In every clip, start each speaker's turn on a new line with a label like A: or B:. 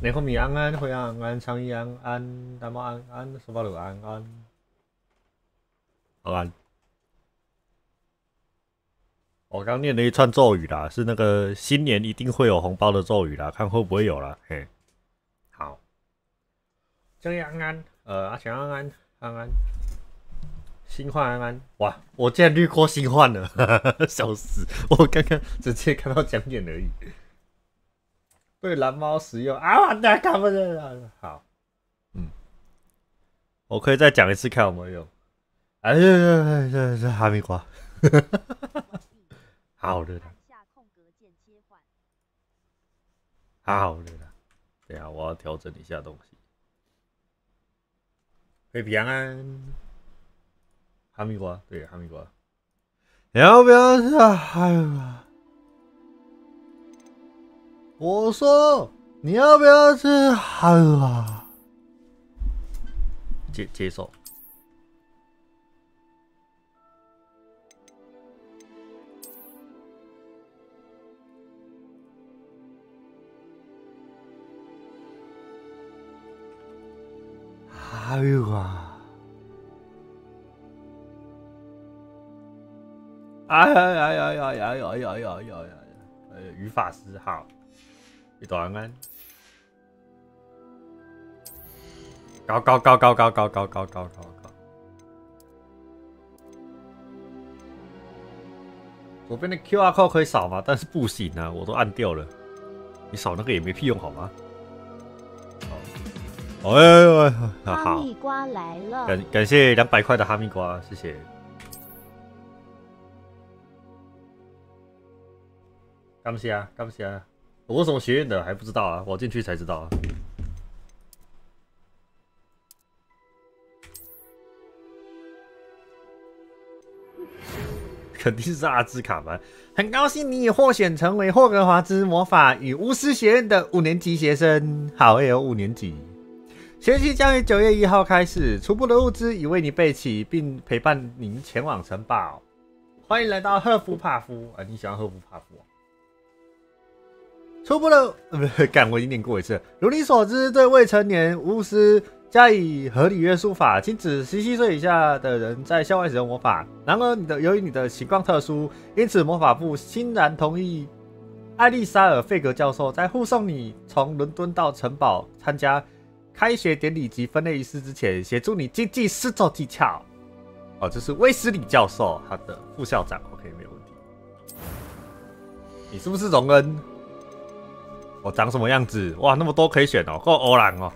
A: 你后面安安，会安安，长衣安安，大猫安安，手把鲁安安，好安。我刚念了一串咒语啦，是那个新年一定会有红包的咒语啦，看会不会有啦。嘿，好，江阳安安，阿强安安，安安。新换安安，哇！我竟然绿过新换了，笑死！我刚刚直接看到奖点而已。对蓝猫使用啊，完蛋，看不见了。好，我可以再讲一次看有没有用。哎，这哈密瓜，好热的，好热的。等一下我要调整一下东西。平安，哈密瓜，对，哈密瓜。你要不要吃哈密瓜？我说你要不要吃哈密瓜？接受。哈密瓜。语法师好，一段安。高。左边的 QR code 可以扫吗？但是不行啊，我都按掉了。你扫那个也没屁用好吗？哎，哈密瓜来了！感谢200块的哈密瓜，谢谢。感谢。我什么学院的还不知道啊，我进去才知道啊。肯定是阿兹卡班。很高兴你已获选成为霍格华兹魔法与巫师学院的5年级学生。好，也有5年级。学期将于9月1号开始，初步的物资已为你备齐，并陪伴您前往城堡。欢迎来到赫夫帕夫啊！你喜欢赫夫帕夫？初步的干，我已经念过一次。如你所知，对未成年巫师加以合理约束法，禁止17岁以下的人在校外使用魔法。然而，由于你的情况特殊，因此魔法部欣然同意艾丽莎尔·费格教授在护送你从伦敦到城堡参加开学典礼及分类仪式之前，协助你精进施咒技巧。哦，这是威斯理教授，他的副校长。OK， 没有问题。你是不是荣恩？我长什么样子？哇，那么多可以选哦，够欧朗哦。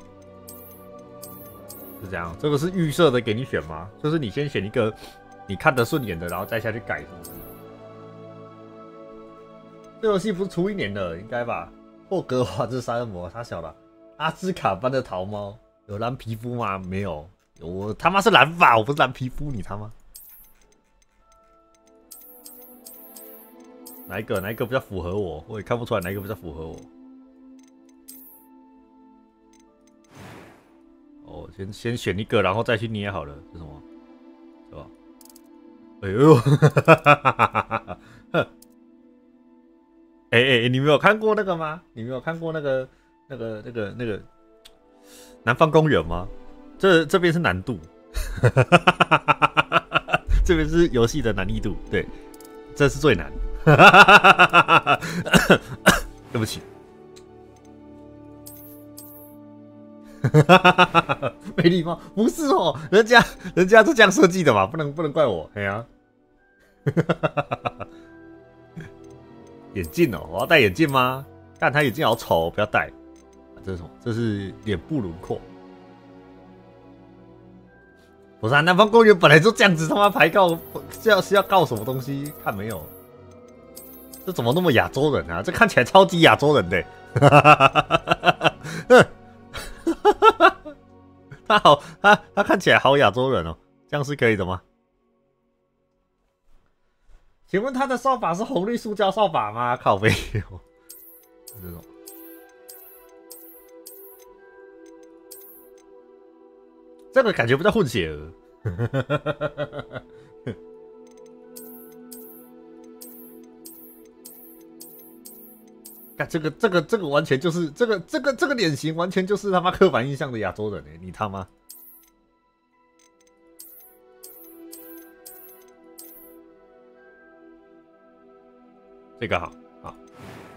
A: 是这样，这个是预设的给你选吗？就是你先选一个你看得顺眼的，然后再下去改，是不是？这游戏不是出1年了，应该吧？霍格华兹杀人魔，他小了。阿兹卡班的桃猫有蓝皮肤吗？没有，我他妈是蓝发，我不是蓝皮肤，你他妈哪一个比较符合我？我也看不出来哪一个比较符合我。哦，先选一个，然后再去捏好了，是什么？是吧？哎呦，哎，你没有看过那个吗？你没有看过那个南方公园吗？这边是难度，这边是游戏的难易度，对，这是最难。对不起。没礼貌，不是哦，人家是这样设计的嘛，不能怪我，哎呀、眼镜哦，我要戴眼镜吗？但他眼镜好丑，不要戴。这是什么？这是脸部轮廓。不是啊，南方公园本来就这样子，他妈排告是要告什么东西？看没有？这怎么那么亚洲人啊？这看起来超级亚洲人的、他看起来好亚洲人哦，这样是可以的吗？请问他的扫把是红绿塑胶扫把吗？靠背哦，这种。这个感觉不叫混血儿。干这个完全就是这个脸型完全就是他妈刻板印象的亚洲人哎，你他妈！这个好，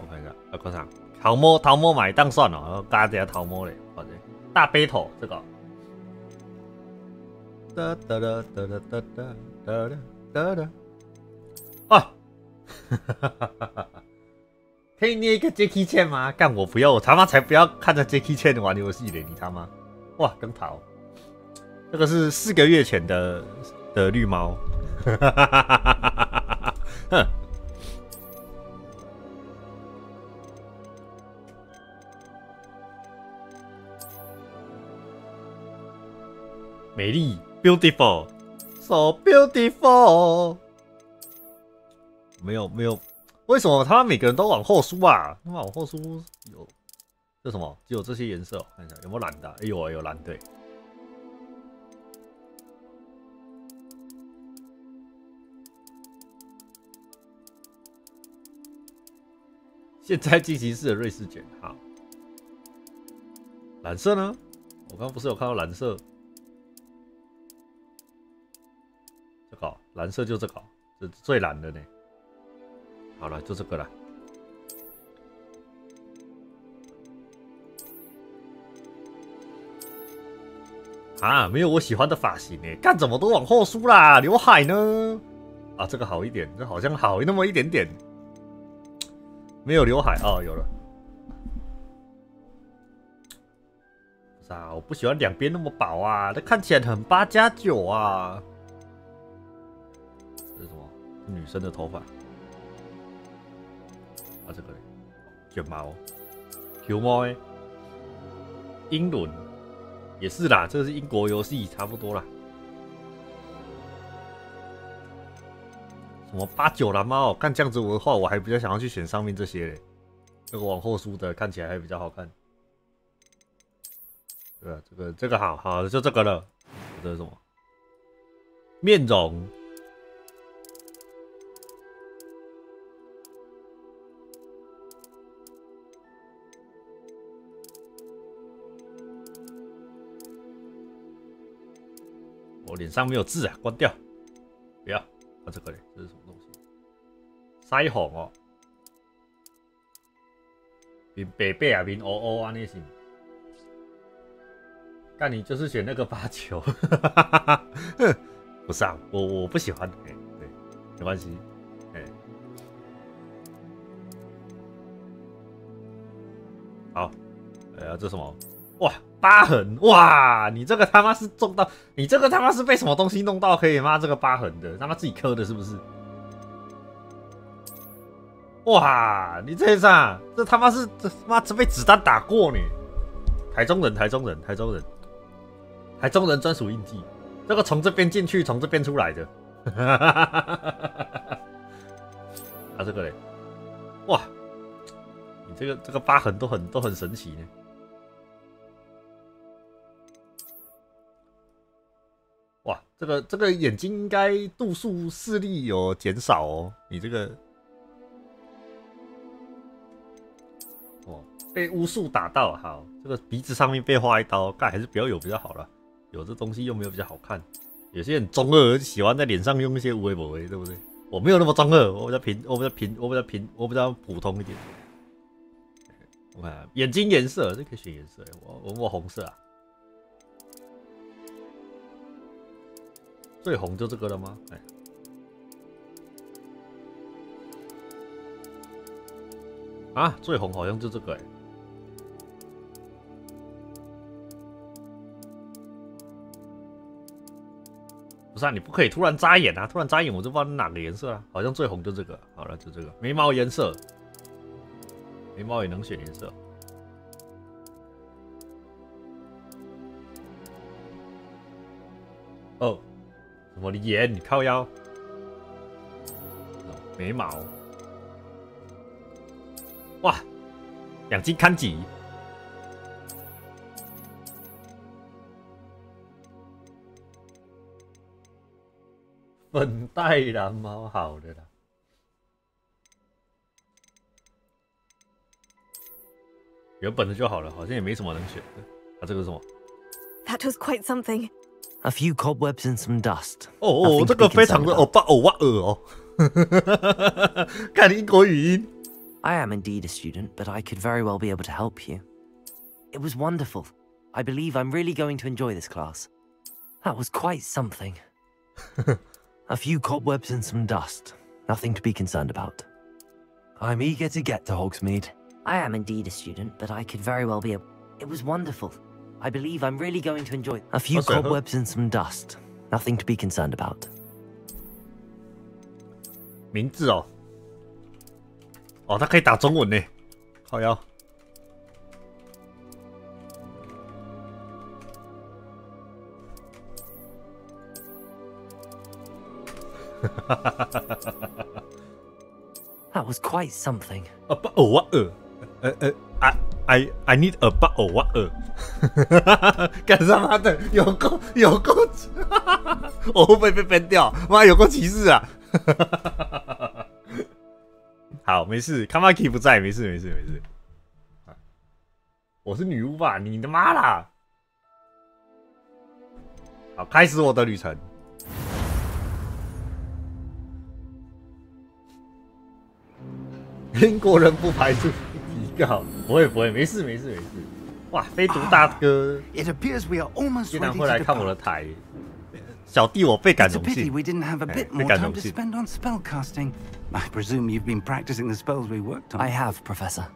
A: 我看一下，观赏桃摸买当算了，然后大家桃摸嘞，反正大背头这个。啊！可以捏一个 Jackie Chan 吗？干我不要，我他妈才不要看着 Jackie Chan 玩游戏嘞！你他妈，哇，更桃！这个是4个月前的绿猫。哼。美丽 ，beautiful， so beautiful。没有，为什么他们每个人都往后输啊？他们往后输有这什么？只有这些颜色、哦，看一下有没有蓝的、啊？哎呦，有蓝的。现在进行式的瑞士卷，好。蓝色呢？我刚刚不是有看到蓝色？这个、哦、蓝色就这个、哦，这最蓝的呢。好了，就这个了。啊，没有我喜欢的发型哎，干怎么都往后梳啦？刘海呢？啊，这个好一点，这好像好那么一点点。没有刘海哦，有了。不是啊，我不喜欢两边那么薄啊，这看起来很8+9啊。这是什么？是女生的头发。啊，这个卷毛 ，Q 猫哎，英伦也是啦，这个是英国游戏，差不多啦。什么8、9蓝猫？看这样子的话，我还比较想要去选上面这些嘞。这个往后梳的看起来还比较好看。对吧？这个好，就这个了。这是什么？面容。我脸上没有字啊，关掉。不要，啊这个嘞，这是什么东西？腮红哦，面白白啊，面乌乌啊，那是。干你就是选那个8、9，不是啊，我不喜欢，对，没关系，好，这什么？哇，疤痕，哇，你这个他妈是中到，你这个他妈是被什么东西弄到可以妈这个疤痕的？他妈自己刻的是不是？哇，你这啥？这他妈是这他妈被子弹打过呢？台中人专属印记，这个从这边进去，从这边出来的。啊，这个嘞，哇，你这个疤痕都很神奇呢。哇，这个眼睛应该度数视力有减少哦，你这个哦被巫术打到，好，这个鼻子上面被划一刀，干还是不要有比较好了。有这东西又没有比较好看，有些人中二喜欢在脸上用一些无为不为，对不对？我没有那么中二，我比较普通一点。我看眼睛颜色，这可以选颜色，我红色啊。最红就这个了吗？哎，啊，最红好像就这个哎。不是啊，你不可以突然眨眼啊！突然眨眼，我就不知道哪个颜色啊。好像最红就这个。好了，就这个眉毛颜色，眉毛也能选颜色。哦，什么眼？你靠腰？眉毛，哇，2斤看几？粉黛蓝猫，好的啦。原本的就好了，好像也没什么能选的。啊，这个是什么
B: ？That was quite something.
C: A few cobwebs and some dust.
A: 哦，这个非常的哇哦。看英国语音。
C: I am indeed a student, but I could very well be able to help you. It was wonderful. I believe I'm really going to enjoy this class. That was quite something. A few cobwebs and some dust. Nothing to be concerned about. I'm eager to get to Hogsmeade. I am indeed a student, but I could very well be a... It was wonderful. I believe I'm really going to enjoy. A few cobwebs and some dust. Nothing to be concerned about.
A: 名字哦，哦，它可以打中文呢，好呀。
C: That was quite something.
A: A bottle water. I need a bottle water. 干他妈的，有够，我会不会被 ban 掉？妈，有够歧视啊！好，没事 ，Kamaki 不在，没事。我是女巫吧？你的妈啦！好，开始我的旅程。英国人不排除提告，不会，没事。哇，飞毒大哥竟然会来看我的台，小弟我倍感荣幸。倍感荣幸。
D: I presume you've been practicing the spells we worked on.
C: I have, Professor.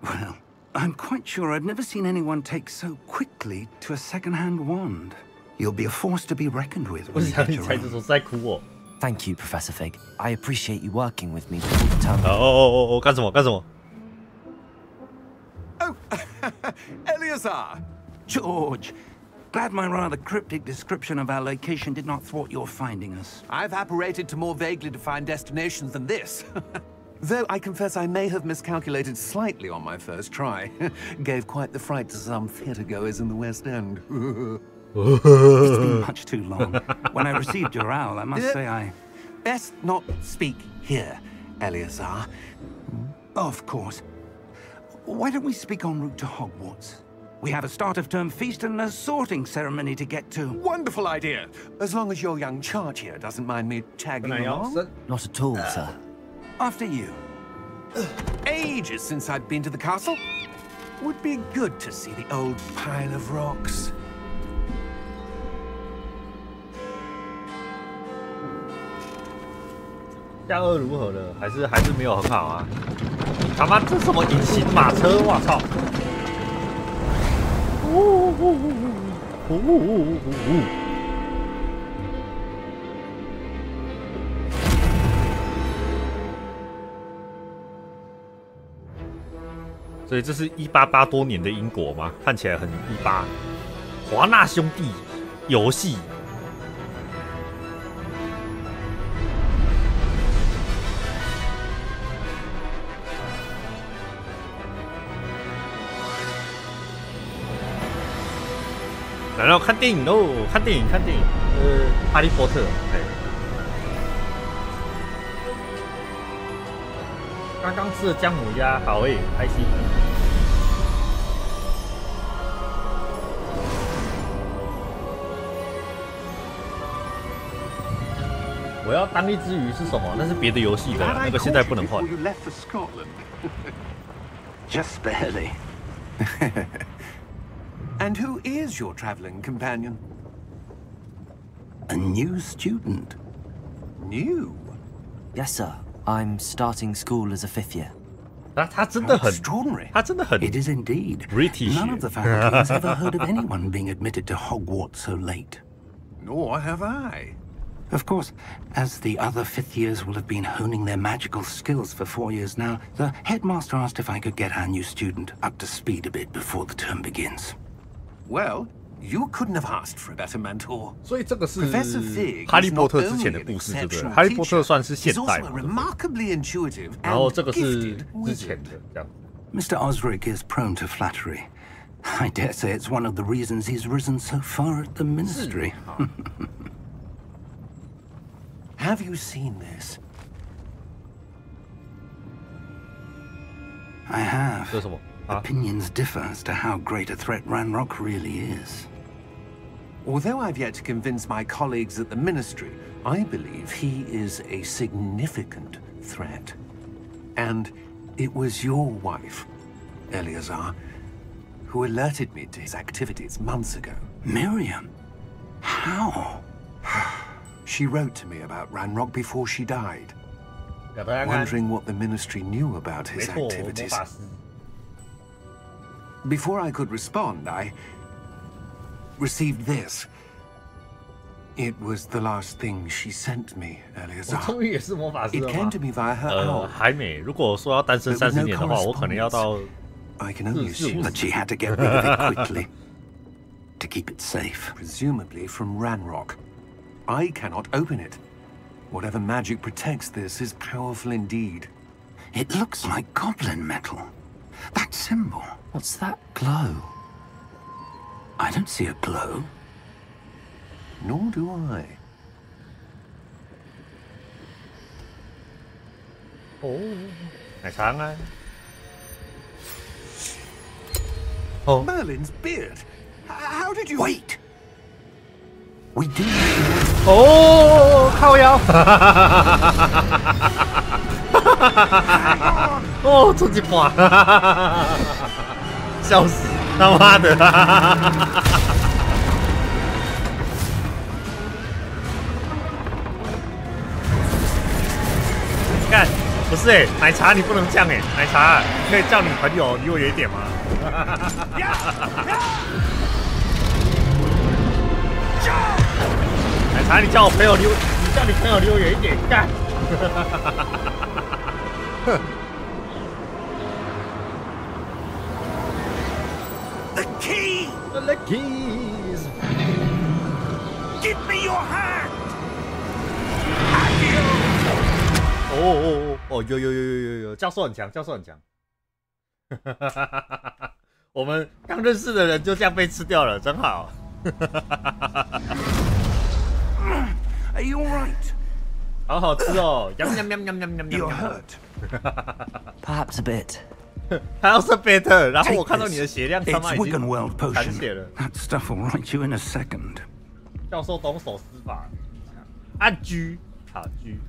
D: Well, I'm quite sure I've never seen anyone take so quickly to a second-hand wand. You'll be a force to be reckoned with.
A: 我想你猜这首是在哭我。
C: Thank you, Professor Fig. I appreciate you working with me before the term.
A: 哦，干什么？
D: Oh, Eleazar! George! Glad my rather cryptic description of our location did not thwart your finding us.
E: I've apparated to more vaguely defined destinations than this. Though I confess I may have miscalculated slightly on my first try. Gave quite the fright to some theatre goers in the West End.
D: It's been much too long. When I received your owl, I must say I...
E: Best not speak here, Eleazar.
D: Of course. Why don't we speak en route to Hogwarts? We have a start-of-term feast and a sorting ceremony to get to.
E: Wonderful idea! As long as your young charge here doesn't mind me tagging along.
C: Not at all, sir.
D: After you.
E: Ages since I've been to the castle. Would be good to see the old pile of rocks.
A: 下颚如何了？还是没有很好啊！他妈这什么隐形马车？我操！所以这是188多年的英国吗？看起来很18。华纳兄弟游戏。然后看电影喽，看电影，哈利波特，刚刚吃的姜母鸭，好诶，开心。我要当一只鱼是什么？那是别的游戏的，那个现在不能换。
D: Just barely.
E: And who is your traveling companion?
D: A new student.
E: New?
C: Yes, sir. I'm starting school as a 5th year.
A: 他真的很
E: extraordinary.
A: 他真的很
D: It is indeed.
A: British.
D: None of the faculty has ever heard of anyone being admitted to Hogwarts so late.
E: Nor have I.
D: Of course, as the other 5th years will have been honing their magical skills for 4 years now, the headmaster asked if I could get our new student up to speed a bit before the term begins.
E: Well, you couldn't have asked for a better mentor.
A: 所以这个是
E: Professor Fig
A: 哈利波特之前的故事，对不对？哈利波特算是现代嘛，
E: remarkably intuitive
A: 然后这个是之前的这样。
D: Mr. Osric is prone to flattery. I dare say it's one of the reasons he's risen so far at the ministry.
E: Have you seen this?
D: I have.
A: 这是什么？
D: Opinions differ as to how great a threat Ranrock really is.
E: Although I've yet to convince my colleagues at the Ministry, I believe he is a significant threat. And it was your wife, Eleazar, who alerted me to his activities months ago.
D: Miriam? How?
E: She wrote to me about Ranrock before she died, wondering what the Ministry knew about his activities. Before I could respond, received this. It was the last thing she sent me,
A: 我
E: Eleazar.
A: 终于也是魔法师
E: It
A: 了
E: came
A: 吗
E: to？me via her owl.
A: 还没。如果说要单身30年的话，我可能要到
E: I can only assume
D: But she had to get rid of it quickly to keep it safe.
E: presumably from Ranrock. I cannot open it. Whatever magic protects this is powerful indeed.
D: It looks like goblin metal. That symbol.
C: What's that glow?
D: I don't see a glow.
E: Nor do I.
A: 哦，奶茶啊！哦，
E: Merlin's beard. How did you...
D: Wait! We do.
A: 哦，靠腰！哦，出去挂！笑死！他妈的！看，不是哎，奶茶你不能这样哎，奶茶可以叫你朋友离我远一点吗？奶茶，你叫我朋友离我，你叫你朋友离我远一点，干！The
D: key!
A: The keys.
D: Give me your hand!
A: 哦，有，教授很强，教授很强。我们刚认识的人就这样被吃掉了，真好。
D: Are you alright?
A: 好好吃哦，喵喵喵喵喵喵
D: You're
A: 喵。
D: hurt.
C: Perhaps a bit.
A: 还要是 better， 然后我看到你的血量他
D: It's
A: 妈已经
D: Wiggenweld
A: 残
D: potion.
A: 血了。
D: That stuff will right you in a second.
A: 教授懂手施法，按 G 卡 G，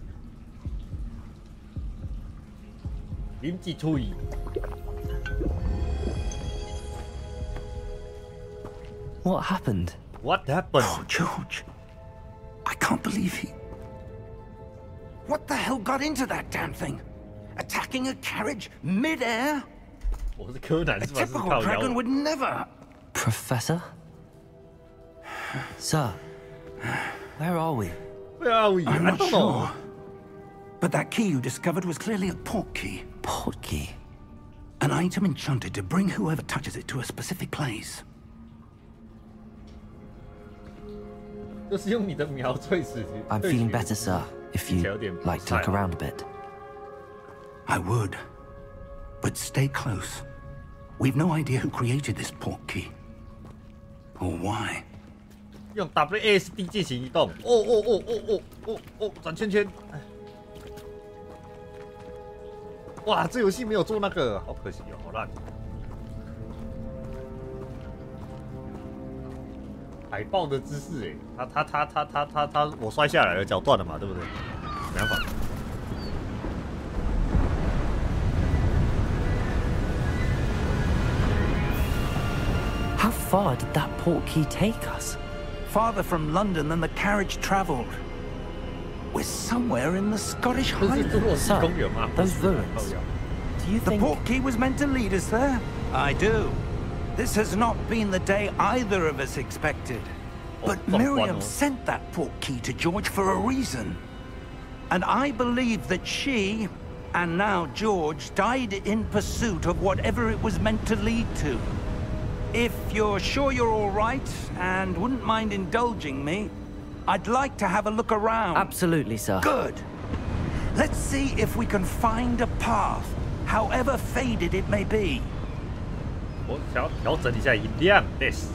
A: 临机处理。
C: What happened?
A: What happened?
D: Oh, George. I can't believe he... What the hell got into that damn thing? Attacking a carriage mid-air?
A: 我是柯南
D: A
A: 是吧？是
D: typical
A: 靠
D: dragon
A: 腰。
D: would never...
C: Professor? Sir, where are we?
A: Where are we?
D: I'm
A: I
D: not
A: don't know.
D: sure. But that key you discovered was clearly a port key.
C: Port key.
D: An item enchanted to bring whoever touches it to a specific place.
A: 就是用你的苗萃取。
C: I'm feeling better, sir, if you'd like to look around a bit.
D: I would. But stay close. We've no idea who created this port key. Or why.
A: 用 WASD 进行移动。哦，转圈圈。哇，这游戏没有做那个，好可惜哦，好烂。海豹的姿势，哎，他，我摔下来了，脚断了嘛，对不对？没办法。
C: How far did that port key take us?
D: Farther from London than the carriage travelled. We're somewhere in the Scottish
A: 这是侏
D: Highlands.
A: 罗纪公园吗？
C: Those
A: 靠
C: ruins.
A: 腰
C: Do you
D: The
C: think...
D: port key was meant to lead us there. I do. This has not been the day either of us expected. But Miriam sent that port key to George for a reason. And I believe that she, and now George, died in pursuit of whatever it was meant to lead to. If you're sure you're all right, and wouldn't mind indulging me, I'd like to have a look around.
C: Absolutely, sir.
D: Good. Let's see if we can find a path, however faded it may be.
A: 我想要调整一下音量 ，this，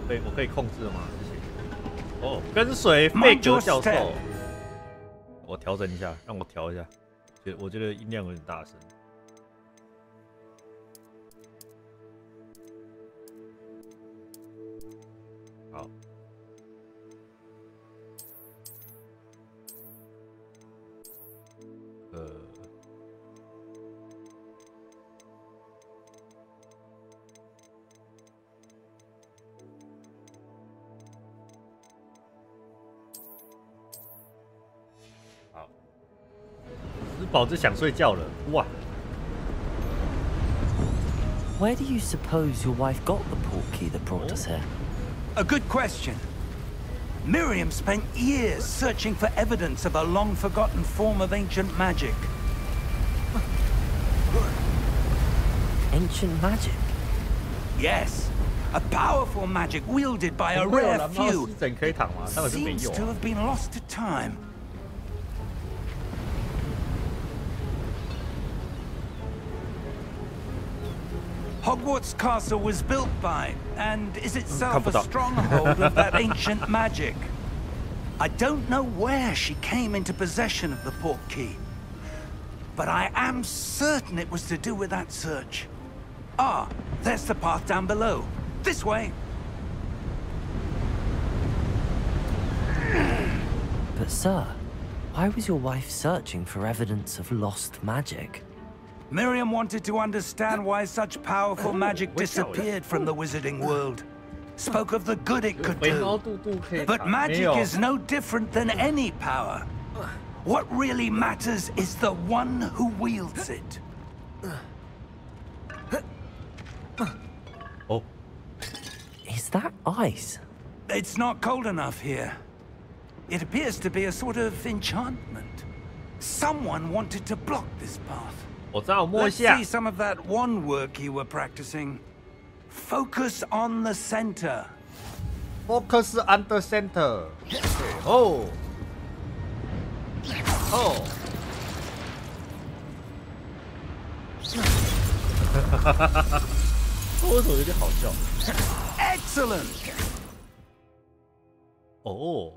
A: 我可以控制吗？谢谢。哦，跟随费格教授，我调整一下，让我调一下，我觉得音量有点大声。好。宝子想睡觉了，哇！
C: Where do you suppose your wife got the port key that brought us here?
D: A good question. Miriam spent years searching for evidence of a long-forgotten form of ancient magic.
C: Ancient magic?
D: Yes. A powerful magic wielded by a rare few.
A: 可以躺吗？当然是没
D: Seems
A: 有
D: to
A: 啊。
D: have been lost to time. Hogwarts Castle was built by, and is itself a stronghold of that ancient magic. I don't know where she came into possession of the portkey, but I am certain it was to do with that search. Ah, there's the path down below. This way.
C: But sir, why was your wife searching for evidence of lost magic?
D: Miriam wanted to understand why such powerful magic disappeared from the wizarding world. Spoke of the good it could do. But magic is no different than any power. What really matters is the one who wields it.
A: Oh.
C: Is that ice?
D: It's not cold enough here. It appears to be a sort of enchantment. Someone wanted to block this path.
A: 我知道，摸一
D: Let's
A: 下
D: see。some of that wand work you were practicing. Focus on the center.
A: Focus on the center。哦。哦。为什么有点好笑
D: Excellent.
A: 哦。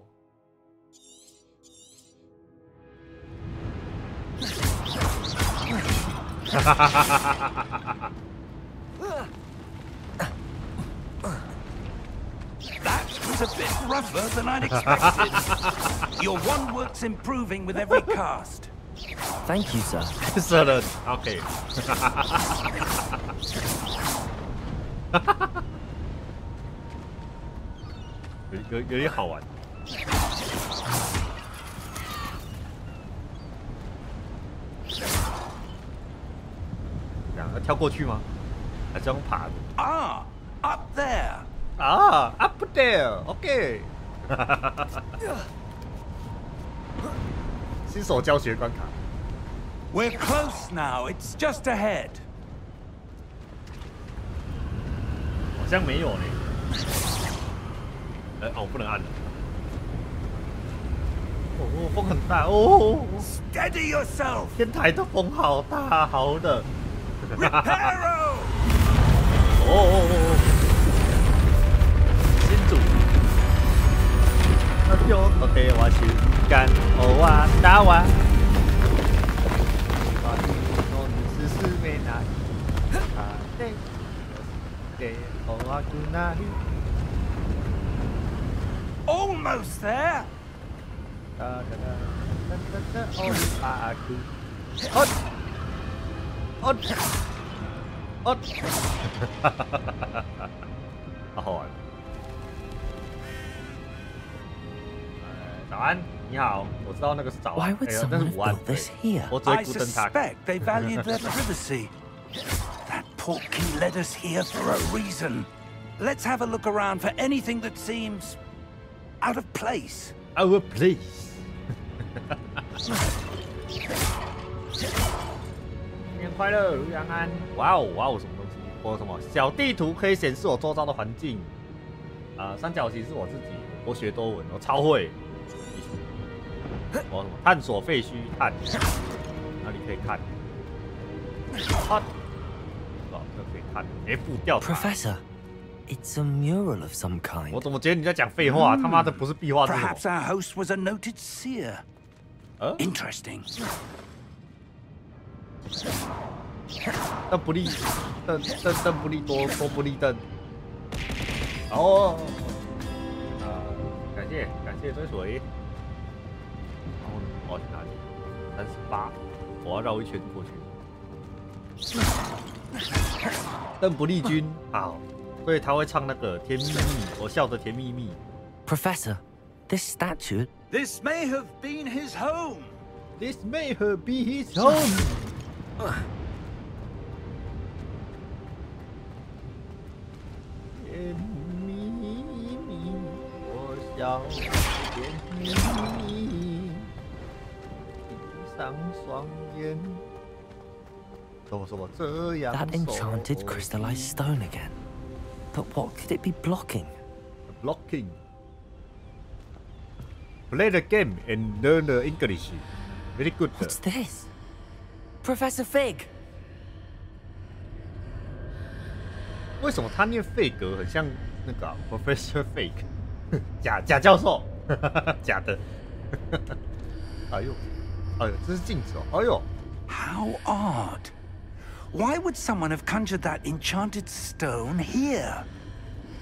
D: That was a bit rougher than I'd expected. Your wand work's improving with every cast.
C: Thank you, sir.
A: 是的 ，OK 有点好玩。要跳过去吗？还是用爬的？
D: Ah, up there.
A: 啊 ，up there，OK。新手教学关卡。
D: We're close now. It's just ahead.
A: 好像没有呢。哦，不能按了。哦，风很大哦。
D: Steady yourself.
A: 天台的风好大，好冷。
D: Reparo.
A: 哦，新主。那就 OK， 我去干哦哇打哇。我你是没哪里？啊对，给哦哇去哪里？
D: Almost there.
A: 哒哒哒哒哒哒哦哇去。哦哦哦！好好玩。早安，你好，我知道那个是早安，
C: Why would
A: 但是
C: someone
A: 午安
C: have。built this here?
A: 我只会
D: I
A: 孤灯塔。
D: suspect they valued their privacy. That portkey led us here for a reason. Let's have a look around for anything that seems out of place.
A: Our place 。新年快乐，如阳安！哇哦哇哦，什么东西？我什么小地图可以显示我周遭的环境。三角形是我自己，多学多闻，我超会。我什么探索废墟探，哪里可以看？看，哦，这可以看。F 调查。
C: Professor, it's a mural of some kind.
A: 我怎么觉得你在讲废话？他妈的不是壁画，是什么
D: Perhaps our host was a noted seer. Interesting.
A: 邓不利，邓不利多不利邓。哦，感谢追随。然后我要去哪里？38，我要绕一圈过去。邓不利君，好，所以他会唱那个《甜蜜蜜》，我笑的甜蜜蜜。
C: Professor, this statue.
D: This may have been his home.
A: This may be his home. 甜蜜蜜。要甜蜜蜜，闭上双眼。什么这样
C: That enchanted crystallized stone again. But what could it be blocking?
A: Blocking. Play the game and learn the English. Very good.
C: What's this? Professor Fig.
A: 为什么他念费格很像那个、Professor Fig？ 假教授，假的。哎呦，这是镜子哦。哎呦
D: How odd. Why would someone have conjured that enchanted stone here?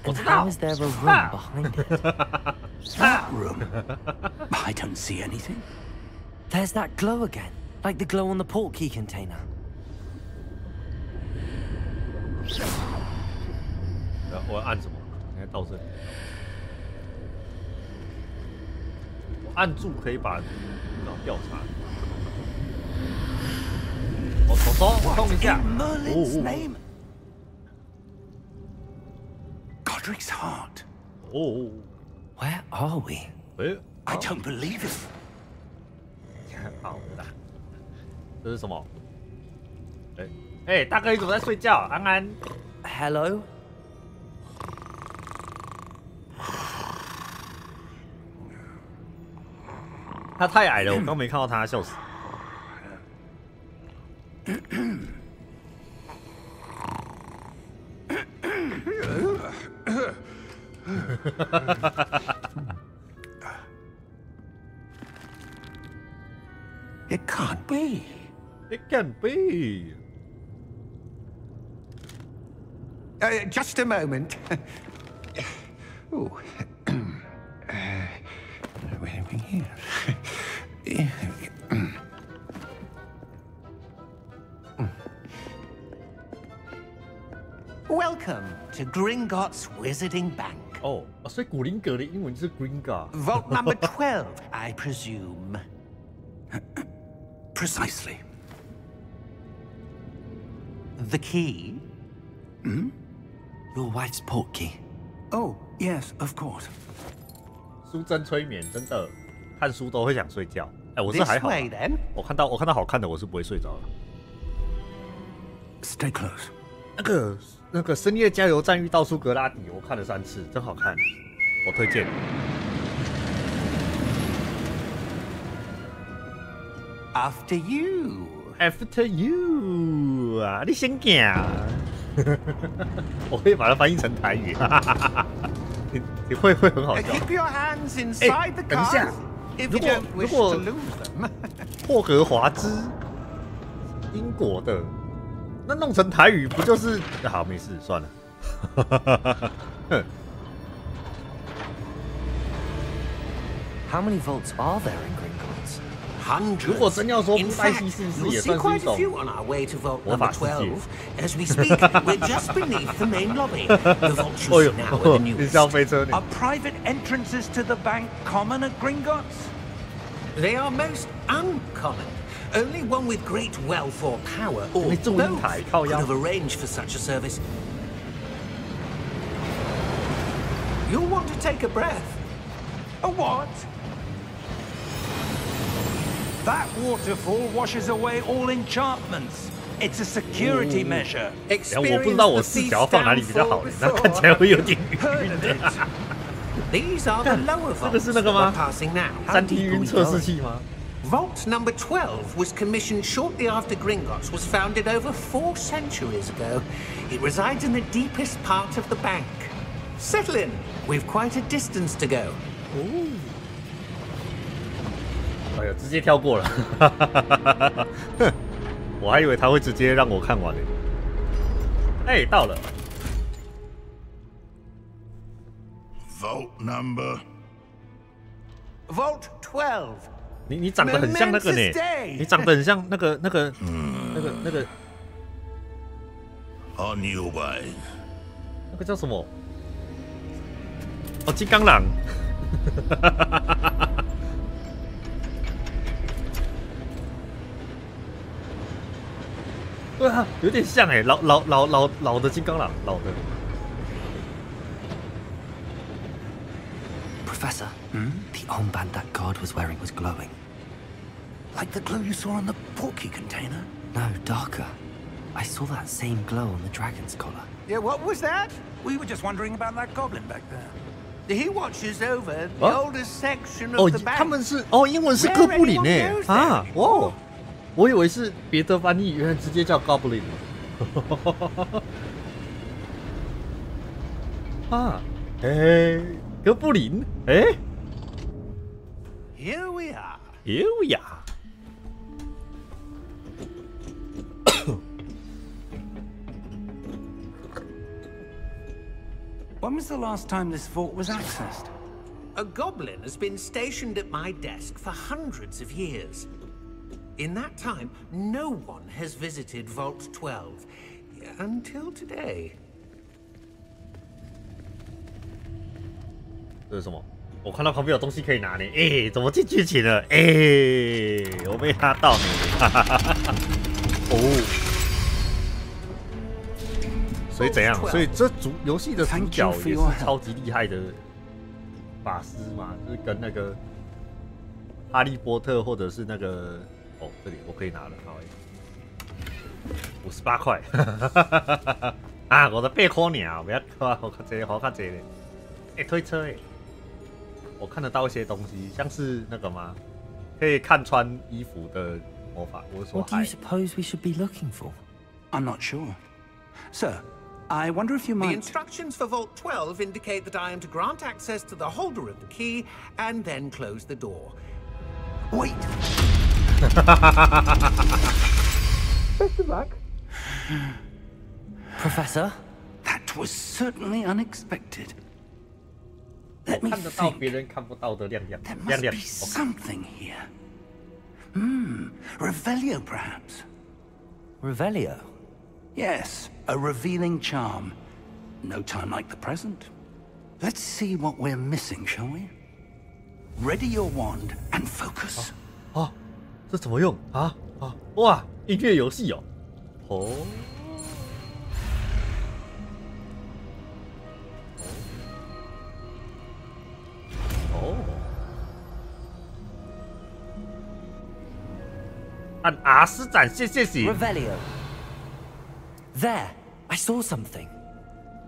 C: And how is there a room behind it?
D: That room? I don't see anything.
C: There's that glow again, like the glow on the portkey container.
A: 我要按什么？你看到这里。我按住可以把调查。我手碰一下。
D: Merlin's name? Godric's heart.
C: Where are we?
D: I don't believe it.
A: 好的啦。这是什么？大哥，你怎么在睡觉？安安。
C: Hello?
A: 他太矮了，我刚没看到他，笑死。
E: It can't be.
A: It can't be.
E: Just a moment. Oh. Where are we here?
F: Welcome to Gringotts Wizarding Bank.
A: 哦，所以古灵阁的英文是 Gringa。
F: Vault number 12, I presume.
D: Precisely.
F: The key?
C: Your wife's portkey.
D: Oh, yes, of course.
A: 书真催眠，真的看书都会想睡觉。我是
F: This
A: 还好啊。
F: way, then.
A: 我看到好看的，我是不会睡着的。
D: Stay close.
A: 那个深夜加油站遇到苏格拉底，我看了3次，真好看，我推荐。
F: After you.
A: After you 啊，你先行。我可以把它翻译成台语，你会很好笑。
F: Keep your hands inside the
A: 等一下
F: cards if you don't wish to lose them.
A: 霍格华兹，英国的，那弄成台语不就是？好，没事，算了。
C: How many vaults are there in Gringotts?
A: 如果真要说
F: In
A: 布袋
F: fact,
A: 戏是不是
F: you'll
A: 也
F: see
A: 算是
F: quite
A: 一
F: a
A: 种
F: few on our way to vault
A: 魔
F: number
A: 法世界？
F: 12. As we speak, we're just beneath the main lobby. The vault you see now are the
A: 你
F: newest.
A: 是要飞车呢？
D: Are private entrances to the bank common at Gringotts?
F: They are most uncommon. Only one with great wealth or power, or
A: 你祝英
F: both,
A: 台靠
F: could
A: 腰
F: have arranged for such a service. You'll want to take a breath.
D: A what? That waterfall washes away all enchantments. It's a security measure.
A: 我不知道我视角要放哪里比较好，那看起来会有点晕。
F: These are the lower
A: 这个是
F: vaults
A: 那个
F: that
A: 吗
F: we're passing now. How
A: 3D
F: deep are
A: 晕
F: we
A: 测试
F: going?
A: 器吗？
F: Vault number 12 was commissioned shortly after Gringotts was founded over 4 centuries ago. It resides in the deepest part of the bank. Settle in. We've quite a distance to go.
A: 哎呀，直接跳过了。我还以为他会直接让我看完呢。哎，到了。
G: Vault number.
F: Vault 12.
A: 你长得很像那个呢，你长得很像那个
G: On your way.
A: 那个叫什么？哦，金刚狼。对啊，有点像哎，老的金刚狼，老的。
C: Professor, The armband that guard was wearing was glowing.
D: Like the glow you saw on the porky container?
C: No, darker. I saw that same glow on the dragon's collar.
F: Yeah, what was that?
D: We were just wondering about that goblin back there.
F: He watches over the oldest section
A: 哦
F: of the，bank.
A: 他们是哦，英文是哥布林诶啊，哦，我以为是别的翻译，原来直接叫 Goblin。啊，哎，哥布林，哎
F: Here we are.
A: ，Here we are。When
D: was the last time this vault was accessed?
F: A goblin has been stationed at my desk for hundreds of years. In that time, no one has visited Vault 12 until today.
A: 这是什么？我看到旁边有东西可以拿呢。哎，怎么进剧情了？哎，我被他到呢。哦。所以怎样？所以这游戏的主角也是超级厉害的法师嘛，就是跟那个哈利波特或者是那个哦，这里我可以拿了，好，58块，啊，我的8块鸟，不要好看这好看这嘞，哎，推车哎，我看得到一些东西，像是那个吗？可以看穿衣服的魔法，我说
C: What do you suppose we should be looking for?
D: I'm not sure. Sir, I wonder if you
F: The
D: might...
F: instructions for Vault 12 indicate that I am to grant access to the holder of the key and then close the door.
D: Wait!
F: Best of luck.
C: Professor?
D: That was certainly unexpected. Let me
A: 看得到
D: think.
A: 别人看不到的亮亮
D: There
A: 亮
D: must
A: 亮
D: be something here. Revelio, perhaps?
C: Revelio?
D: Yes, a revealing charm. No time like the present. Let's see what we're missing, shall we? Ready your wand and focus.
A: 啊，这怎么用啊？啊，哇，音乐游戏哦，哦，哦，按 R 施展现现形。
C: Revelio. There, I saw something.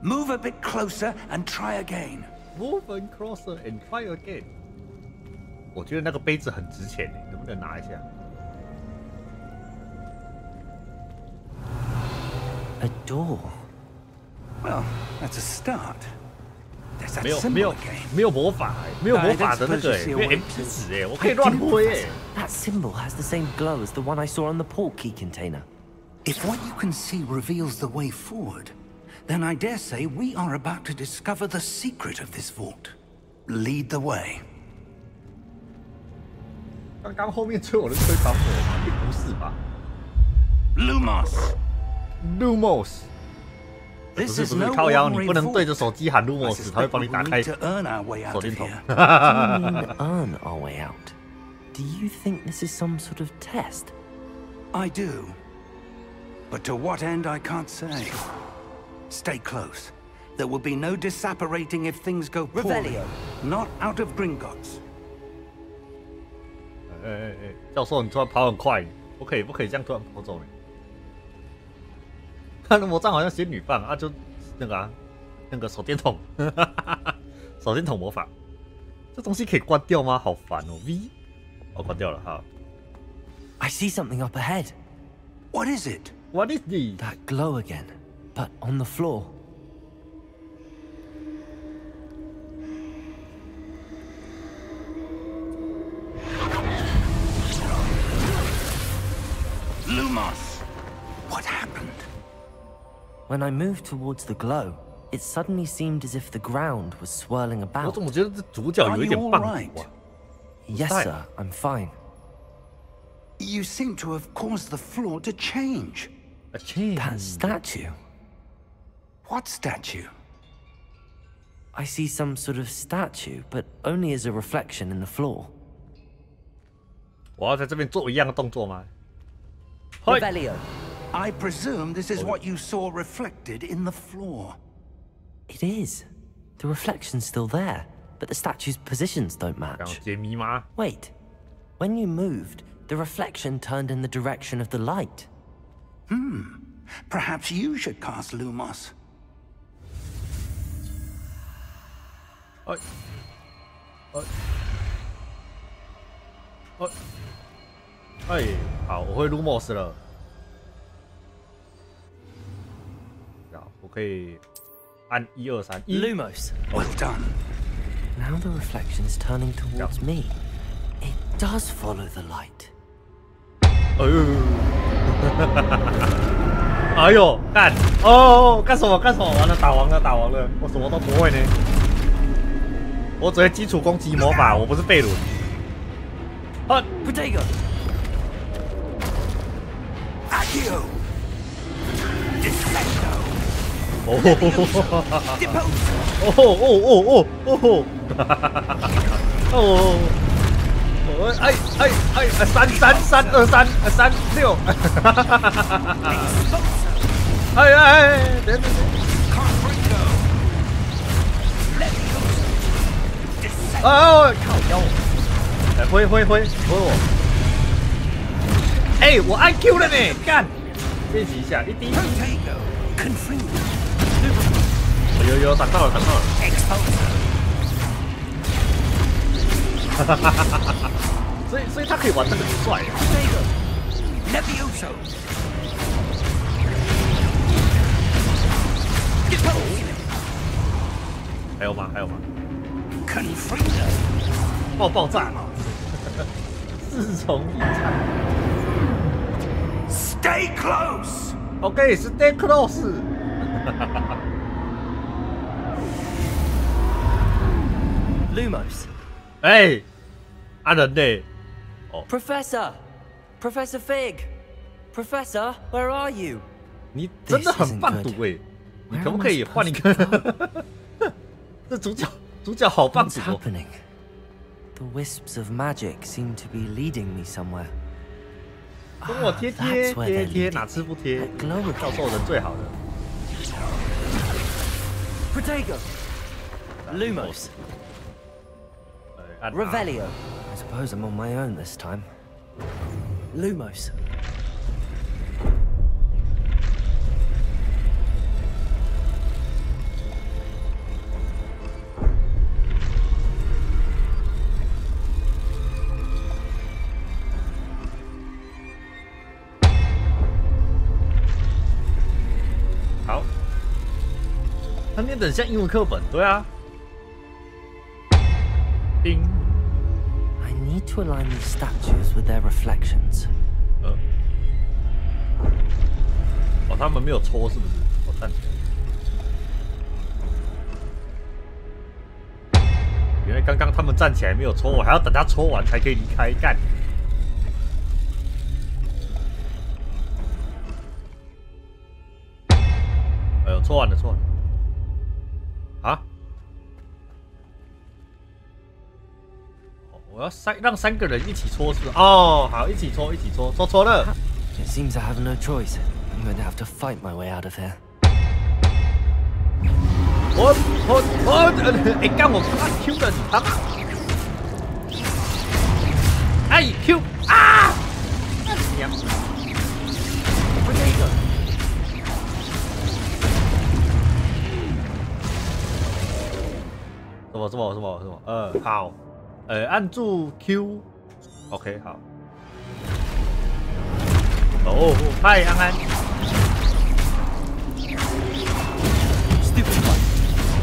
D: Move a bit closer and try again.
A: Move and closer and try again。我觉得那个杯子很值钱，能不能拿一下？
C: A door.
D: Well, that's a start. There's that
A: 没有
D: symbol again.
A: 没有魔法没有魔法的那个没有 MP 纸我可以乱挥
C: That symbol has the same glow as the one I saw on the port key container.
D: If what you can see reveals the way forward, then I dare say we are about to discover the secret of this vault. Lead the way.
A: 刚刚后面吹我的吹防火吗？不是吧
D: Lumos!
A: ？Lumos， 不
D: This
A: 是
D: is
A: 不是
D: no
A: 靠腰，你
D: ordinary
A: 不能对着
D: vault.
A: 手机喊
D: I
A: Lumos，它会
D: suspect
A: 帮
D: we
A: 你打
D: will
A: 开
D: need to earn our way
A: 手
D: out
A: 电
D: of
A: 筒。
D: here.
C: You mean earn our way out? Do you think this is some sort of test?
D: I do. But to what end, I can't say. Stay close. There will be no disapparating if things go poorly.
C: Revelio.
D: Not out of Gringotts.
A: 教授，你突然跑很快，不可以这样突然跑走呢。他的魔杖好像仙女棒啊，就那个那个手电筒，手电筒魔法，这东西可以关掉吗？好烦哦 ！V， 哦，关掉了哈。
C: I see something up ahead.
D: What is it?
A: What is this？
C: That glow again, but on the floor.
D: Lumos! What happened?
C: When I moved towards the glow, it suddenly seemed as if the ground was swirling
A: 我
C: about.
A: 怎么觉得这主角有一点棒骨啊？
C: Yes,
A: Fine.
C: sir, I'm fine.
D: You seem to have caused the floor to change.
A: A change.
C: That statue.
D: What statue?
C: I see some sort of statue, but only as a reflection in the floor.
A: 我要在这边做一样的动作吗？嘿
C: Revelio.
D: I presume this is what you saw reflected in the floor.
C: It is. The reflection's still there, but the statue's positions don't
A: 想
C: match.
A: 解谜吗？
C: Wait, when you moved, the reflection turned in the direction of the light.
D: Perhaps you should cast Lumos.
A: 哎，哎，哎，哎，好，我会 Lumos 了。好，我可以按1、2、3。
C: Lumos.
D: Well done.
C: Now the reflection is turning towards me. It does follow the light.
A: 哎呦！哎呦，干！哦，干什么？干什么？完了，打王了，打王了！我什么都不会呢。我只会基础攻击魔法，我不是贝伦。啊
C: Protego!
D: Accio! Descendo!
A: 哦
D: Depose!
A: 哦哦哦哦哦哦！哎哎哎33236！哎哎，等等等。
D: Confringo!
A: 哦，靠腰！哎，挥我！哎，我按 Q 了呢，干！练习一下，一滴。
D: Protego! Confringo!
A: 有，打到了。
D: Expulso!
A: 所以他可以玩这个很帅。
D: Protego! Levioso! Depose!
A: 还有吗？
D: Confringo!
A: 爆炸！四重一场。
D: Stay close!
A: OK，stay close。Lumos. 哎，按人类。
C: Professor! Professor Fig! Professor, where are you?
A: 你真的很棒毒哎！你可不可以换一个？这主角好棒
C: What's
A: 毒哦！
C: happening? The wisps of magic seem to be leading me somewhere.
A: 跟我贴，哪次不贴？教授人最好的。
C: Protego! Lumos. Revelio. I suppose I'm on my own this time. Lumos.
A: 好，他念得很像英文课本，对啊。叮。
C: I need to align these statues with their reflections.
A: 哦，他们没有戳是不是？我看。原来刚刚他们站起来没有戳，我还要等他戳完才可以离开。干！哎呦，戳完了。啊！我要让3个人一起戳是不是？哦，好，一起戳，戳了。
C: It seems I have no choice. I'm going to have to fight my way out of here.
A: 哎，干我Q 的你他妈！哎 Q 啊！娘！
C: 不是一个。
A: 什么？好，按住 Q。OK， 好。哦，嗨，安安。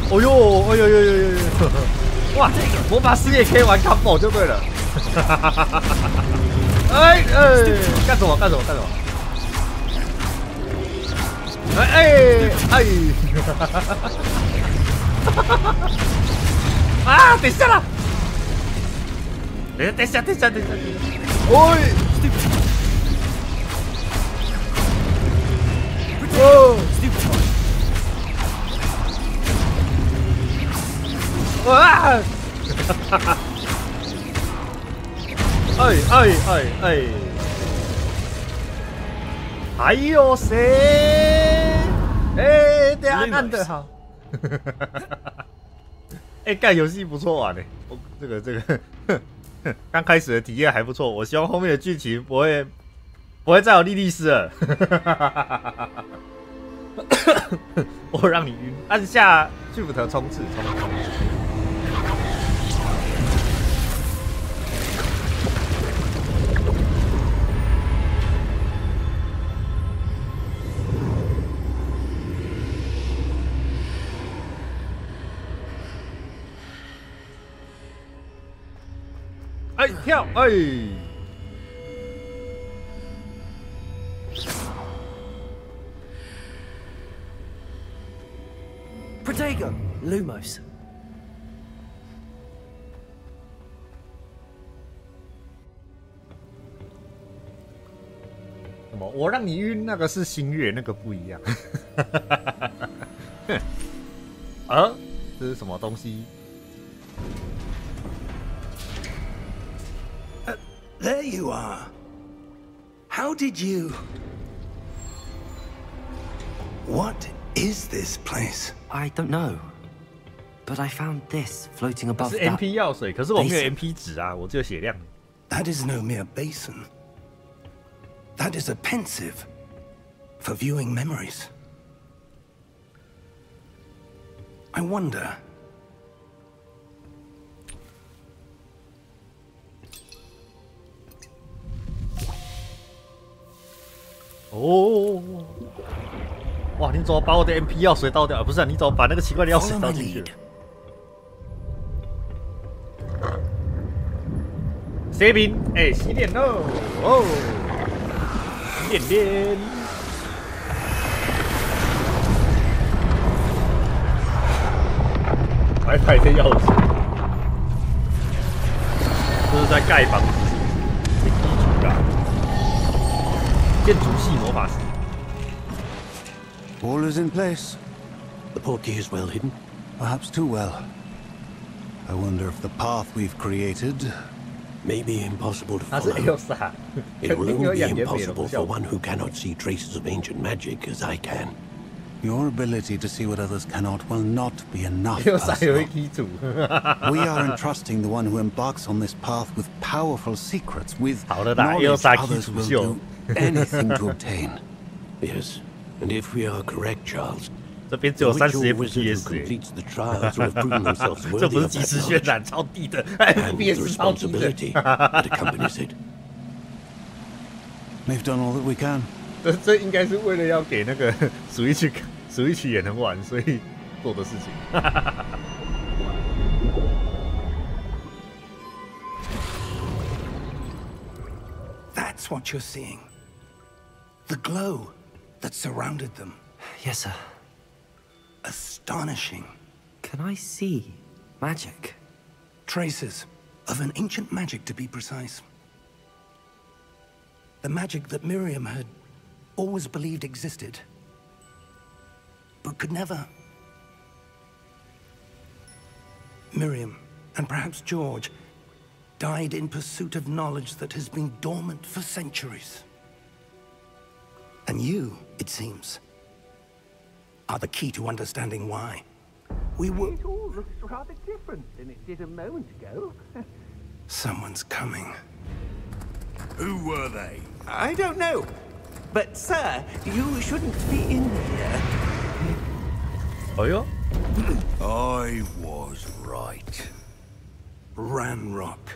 A: 哦呦！哇，魔法师也可以玩 combo 就对了。哎，干什么？哎！啊！等一下啦！等一下！喂！哦！ 哇！哎！还有谁？哎，等下按的好。哎，干游戏不错玩的，我这个刚开始的体验还不错，我希望后面的剧情不会再有莉莉丝了。我让你晕，按下 Shift 冲刺。哎，跳！哎，
C: Protego, Lumos.
A: 什么？我让你晕，那个是星月，那个不一样。啊，这是什么东西？
D: There you are. How did you... What is this place?
C: I don't know. But I found this floating
A: 这
C: above
A: 是
C: that.
A: MP 药水，可是我没有 MP 值啊，我只有血量。
D: That is no mere basin. That is a pensive for viewing memories. I wonder...
A: Oh. 哇！你怎么把我的 MP 药水倒掉？不是、啊，你怎么把那个奇怪的药水倒进去？士兵，哎，洗脸喽！哦，洗脸。白白的药水，这是在盖房子，是基础的建筑系魔法师。
H: All is in place.
I: The portkey is well hidden.
H: Perhaps too well. I wonder if the path we've created...
I: May be impossible to
A: 他是
I: follow.
A: Elsa，
I: It will
A: 肯定有
I: only be
A: 养颜美
I: impossible
A: 容
I: for
A: 效果。
I: one who cannot see traces of ancient magic as I can.
H: Your ability to see what others cannot will not be enough,
A: Elsa 有一
H: Personal.
A: 基础。
H: We are entrusting the one who embarks on this path with powerful secrets, with
A: 好了啦
H: knowledge
A: ，Elsa 基
H: others
A: 础
H: will
A: 秀
H: do。anything to obtain.
I: Yes, and if we are correct, Charles,
A: 这边只有
I: the witch
A: 30
I: or wizard who
A: FPS 欸
I: completes the trials will have proven themselves
A: 这
I: worthy
A: 不是
I: of
A: 即
I: that
A: 时渲
I: knowledge
A: 染，超低的
I: and the
A: ，FPS 超低的。
I: responsibility that accompanies it.
H: We've done all that we can.
A: 这应该是为了要给那个 Switch 也能玩，所以做的事情。
D: That's what you're seeing. The glow that surrounded them.
C: Yes, sir.
D: Astonishing.
C: Can I see magic?
D: Traces of an ancient magic, to be precise. The magic that Miriam had always believed existed, but could never. Miriam, and perhaps George, died in pursuit of knowledge that has been dormant for centuries. And you, it seems, are the key to understanding why. We were...
F: It all looks rather different than it did a moment ago.
D: Someone's coming.
G: Who were they?
F: I don't know. But, sir, you shouldn't be in here.
A: 哎呦，
G: I was right.
D: Ranrock.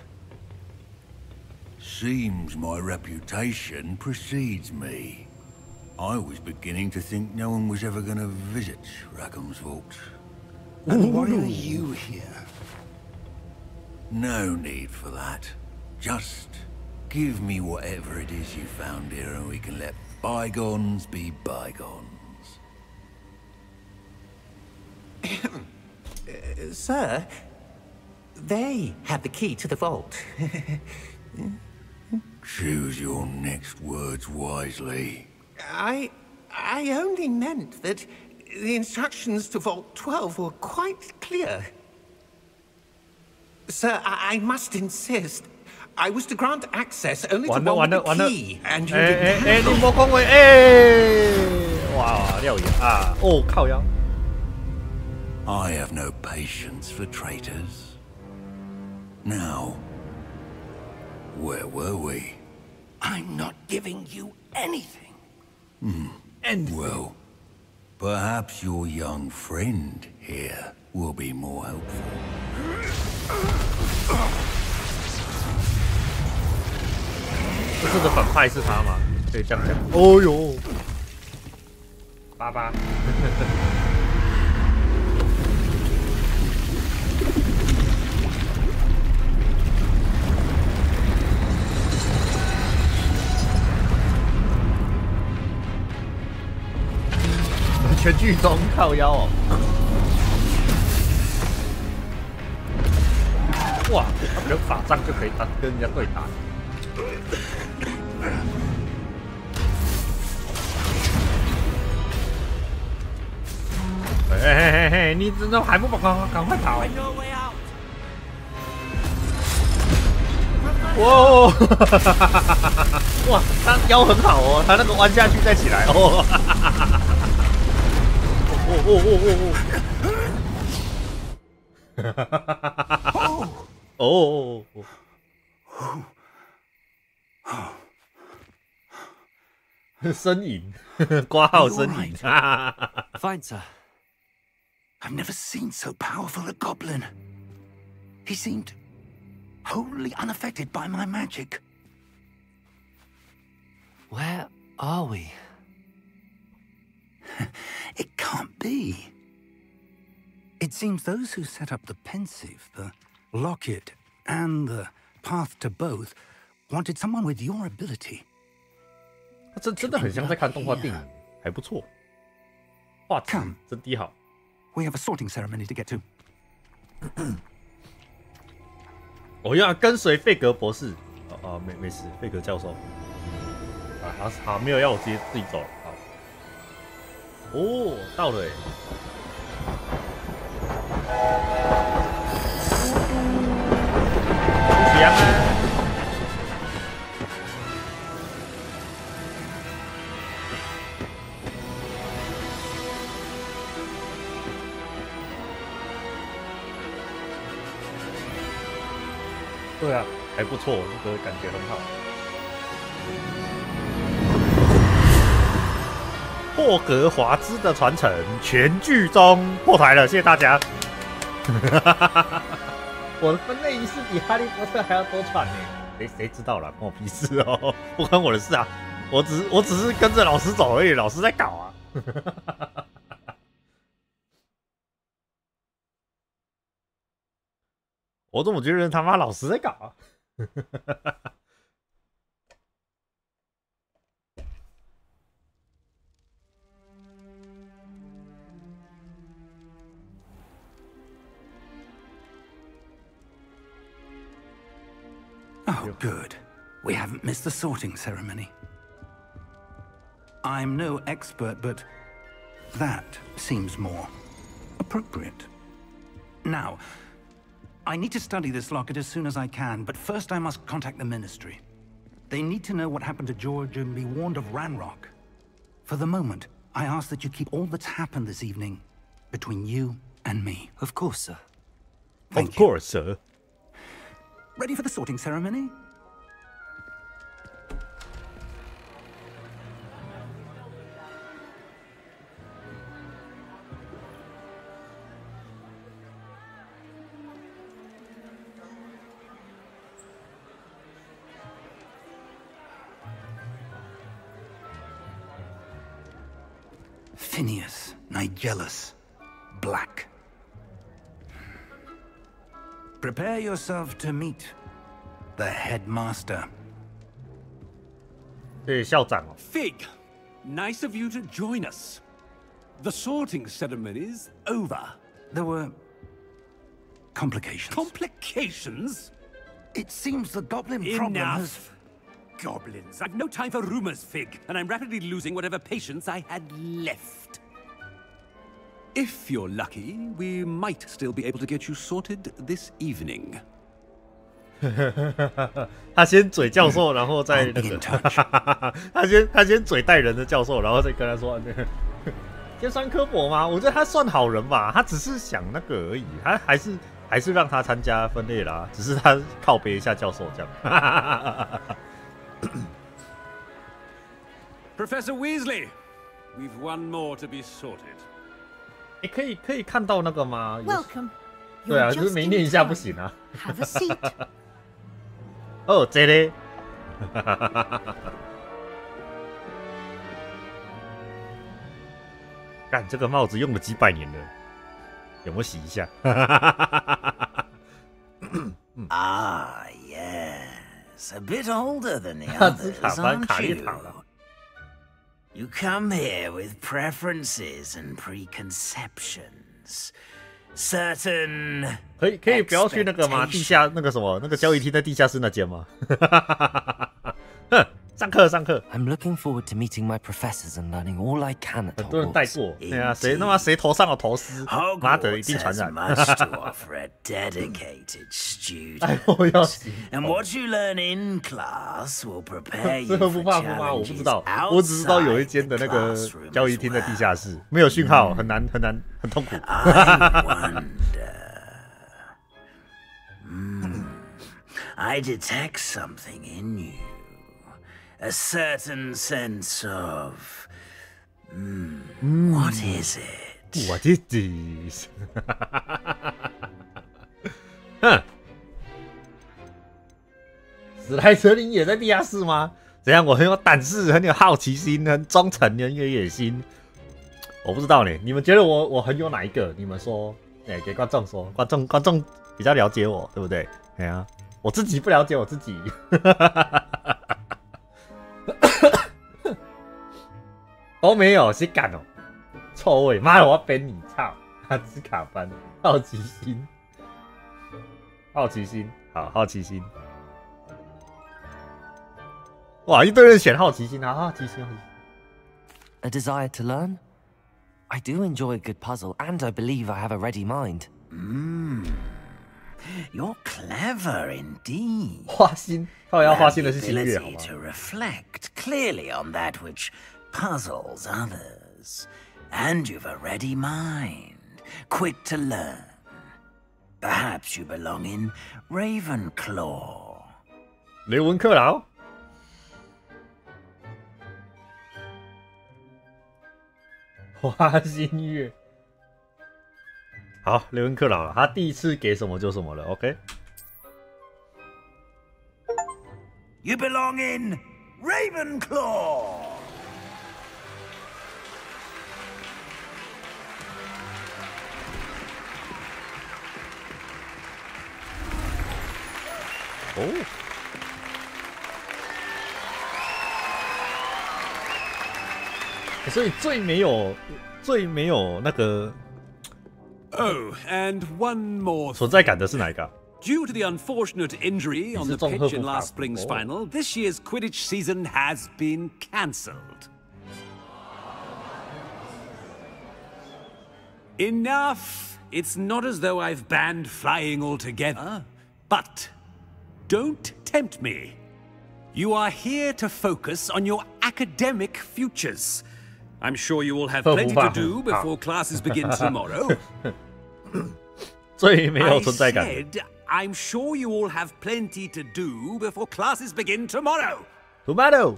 G: Seems my reputation precedes me. I was beginning to think no one was ever going to visit Rackham's Vault.
D: And why are you here?
G: No need for that. Just give me whatever it is you found here and we can let bygones be bygones.
F: Sir, they have the key to the vault.
G: Choose your next words wisely.
F: I only meant that the instructions to Vault 12 were quite clear. Sir, I must insist. I was to grant access only to
A: 完了
F: one
A: 完了
F: with
A: 完
F: the
A: 了！
F: key, and you
A: 哎
F: didn't
A: 哎
F: have
A: 哎，
F: that.
A: 你莫恭维哎！哇，廖爷啊！哦，靠腰！
G: I have no patience for traitors. Now, where were we?
D: I'm not giving you anything.
G: Well, perhaps your young friend here will be more helpful.
A: 这次的反派是他吗？可以这样讲。哦呦，爸爸。全剧终靠腰哦！哇，他不用法杖就可以跟人家对打。嘿嘿嘿嘿，你真的还不赶快跑！哇，哇，他腰很好哦，他那个弯下去再起来哦。呻吟，挂号呻吟。
C: Fine, sir.
D: I've never seen so powerful a goblin. He seemed wholly unaffected by my magic.
C: Where are we?
D: It can't be. It seems those who set up the pensive, the locket, and the path to both wanted someone with your ability.
A: 这真的很像在看动画电影，还不错。画质真的好。
D: We have a sorting ceremony to get to.
A: 我要跟随费格博士。没事，费格教授。好，没有要我自己走了。好。哦，到了耶。不香啊！对啊，还不错，这个感觉很好。霍格华兹的传承全剧终破台了，谢谢大家。我的分类仪式比哈利波特还要多传呢，谁知道啦，关我屁事哦，不关我的事啊。我只是跟着老师走而已，老师在搞啊。我怎么觉得他妈老师在搞啊？Oh,
D: good. We haven't missed the sorting ceremony. I'm no expert, but that seems more appropriate. Now, I need to study this locket as soon as I can, but first I must contact the Ministry. They need to know what happened to George and be warned of Ranrock. For the moment, I ask that you keep all that's happened this evening between you and me.
C: Of course, sir.
A: Of course, sir.
D: Ready for the sorting ceremony? Phineas, Nigellus, Black. Prepare yourself to meet the headmaster.
A: 对，校长哦。
I: Fig, nice of you to join us. The sorting ceremony's over.
D: There were complications.
I: Complications?
D: It seems the goblin problem has...
I: Enough. Goblins. I've no time for rumors, Fig, and I'm rapidly losing whatever patience I had left. If you're lucky, we might still be able to get you sorted this evening.
A: 他先嘴教授，然后再那个，他先嘴带人的教授，然后再跟他说那个尖酸刻薄吗？我觉得他算好人吧，他只是想那个而已，他还是让他参加分类啦，只是他靠背一下教授这样。
I: Professor Weasley, we've one more to be sorted.
A: 可以看到那个吗
B: Welcome.
A: 对啊，就是没念一下不行啊。
B: Have a seat.
A: 哦，这嘞。干，这个帽子用了几百年了，有没有洗一下
G: Ah, yes. A bit older than the
A: 他只
G: others,
A: 卡班
G: aren't
A: 卡列
G: you?
A: 塔了。
G: You come here with preferences and preconceptions. Certain
A: 可以不要去那个吗？地下那个什么那个交易厅在地下室那间吗？哼，上课。
C: I'm looking forward to meeting my professors and learning all I can at
A: 很多人带
C: Hogwarts.
A: 过，对啊，谁头上有头丝，妈的一定传染。
G: much to offer a dedicated student.
A: 哎，我要洗。
G: And what you learn in class will prepare
A: 这
G: you
A: 个
G: for
A: 不怕不吗？我不知
G: challenges
A: 道，我只知道有一
G: outside
A: 间的
G: the
A: 那个
G: classroom
A: 交易
G: as
A: 厅的地
G: well.
A: 下室，没有讯号，很难，很痛苦。
G: I detect something in you. A certain sense of... What is it?
A: What is this? 哼，史莱哲林也在地下室吗？怎样？我很有胆识，很有好奇心，很忠诚，很有野心。我不知道呢，你们觉得我很有哪一个？你们说，哎，给观众说，观众比较了解我，对不对？哎呀，我自己不了解我自己。都没有，谁敢哦？臭味！妈的，我要编你！操！哈兹卡班，好奇心，好，好奇心。哇，一堆人选好奇心啊！好奇心。
C: A desire to learn? I do enjoy a good puzzle, and I believe I have a ready mind.
G: You're clever indeed.
A: 花心，靠腰花心的是心月，好
G: ability
A: 吗？
G: to reflect clearly on that which puzzles others. And you've a ready mind, quick to learn. Perhaps you belong in Ravenclaw.
A: 雷文克劳。花心月。好，雷文克劳了，他第一次给什么就什么了 ，OK。
G: You belong in Ravenclaw.
A: 哦。所以最没有那个
I: Oh, and one more
A: 存在感的是哪一个啊？
I: Due to the unfortunate injury on the pitch in last spring's final, this year's Quidditch season has been cancelled. Enough! It's not as though I've banned flying altogether, but don't tempt me. You are here to focus on your academic futures. I'm sure you will have plenty to do before classes begin tomorrow.
A: 最没有
I: I
A: 存在感。
I: said, I'm sure you all have plenty to do before classes begin tomorrow.
A: Tomato.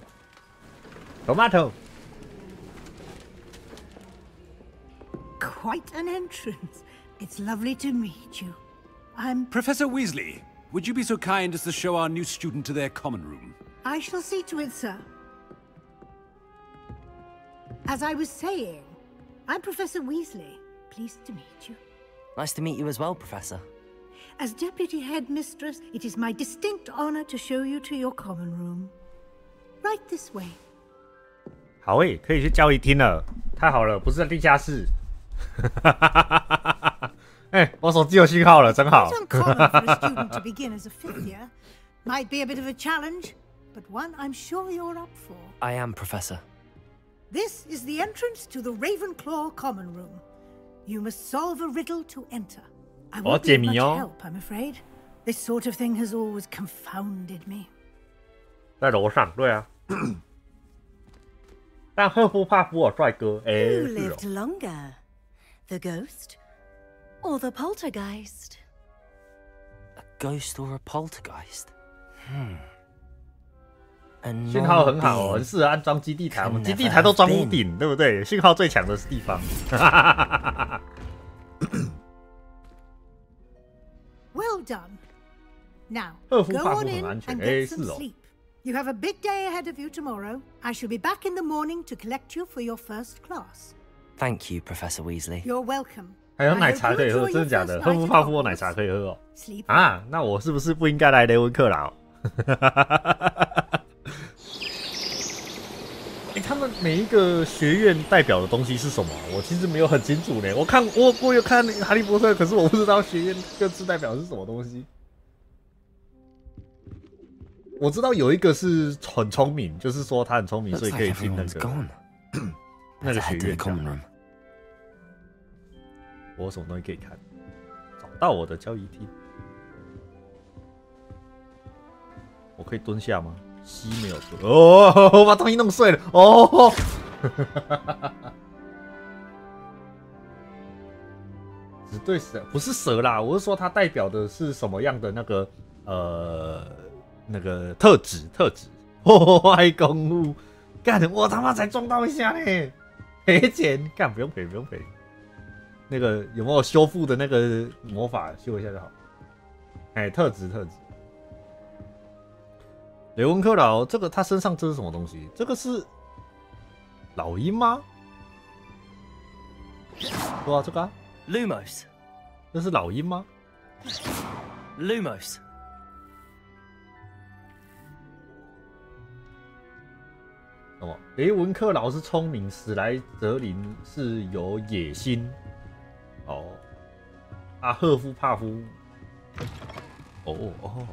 J: Quite an entrance. It's lovely to meet you. I'm...
I: Professor Weasley, would you be so kind as to show our new student to their common room?
J: I shall see to it, sir. As I was saying, I'm Professor Weasley. Pleased to meet you.
C: Nice to meet you as well, Professor.
J: As Deputy Headmistress, it is my distinct honor to show you to your common room. Right this way.
A: 好诶，可以去交易厅了，太好了，不是在地下室。哎，我手机有信号了，真好。
J: It's uncommon for a student to begin as a fifth year. Might be a bit of a challenge, but one I'm sure you're up for.
C: I am, Professor.
J: This is the entrance to the Ravenclaw common room. You must solve a riddle to enter. I won't be of much help, I'm afraid. This sort of thing has always confounded me.
A: 在楼上，对啊。但赫夫帕夫有帅哥，哎，
B: Who
A: 是哦
B: lived longer? The ghost or the poltergeist?
C: A ghost or a poltergeist? A
A: 信号很好哦，很适合安装基地台。我们基地台都装屋顶，对不对？信号最强的地方。
J: Well done. Now,
A: 赫夫
J: go
A: 帕夫
J: on
A: 很
J: in
A: 安全，
J: and
A: 哎，
J: get
A: 是
J: some
A: 哦。
J: sleep. You have a big day ahead of you tomorrow. I shall be back in the morning to collect you for your first class.
C: Thank you, Professor Weasley.
J: You're welcome.
A: 还有奶茶可以喝，真的假的？赫夫帕夫有奶茶可以喝哦。啊，那我是不是不应该来雷文克劳？他们每一个学院代表的东西是什么？我其实没有很清楚呢。我有看哈利波特，可是我不知道学院各自代表的是什么东西。我知道有一个是很聪明，就是说他很聪明，所以可以进那个那个学院。我有什么东西可以看？找到我的交易厅，我可以蹲下吗？C 没有蹲。哦，我把东西弄碎了。哦，只对蛇，不是蛇啦，我是说它代表的是什么样的那个那个特质。破坏公物，干！我他妈才撞到一下呢，赔钱！干，不用赔。那个有没有修复的那个魔法修一下就好。哎，特质。雷文克劳，这个他身上这是什么东西？这个是老鹰吗？对啊，这个啊
C: Lumos，
A: 这是老鹰吗
C: ？Lumos。
A: 什么？雷文克劳是聪明，史莱哲林是有野心。哦，阿赫夫帕夫，哦，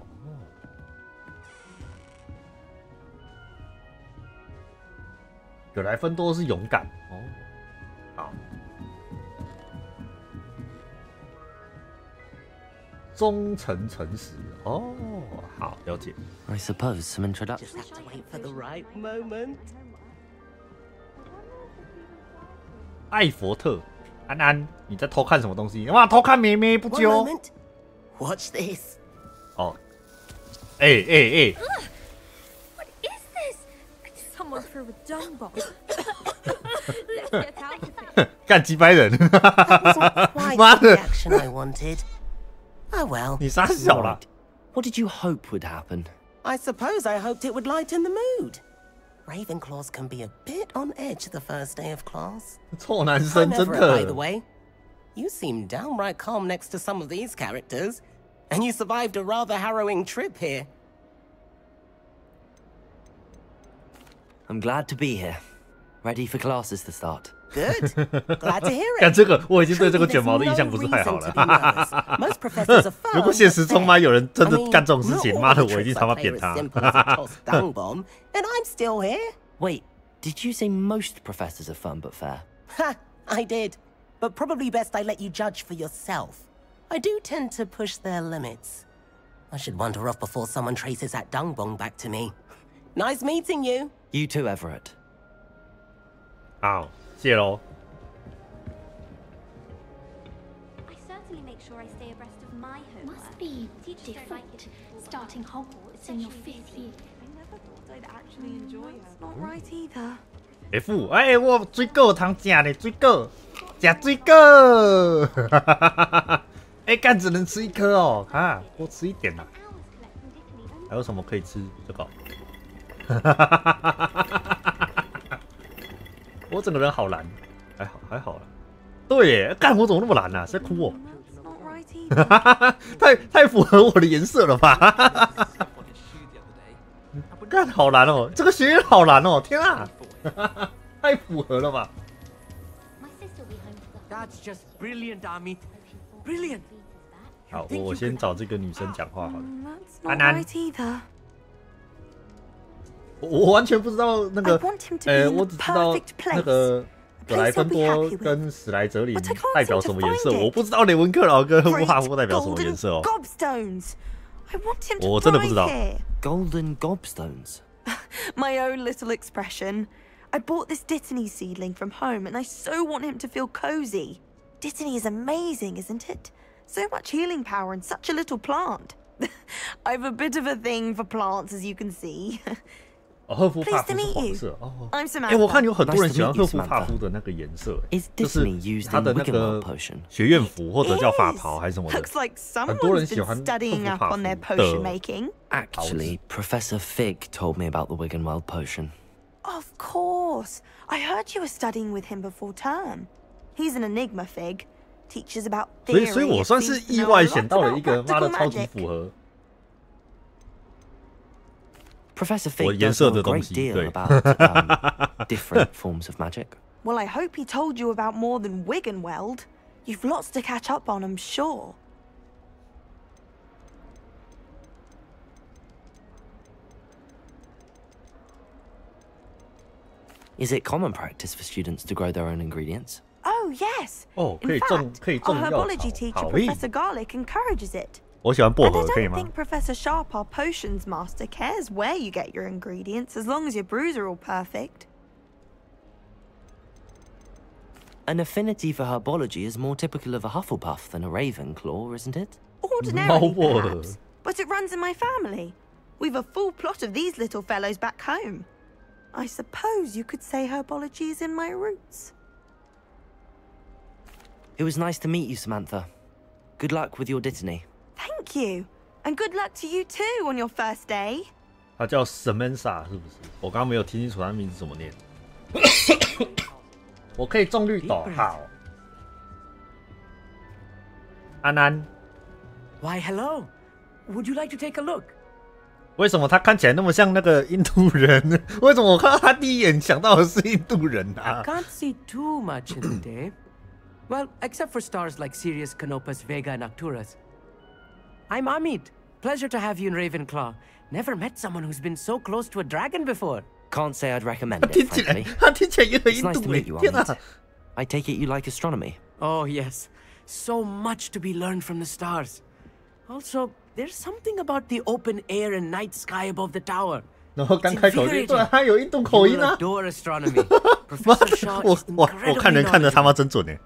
A: 格莱芬多是勇敢。哦，好，忠诚诚实。哦，好，了解。
C: I suppose some introduction.
K: Just have to wait for the right moment.
A: 艾佛特，安安，你在偷看什么东西？哇，偷看妹妹不久。
K: One moment. Watch this.
A: 哦，What
B: is this? Someone threw a dung bomb. Let's get out of here.
A: 干几百人。
K: That wasn't quite
A: 妈
K: the
A: 的，
K: reaction I wanted. Oh well.
A: 你傻小啦。
C: What did you hope would happen?
K: I suppose I hoped it would lighten the mood. Ravenclaws can be a bit on edge the first day of class.
A: 臭男生
K: I'm
A: 真
K: over it, by
A: 的
K: the。way. You seem downright calm next to some of these characters, and you survived a rather harrowing trip here.
C: I'm glad to be here. Ready for classes to start.
K: Good. Glad to hear
A: 干
K: it.
A: 这个，我已经对这个卷毛的印象不是太好了。
K: Most professors are firm,
A: 如果现实中妈有人真的
K: I mean,
A: 干这种事
K: not
A: 情，
K: all
A: 妈的，
K: the
A: 我一定
K: tricks
A: 他妈
K: I play
A: 扁
K: are
A: 他
K: as。simple as a tossed dung bomb, and I'm still here.
C: Wait, did you say most professors are fun but fair?
K: Ha! I did. But probably best I let you judge for yourself. I do tend to push their limits. I should wander off before someone traces that dung bomb back to me. Nice meeting you.
C: You too, Everett.
A: 好，谢喽。
L: I certainly make sure I stay abreast of my homework.
M: Must be
L: Teachers don't like it
M: different starting Hogwarts in your 5th year.
B: I never thought I'd actually enjoy it. That's not right either.
A: F， 哎，我水果有通吃嘞，水果，吃水果。哎，干只能吃一颗哦，啊，多吃一点啦。还有什么可以吃？这个。我整个人好蓝，还好啦。对耶，干我怎么那么蓝啊？在哭哦。太符合我的颜色了吧？干好蓝哦，这个学院好蓝哦，天啊！太符合了吧
G: That's just brilliant, Ami. Brilliant.
A: 好，我先找这个女生讲话好了。
B: That's
A: 安
B: not
A: 安
B: right either.
A: 我完全不知道那个
B: I want him to be in
A: 我
B: the
A: 只知道
B: perfect
A: 那
B: place.
A: 个格莱芬
B: A place he'll
A: 多
B: be happy with.
A: 跟史莱哲林
B: But I can't
A: 代表什么颜
B: seem
A: 色，
B: to find it.
A: 我不知道雷文克劳跟赫夫帕夫
B: Great
A: 代表什么
B: golden
A: 颜色哦。
B: gobstones. I want him to
A: 我真的不知
B: thrive
A: 道。
B: here.
C: Golden gobstones.
B: My own little expression.
N: I bought this Dittany seedling from home, and I so want him to feel cozy. Dittany is amazing, isn't it? So much healing power in such a little plant. I've a bit of a thing for plants, as you can see.
A: 赫夫帕夫是黄色哦。
N: I'm Samantha.
A: 我看有很多人喜欢赫夫帕夫的那个颜色，就是他的那个学院服或者叫法袍还是什么的。
N: Looks like
A: 很多人
N: someone's
A: 喜欢
N: been studying
A: 赫
N: up
A: 夫
N: on
A: 帕
N: their
A: 夫
N: potion
A: 的
N: making.
C: Actually, Professor Fig told me about the Wiggenweld potion.
N: Of course. I heard you were studying with him before term. He's an enigma, Fig. Teaches about
A: 所以
N: theory.
A: 我算是意外选到了一个妈的超级符合。
C: Professor Fig does know a great deal about different forms of magic.
N: Well, I hope he told you about more than Wiggenweld. You've lots to catch up on, I'm sure.
C: Is it common practice for students to grow their own ingredients?
N: Oh, yes.
A: Oh,
N: In fact, our herbology teacher, Professor Garlic, encourages it.
A: 我喜欢薄荷，
N: And
A: 可以
N: I
A: 吗
N: don't think Professor Sharp, our potions master, cares where you get your ingredients as long as your brews are all perfect.
C: An affinity for herbology is more typical of a Hufflepuff than a Ravenclaw, isn't it?
N: Ordinarily, perhaps, but it runs in my family. We've a full plot of these little fellows back home. I suppose you could say herbology is in my roots.
C: It was nice to meet you, Samantha. Good luck with your Dittany.
N: Thank you. And good luck to you too on your first day.
A: 他叫 Samantha 是不是？我刚刚没有听清楚他的名字怎么念。我可以种绿豆，好。安安。
O: Why, hello. Would you like to take a look?
A: 为什么他看起来那么像那个印度人？为什么我看到他第一眼想到的是印度人啊
O: I can't see too much in the day. Well, except for stars like Sirius, Canopus, Vega, and Arcturus. I'm Amit. Pleasure to have you in Ravenclaw. Never met someone who's been so close to a dragon before.
C: Can't say I'd recommend it, frankly. It's nice to meet you, Amit. I take it you like astronomy.
O: Oh, yes. So much to be learned from the stars. Also, there's something about the open air and night sky above the tower.
A: 然后刚开口就对，他有印度口音啊！
O: Adore astronomy. Professor Shaw is
A: 我看人看的他妈真准哎！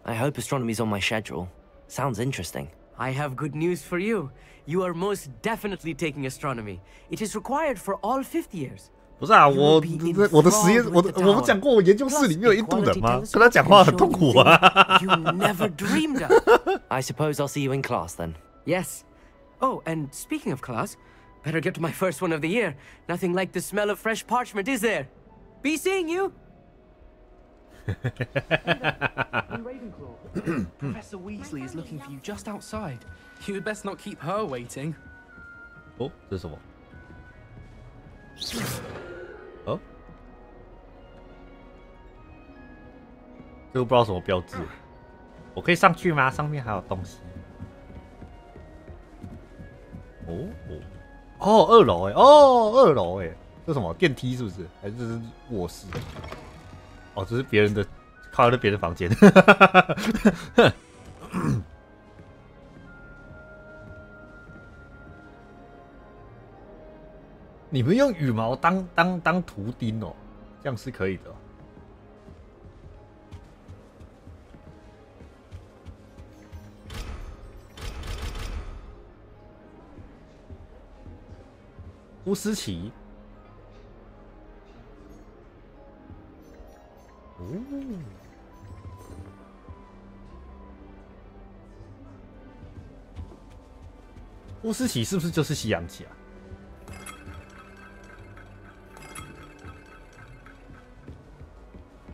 C: I hope astronomy's on my schedule. Sounds interesting.
O: I have good news for you. You are most definitely taking astronomy. It is required for all 5th years.
A: 不是啊，我的实验，我不讲过我研究室里面有印度人吗？跟他讲话很痛苦啊。
O: You never dreamed of.
C: I suppose I'll see you in class then.
O: Yes. Oh, and speaking of class, better get to my first one of the year. Nothing like the smell of fresh parchment, is there? Be seeing you.
P: Professor Weasley is looking for you just outside. You had best not keep her waiting.
A: 哦，这是什么？哦，这个不知道什么标志。我可以上去吗？上面还有东西。哦，二楼哎，哦，二楼哎，这什么电梯是不是？还是这是卧室？哦，这是别人的，靠，这别人房间。你们用羽毛当图钉哦，这样是可以的哦。乌斯奇，哦，乌斯奇是不是就是西洋棋啊？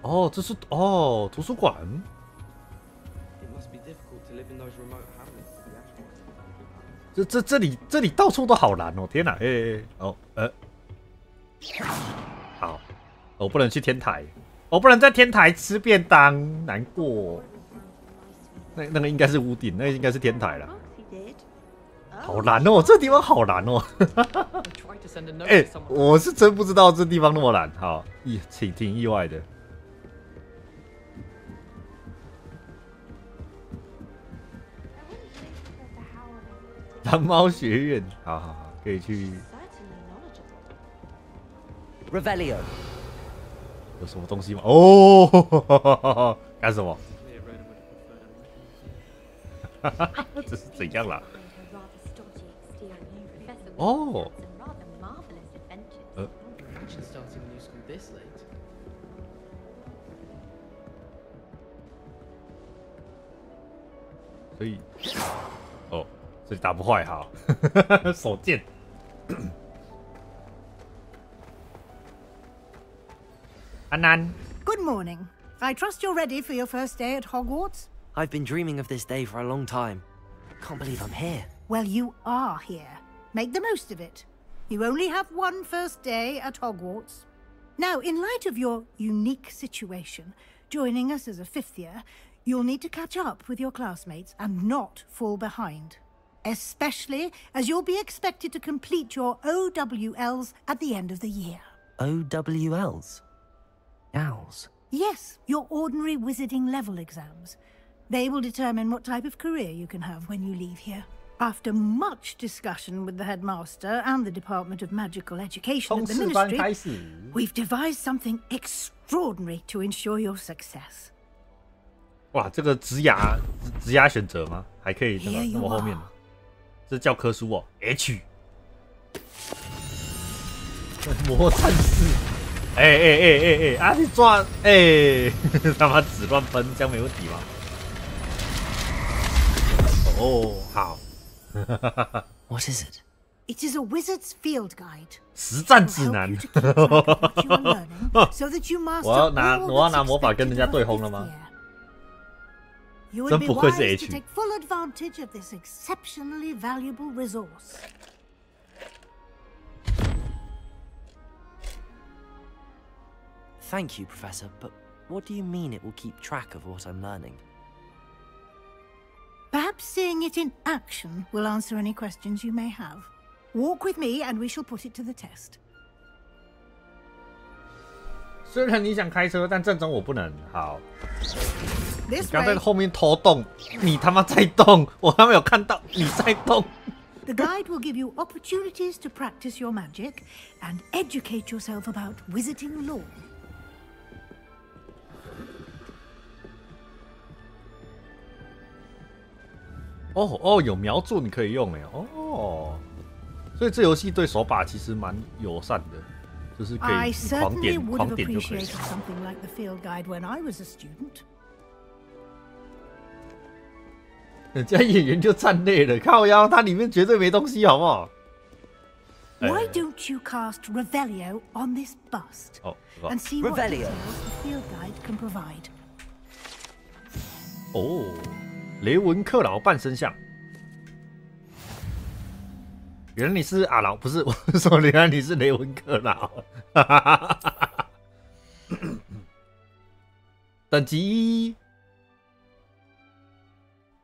A: 哦，这是哦图书馆。这里到处都好蓝哦！天哪，好，我不能去天台，我不能在天台吃便当，难过。那个应该是屋顶，那个应该是天台了。好蓝哦，这地方好蓝哦！我是真不知道这地方那么蓝，好，挺意外的。蓝猫学院，好，可以去。
C: Revelio.
A: 有什么东西吗？哦，干什么？这是怎样啦？哦。所以，哦，所以打不坏哈，手贱。安安。
J: Good morning. I trust you're ready for your first day at Hogwarts.
C: I've been dreaming of this day for a long time. Can't believe I'm here.
J: Well, you are here. Make the most of it. You only have one first day at Hogwarts. Now, in light of your unique situation, joining us as a fifth year, you'll need to catch up with your classmates and not fall behind. Especially as you'll be expected to complete your OWLs at the end of the year.
C: OWLs? Owls?
J: Yes, your ordinary wizarding level exams. They will determine what type of career you can have when you leave here. After much discussion with the headmaster and the Department of Magical Education of the Ministry, we've devised something extraordinary to ensure your success.
A: 哇，这个职涯选择吗？还可以那么后面？这教科书哦 ，H。魔战士，啊你抓他妈纸乱喷，这样没问题吗？哦，好。
C: What is it?
J: It is a wizard's field guide.
A: 实战指南。我要拿魔法跟人家对轰了吗？真不愧是 H。Take
J: full advantage of this exceptionally valuable resource.
C: Thank you, Professor, but what do you mean it will keep track of what I'm learning?
J: Perhaps seeing it in action will answer any questions you may have. Walk with me and we shall put it to the test.
A: 虽然你想开车，但正中我不能。好。你刚在后面偷动，你他妈在动，我还没有看到你在动。
J: The guide will give you opportunities to practice your magic and educate yourself about wizarding lore.
A: 哦，有瞄准你可以用哎哦，所以这游戏对手把其实蛮友善的，就是可以狂点就可以。
J: Something like the field guide when I was a student.
A: 人家演员就站累了，靠腰，它里面绝对没东西，好不好
J: ？Why don't you cast Revelio on this bust and see what details the field guide can provide?
A: 哦，雷文克劳半身像。原来你是阿劳，不是我说，原来你是雷文克劳。等级。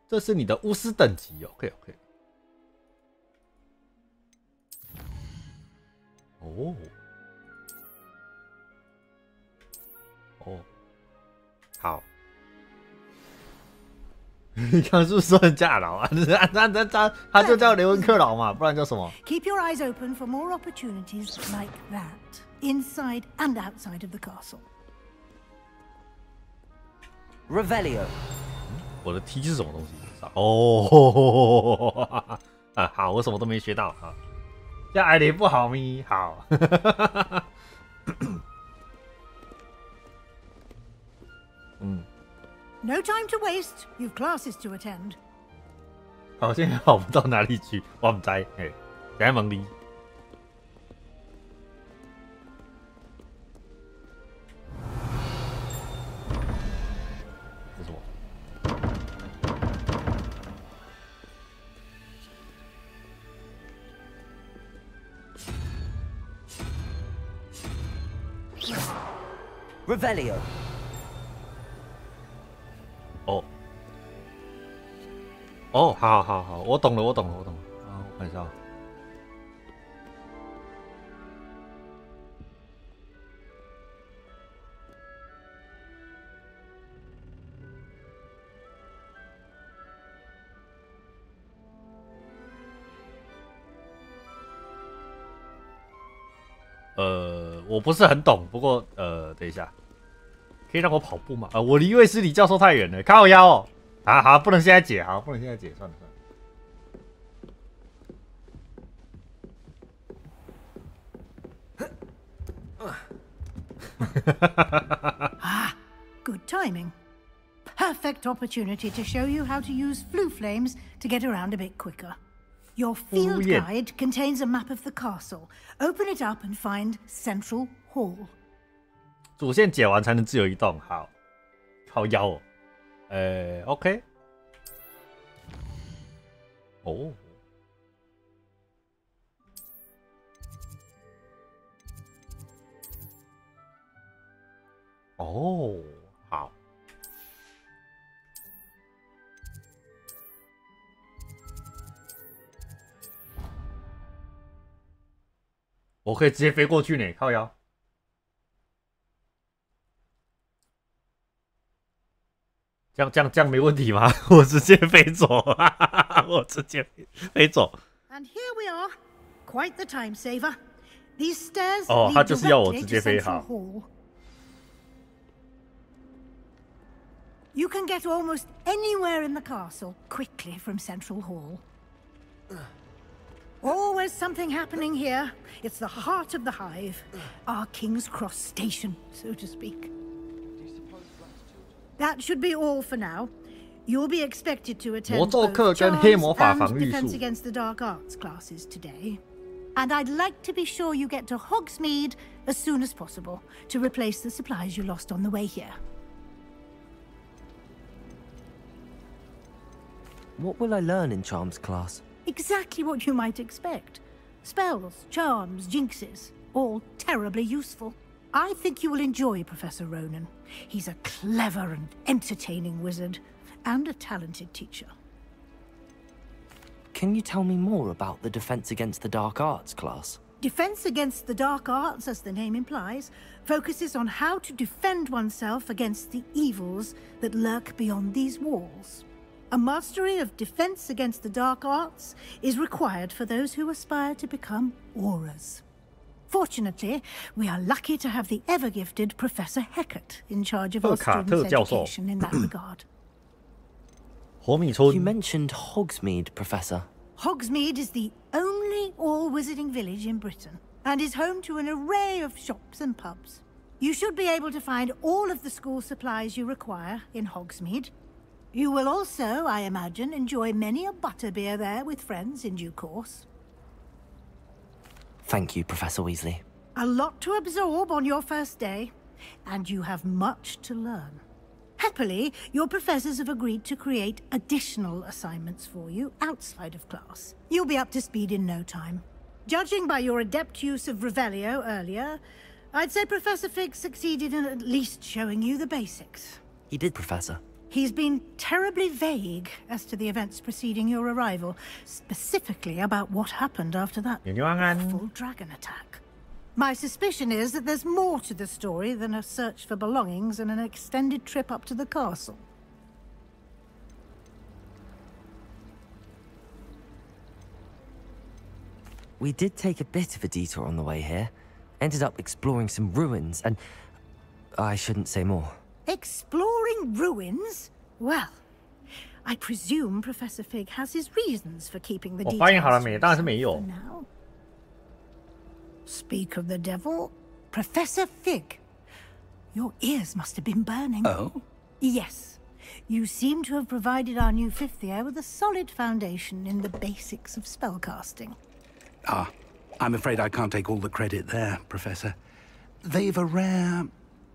A: 这是你的巫师等级 ，OK。好。你刚是不是说人家老啊？他就叫雷文克劳嘛，不然叫什么
J: ？Keep your eyes open for more opportunities like that, inside and outside of the castle.
C: Revelio.
A: 我的 T 是什么东西？哦，好，我什么都没学到啊。这艾琳不好咪？好。
J: No time to waste. You've classes to attend.
A: 好，现在好不到哪里去，我唔知。等下问你。这是什么？
C: Revelio.
A: 好，我懂了。啊，我看一下。我不是很懂，不过等一下，可以让我跑步吗？我离卫斯理教授太远了，靠腰哦。好，不能现在解，好，不能现在解，算了。
J: Ah, good timing. Perfect opportunity to show you how to use flue flames to get around a bit quicker. Your field guide contains a map of the castle. Open it up and find Central Hall.
A: 主线解完才能自由移动。好，靠腰哦。OK。哦。哦，好。我可以直接飞过去呢，靠腰。这样没问题吗？我直接飞走，我直接飞走。
J: And here we are, quite the time saver. These stairs
A: 哦，他就是要我
J: lead
A: 直接
J: directly
A: 飞
J: to
A: 好。
J: Central Hall. You can get almost anywhere in the castle quickly from Central Hall. Always something happening here. It's the heart of the hive, our King's Cross station, so to speak. That should be all for now. You'll be expected to attend
A: 魔咒课
J: both
A: 跟
J: charms
A: 黑魔法
J: and
A: 防御
J: defense
A: 术。
J: against the dark arts classes today. And I'd like to be sure you get to Hogsmeade as soon as possible to replace the supplies you lost on the way here.
C: What will I learn in Charms class?
J: Exactly what you might expect. Spells, charms, jinxes, all terribly useful. I think you will enjoy Professor Ronan. He's a clever and entertaining wizard, and a talented teacher.
C: Can you tell me more about the Defense Against the Dark Arts class?
J: Defense Against the Dark Arts, as the name implies, focuses on how to defend oneself against the evils that lurk beyond these walls. A mastery of Defense Against the Dark Arts is required for those who aspire to become auras. Fortunately, we are lucky to have the ever-gifted Professor Hecat in charge of our students' education in that regard.
C: You mentioned Hogsmeade, Professor.
J: Hogsmeade is the only all-wizarding village in Britain, and is home to an array of shops and pubs. You should be able to find all of the school supplies you require in Hogsmeade. You will also, I imagine, enjoy many a butterbeer there with friends in due course.
C: Thank you, Professor Weasley.
J: A lot to absorb on your first day, and you have much to learn. Happily, your professors have agreed to create additional assignments for you outside of class. You'll be up to speed in no time. Judging by your adept use of Revelio earlier, I'd say Professor Fig succeeded in at least showing you the basics.
C: He did, Professor.
J: He's been terribly vague as to the events preceding your arrival, specifically about what happened after that awful dragon attack. My suspicion is that there's more to the story than a search for belongings and an extended trip up to the castle.
C: We did take a bit of a detour on the way here. Ended up exploring some ruins and... I shouldn't say more.
J: Exploring ruins? Well, I presume Professor Fig has his reasons for keeping the details for now. Speak of the devil, Professor Fig. Your ears must have been burning.
D: Oh?
J: Yes. You seem to have provided our new fifth year with a solid foundation in the basics of spellcasting.
D: Ah, I'm afraid I can't take all the credit there, Professor. They've a rare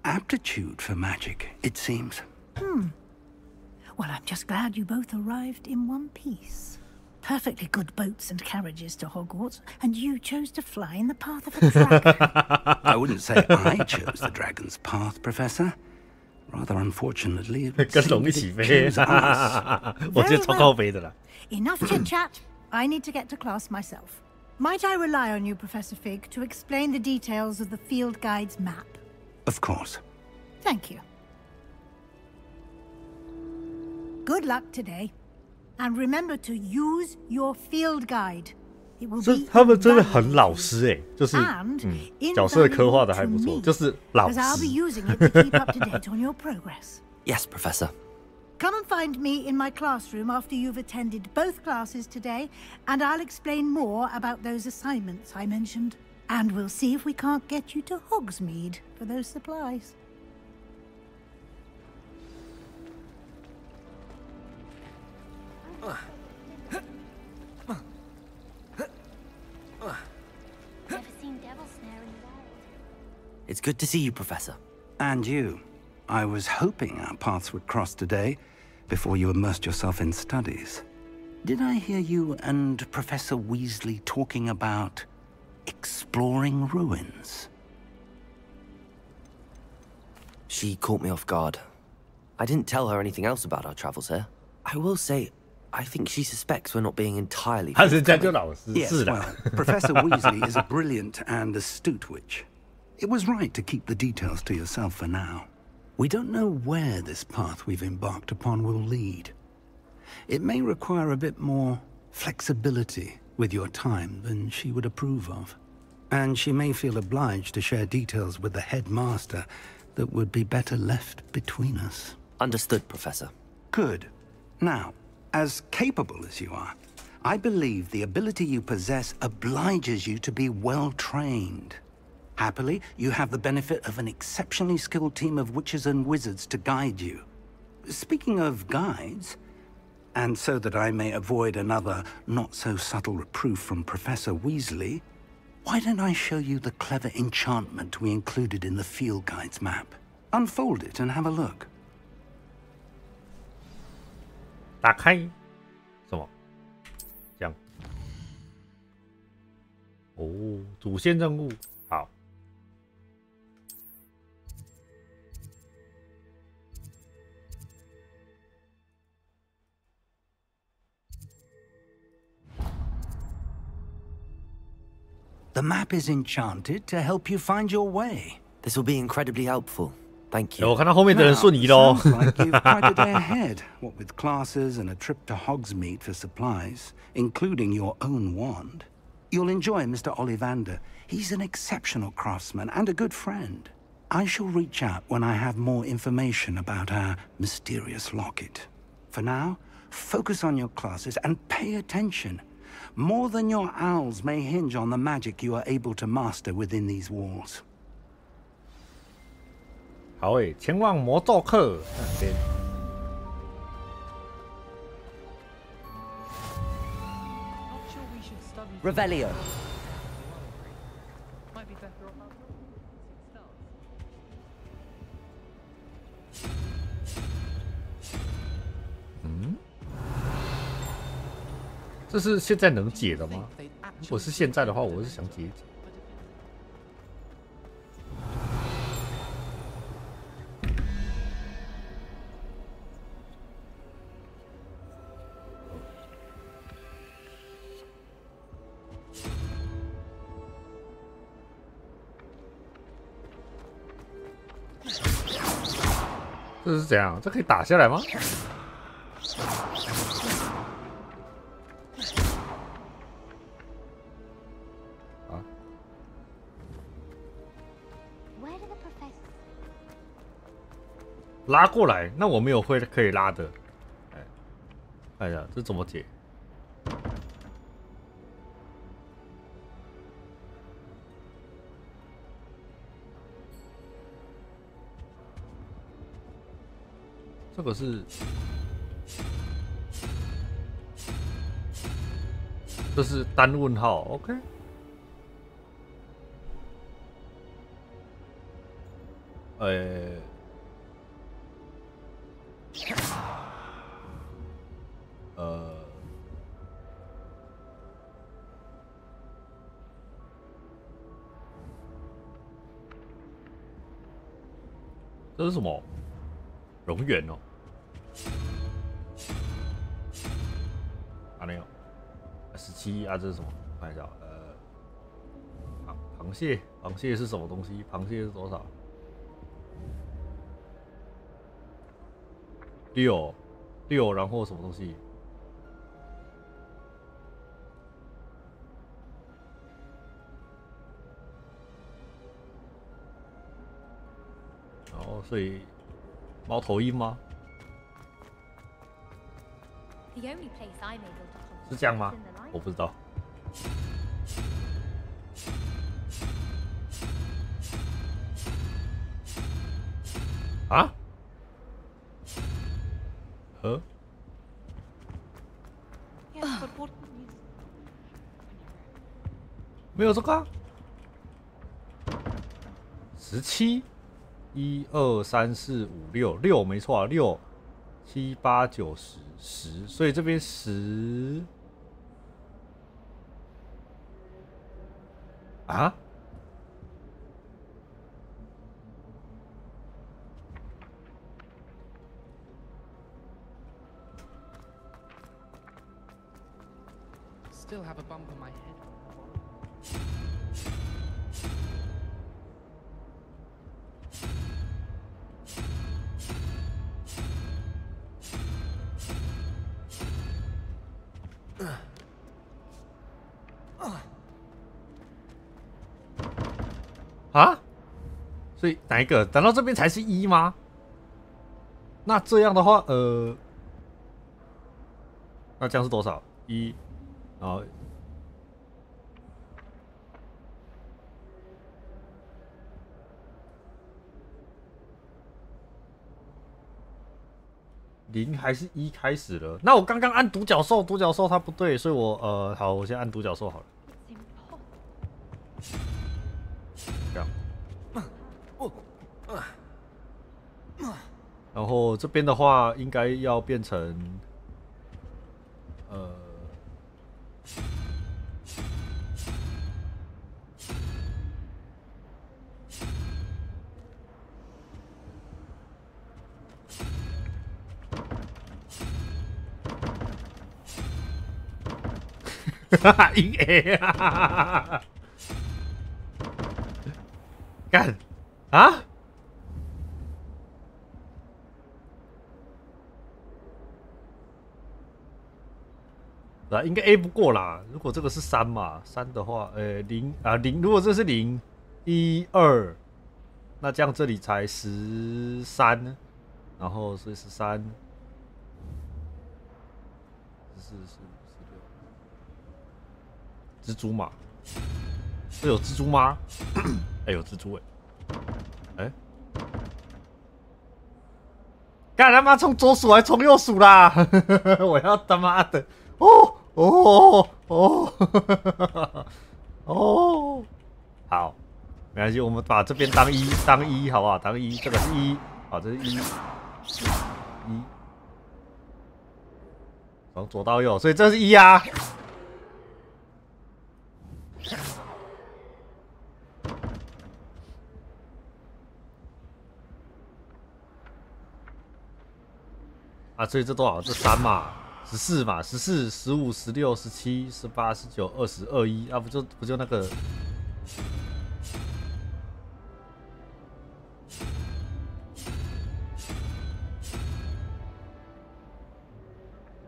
D: aptitude for magic, it seems.
J: Well, I'm just glad you both arrived in one piece. Perfectly good boats and carriages to Hogwarts, and you chose to fly in the path of a dragon.
D: I wouldn't say I chose the dragon's path, Professor. Rather unfortunately, it seemed it chose us.
J: Very well. Enough chit-chat. I need to get to class myself. Might I rely on you, Professor Fig, to explain the details of the field guide's map?
D: Of course.
J: Thank you. Good luck today. And remember to use your field guide. It will
A: 这
J: be
A: 他们真的很老实哎，就是
J: and
A: 角色刻画的还不
J: invaluable
A: 错，
J: to
A: 就是老
J: because I'll be
A: 实。
J: using it to keep up to date on your progress.
C: Yes, Professor.
J: Come and find me in my classroom after you've attended both classes today, and I'll explain more about those assignments I mentioned. And we'll see if we can't get you to Hogsmeade for those supplies.
L: Never seen devil snare in the wild.
C: It's good to see you, Professor.
D: And you. I was hoping our paths would cross today, before you immersed yourself in studies. Did I hear you and Professor Weasley talking about exploring ruins?
C: She caught me off guard. I didn't tell her anything else about our travels here. I will say, I think she suspects we're not being entirely forthcoming.
D: Yes, well, Professor Weasley is a brilliant and astute witch. It was right to keep the details to yourself for now. We don't know where this path we've embarked upon will lead. It may require a bit more flexibility with your time than she would approve of. And she may feel obliged to share details with the headmaster that would be better left between us.
C: Understood, Professor.
D: Good. Now, as capable as you are, I believe the ability you possess obliges you to be well trained. Happily, you have the benefit of an exceptionally skilled team of witches and wizards to guide you. Speaking of guides, and so that I may avoid another not-so-subtle reproof from Professor Weasley, why don't I show you the clever enchantment we included in the field guide's map? Unfold it and have a look.
A: 打开什么？这样。哦，主线任务好。
D: The map is enchanted to help you find your way.
C: This will be incredibly helpful. Thank you.
A: 我看到后面的人瞬移喽。
D: Sounds like you've quite a day ahead, what with classes and a trip to Hogsmeade for supplies, including your own wand. You'll enjoy Mr. Ollivander. He's an exceptional craftsman and a good friend. I shall reach out when I have more information about our mysterious locket. For now, focus on your classes and pay attention. More than your owls may hinge on the magic you are able to master within these walls.
A: 好诶，前往魔咒课那边。
O: Revelio.
P: Might be better off.
A: 嗯，这是现在能解的吗？如果是现在的话，我是想解一解。这是怎样？这可以打下来吗？啊？拉过来？那我没有会可以拉的。哎，看一下这怎么解？这个是，这是单问号 ，OK。这是什么？蝾螈哦。啊没有，17啊，这是什么？看一下，螃蟹，螃蟹是什么东西？螃蟹是多少？6，然后什么东西？哦，所以猫头鹰吗？
B: The only place I'm able to
A: 是这样吗
B: concentrate is in the library.
A: 我不知道。啊？Yes,
B: but what?
A: 没有这个、啊。17，1、2、3、4、5、6，6没错啊，6、7、8、9、10，所以这边10啊？Still
P: have a bump on my head.
A: Ah? 啊？所以哪一个？等到这边才是1吗？那这样的话，那这样是多少？1，然后0还是1开始了？那我刚刚按独角兽，独角兽它不对，所以我好，我先按独角兽好了。这样。然后这边的话，应该要变成赢 A 啊！干啊！啊，应该 A 不过啦。如果这个是3嘛，3的话，0啊0，如果这是0、1、2，那这样这里才13，然后所以13、14、15、16。蜘蛛嘛，这有蜘蛛吗？哎，有蜘蛛哎，干他妈从左数还从右数啦！我要他妈的，好，没关系，我们把这边当一好不好？当1，这个是1，好，这是1，从左到右，所以这是1啊。啊，所以这多少？这3嘛，14嘛，14、15、16、17、18、19、20、21，啊，不就那个？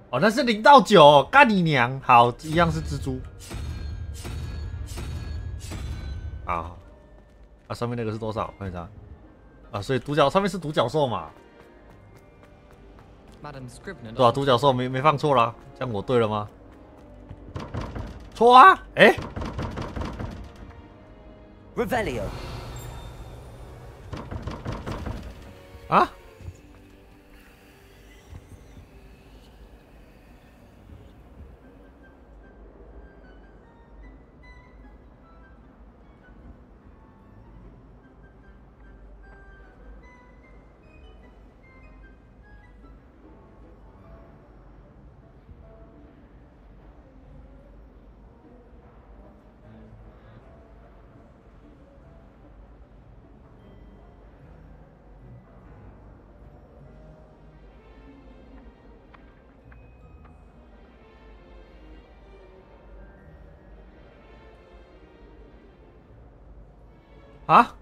A: 哦，那是0到9，干你娘！好，一样是蜘蛛。啊，上面那个是多少？看一下。啊，所以上面是独角兽嘛？对啊，独角兽没放错啦，这样我对了吗？错啊！哎
C: Revelio
A: 啊！啊！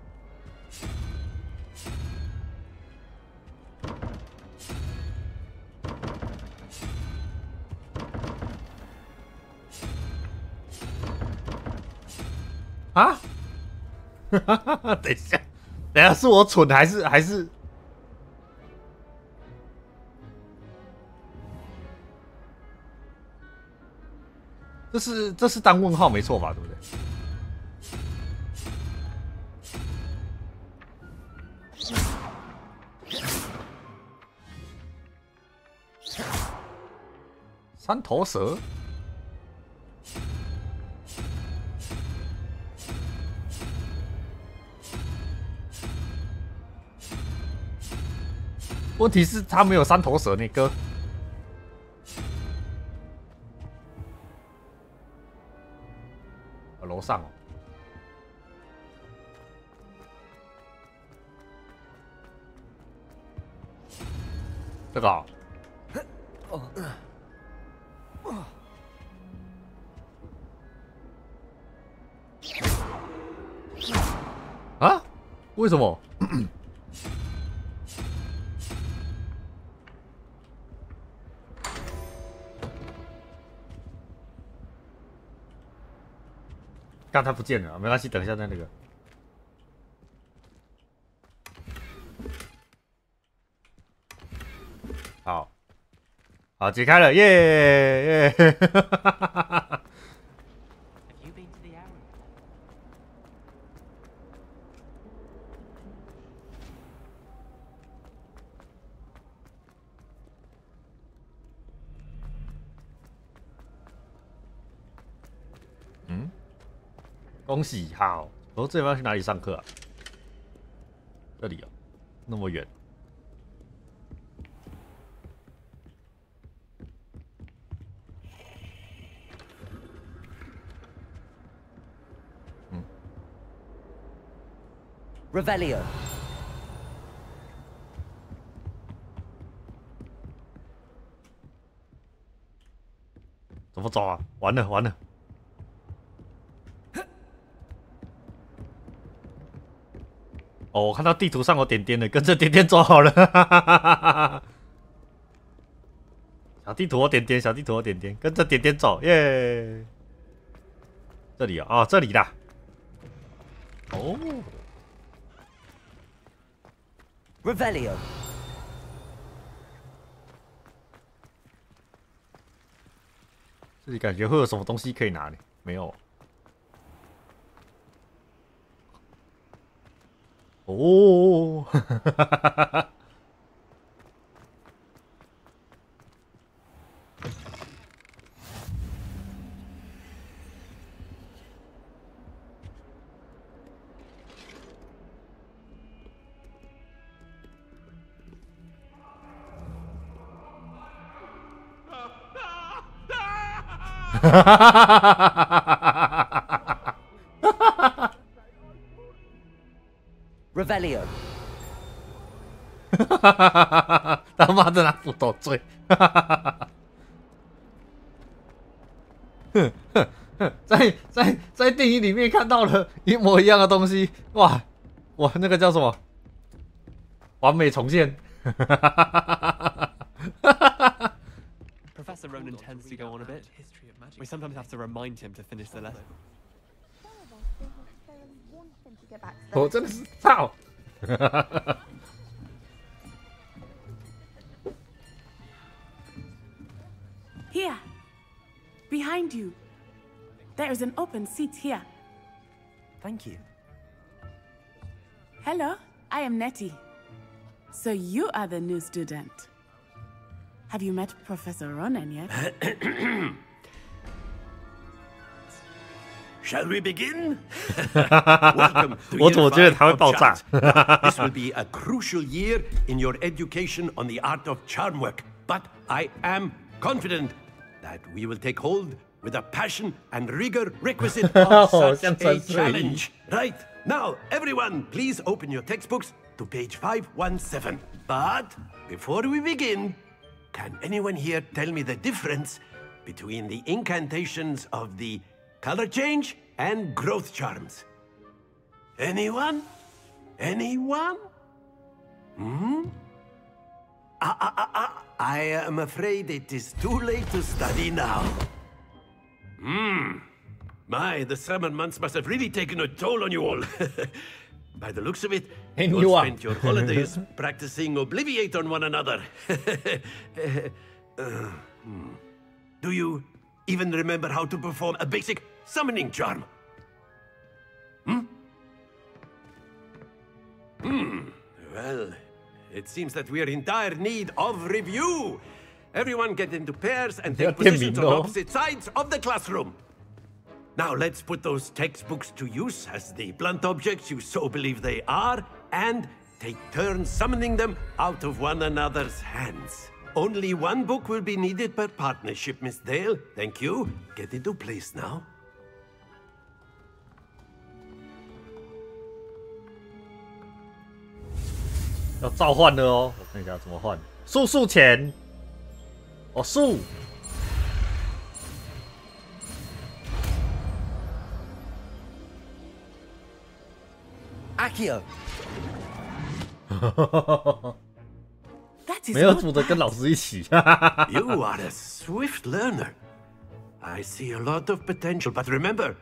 A: 啊！等一下，是我蠢还是这是单问号没错吧？对不对？三头蛇。问题是他没有三头蛇呢，哥。楼上哦。这个、啊？为什么？刚他不见了，没关系，等一下再那个。好，好，解开了，耶耶！嗯，恭喜，好。我这要去哪里上课啊？这里哦，那么远。
C: Revelio.
A: 怎么走啊？完了完了！哦，我看到地图上有点点了，跟着点点走好了。小地图有点点，小地图有点点，跟着点点走，耶！这里啊，哦，这里啦。哦。
C: Revelio.
A: 这里感觉会有什么东西可以拿呢？没有。哦，Revelio. 他妈的拿斧头追！在电影里面看到了一模一样的东西，哇！哇，那个叫什么？完美重现。
P: Professor Ronan tends to go on a bit. We sometimes have to remind him to finish the lesson.
A: 我真的是操
Q: ！Here, behind you. There is an open seat here.
C: Thank you.
Q: Hello, I am Nettie. So you are the new student. Have you met Professor Ronan yet?
R: Shall we begin? Welcome to year 5 of charms. This will be a crucial year in your education on the art of charm work, but I am confident that we will take hold with the passion and rigor requisite of such a challenge. Right, now everyone please open your textbooks to page 517. But before we begin, can anyone here tell me the difference between the incantations of the color change and growth charms? Anyone? Anyone? I am afraid it is too late to study now. My, the summer months must have really taken a toll on you all. By the looks of it, you all spent your holidays practicing Obliviate on one another. Do even remember how to perform a basic summoning charm. Well, it seems that we are in dire need of review. Everyone get into pairs and take positions on opposite sides of the classroom. Now let's put those textbooks to use as the blunt objects you so believe they are, and take turns summoning them out of one another's hands. Only one book will be needed per partnership, Miss Dale. Thank you. Get into place now.
A: 要召唤了哦，我看一下怎么换。速前，哦速。
C: Accio
A: 没有组的跟老师一起。
R: You are a swift learner. I see a lot of potential, but remember,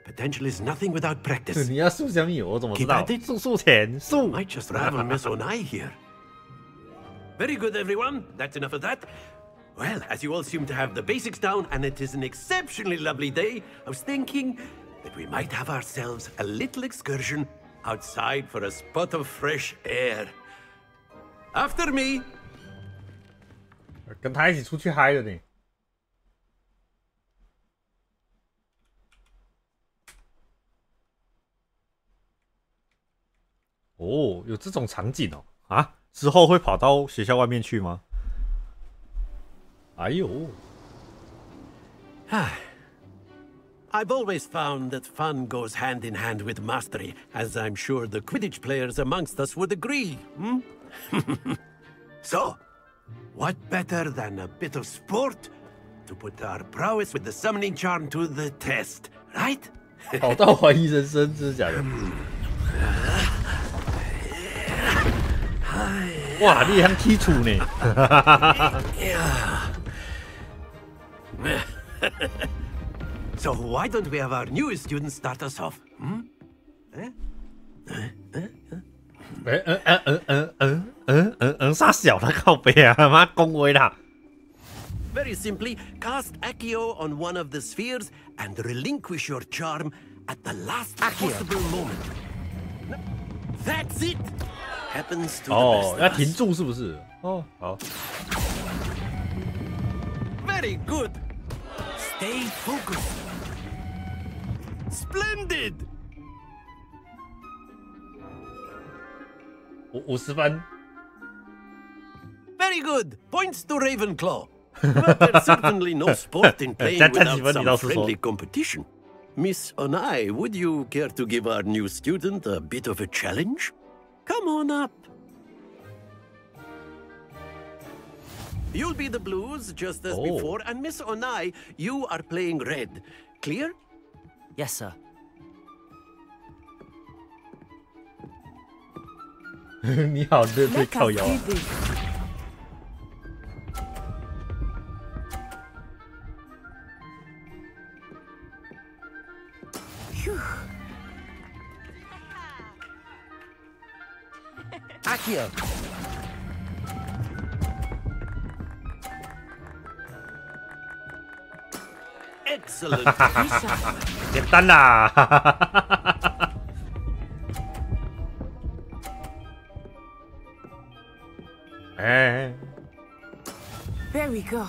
R: potential is nothing without practice.
A: 你要速什么？我怎么知道？速前速。
R: Might just rival Miss Onai here. Very good, everyone. That's enough of that. Well, as you all seem to have the basics down, and it is an exceptionally lovely day, I was thinking that we might have ourselves a little excursion outside for a spot of fresh air. After me.
A: 跟他一起出去嗨了呢。哦，有这种场景哦啊！之后会跑到学校外面去吗？哎呦！
R: I've always found that fun goes hand in hand with mastery, as I'm sure the Quidditch players amongst us would agree. So, what better than a bit of sport to put our prowess with the summoning charm to the test, right?
A: 跑到怀疑人生，真的假的？哇，你很基础呢。
R: So why don't we have our newest student start us off? Hmm?
A: 傻小啦，靠背啊，妈恭维啦。
R: Very simply, cast Accio on one of the spheres and relinquish your charm at the last possible moment. That's it. Happens to the best of us.
A: 哦，要停住是不是？哦，好。
R: Very good. Stay focused. Splendid.
A: 50分。
R: Very good. Points to Ravenclaw. But there's certainly no sport in playing without some friendly competition. Miss Onai, would you care to give our new student a bit of a challenge? Come on up. You'll be the blues just as before, and Miss Onai, you are playing red. Clear?
C: Yes, sir.
A: 你好，对对，靠腰。
C: Accio.
R: Excellent.
A: 简单啦。哎。
Q: There we go.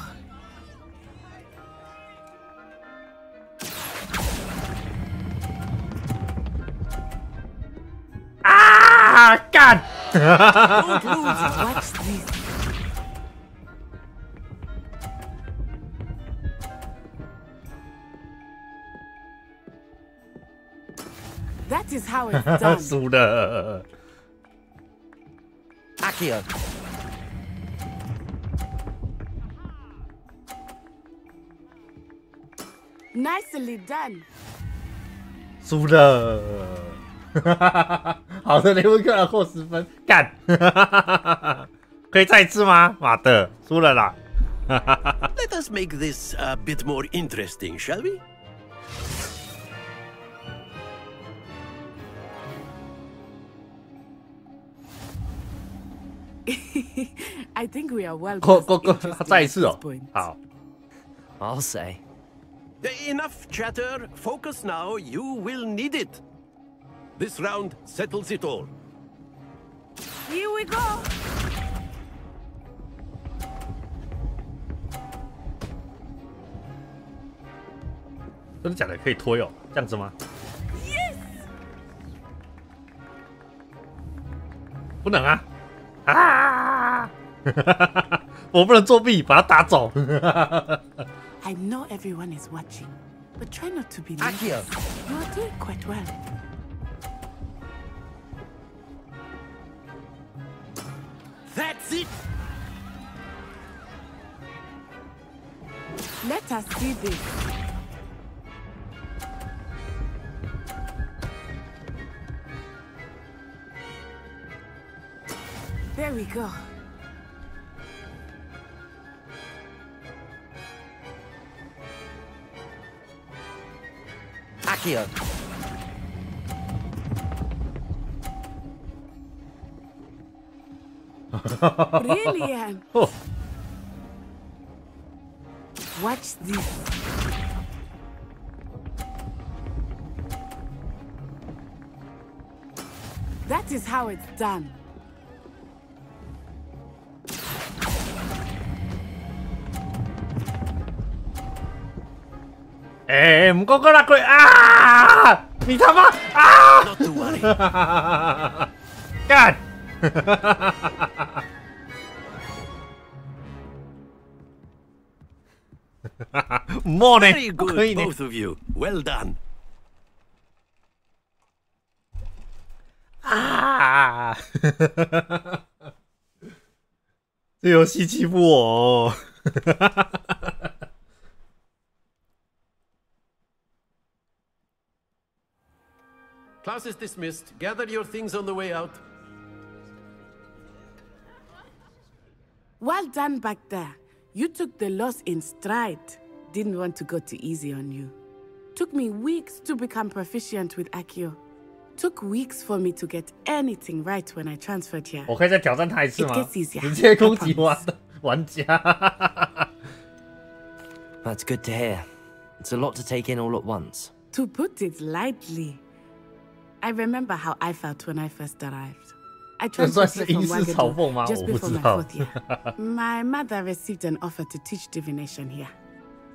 A: 啊！干！
Q: Don't lose it. Watch this. That is how it's done.
A: 输了。
C: Accio.
Q: Nicely done.
A: 输了。好的，雷文克劳扣10分，干！可以再一次吗？妈的，输了啦。
R: Let us make this a bit more interesting, shall we?
Q: I think we are well.
A: 再一次哦，好。
C: I'll say.
R: Enough chatter. Focus now. You will need it. This round settles it all.
Q: Here we go.
A: 真的假的？可以推哦，这样子吗？
Q: Yes.
A: 不能啊！啊！我不能作弊，把他打走。
Q: I know everyone is watching, but try not to be late.
C: Akio.
Q: You are doing quite well.
R: That's it.
Q: Let us see this. There we go.
C: Akio.
Q: Brilliant.
A: Oh.
Q: Watch this. That is how it's done.
A: Eh, 唔講啦佢啊！你他媽啊！
R: Not to worry.
A: 幹！唔摸呢？
R: Very
A: 不
R: good,
A: 可以呢？
R: both of you. Well done.
A: 啊！这游戏欺负我哦。
R: Class is dismissed. Gather your things on the way out.
Q: Well done back there. You took the loss in stride. Didn't want to go too easy on you. Took me weeks to become proficient with Akio. Took weeks for me to get anything right when I transferred here.
A: 我可以再挑战他一次吗？
Q: It gets easier.
A: 直接攻击玩家。
C: That's good to hear. It's a lot to take in all at once.
Q: To put it lightly, I remember how I felt when I first arrived. I transferred here from Wagadu just before my 4th year. My mother received an offer to teach divination here.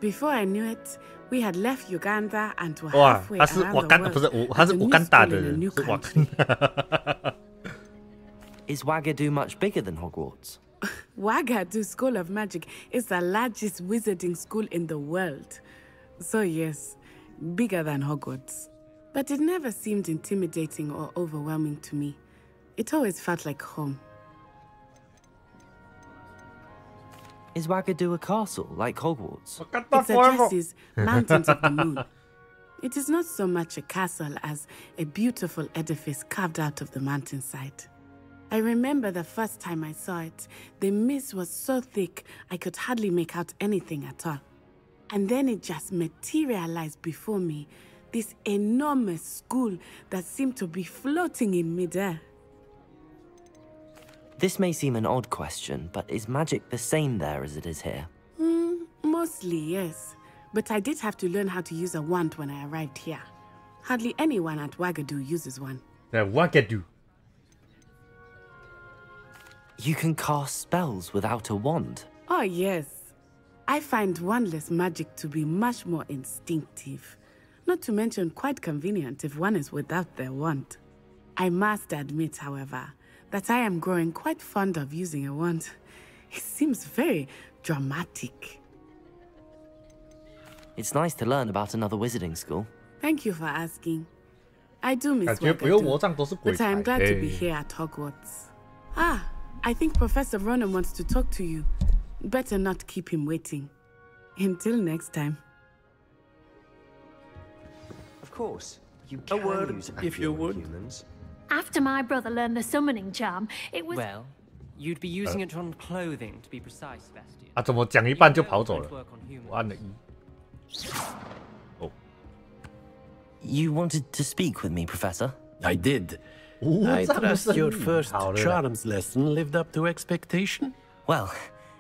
Q: Before I knew it, we had left Uganda and were
A: 哇，
Q: halfway
A: 他是
Q: around
A: 瓦
Q: the
A: 干达，不
Q: world
A: 是他是
Q: as a
A: 乌
Q: new
A: 干达
Q: school
A: 的
Q: in a
A: 人，
Q: new
A: 是瓦
Q: country.
A: 干。
C: Is Wagadu much bigger than Hogwarts?
Q: Wagadu School of Magic is the largest wizarding school in the world. So yes, bigger than Hogwarts. But it never seemed intimidating or overwhelming to me. It always felt like home.
C: Is Wagadu a castle like Hogwarts?
Q: It addresses Mountains of the Moon. It is not so much a castle as a beautiful edifice carved out of the mountainside. I remember the first time I saw it, the mist was so thick I could hardly make out anything at all. And then it just materialized before me, this enormous school that seemed to be floating in midair.
C: This may seem an odd question, but is magic the same there as it is here?
Q: Mostly, yes. But I did have to learn how to use a wand when I arrived here. Hardly anyone at Wagadu uses one.
A: Wagadu.
C: You can cast spells without a wand.
Q: Oh, yes. I find wandless magic to be much more instinctive. Not to mention quite convenient if one is without their wand. I must admit, however, that I am growing quite fond of using a wand. It seems very dramatic.
C: It's nice to learn about another wizarding school.
Q: Thank you for asking. I do miss
A: 感觉不用魔
Q: Wagadu,
A: 杖都是鬼
Q: but
A: 才。
Q: I am glad to be here at Hogwarts. Ah, I think Professor Ronan wants to talk to you. Better not keep him waiting. Until next time.
S: Of course, you
R: A
S: can
R: word,
S: use
R: if you
S: Accio on
R: would.
S: humans.
M: After my brother learned the summoning charm, it was...
P: Well, you'd be using it on clothing, to be precise, Bastian.
A: 啊，怎么讲一半就跑走了？我按了一。哦。
C: You wanted to speak with me, Professor?
R: I did. I trust your first charms lesson lived up to expectation.
C: Well,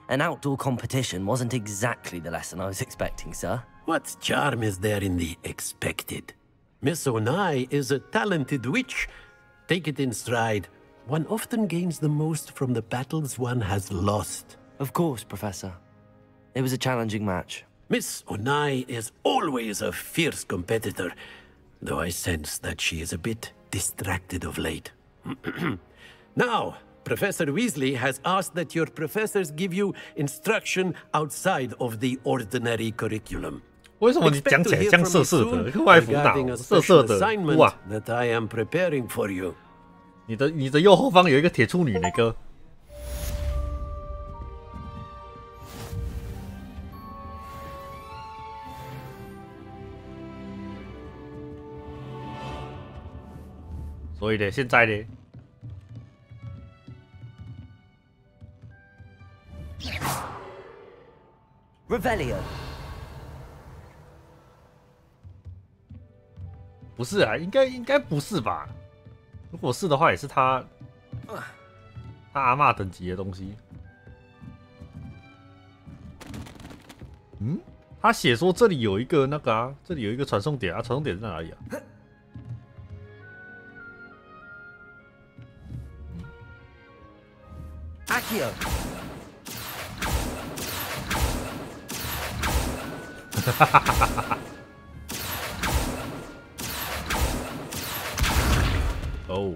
C: An outdoor competition wasn't exactly the lesson I was expecting, sir.
R: What charm is there in the expected? Miss Onai is a talented witch. Take it in stride. One often gains the most from the battles one has lost.
C: Of course, Professor. It was a challenging match.
R: Miss Onai is always a fierce competitor, though I sense that she is a bit distracted of late. Now, Professor Weasley has asked that your professors give you instruction outside of the ordinary curriculum.
A: 为什么你讲起来像色色的？外服脑，色色的，哇
R: that I am preparing for you.
A: 你的右后方有一个铁处女呢，哥。所以呢，现在呢？
C: Revelio
A: 不是啊，应该不是吧？如果是的话，也是他阿嬷等级的东西。嗯，他写说这里有一个那个啊，这里有一个传送点啊，传送点在哪里啊？Accio 哈哈哈哈！哦，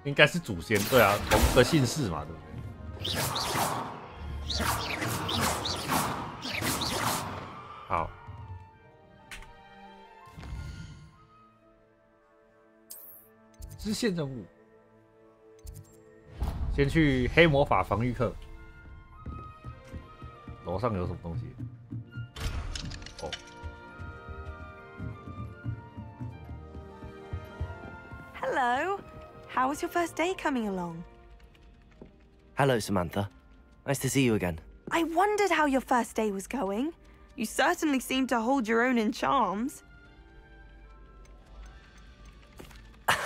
A: 应该是祖先，对啊，同个姓氏嘛，对不对？好，支线任务，先去黑魔法防御课。 楼上有什么东西？哦。
N: Hello. How was your first day coming along?
C: Hello, Samantha. Nice to see you again.
N: I wondered how your first day was going. You certainly seem to hold your own in charms.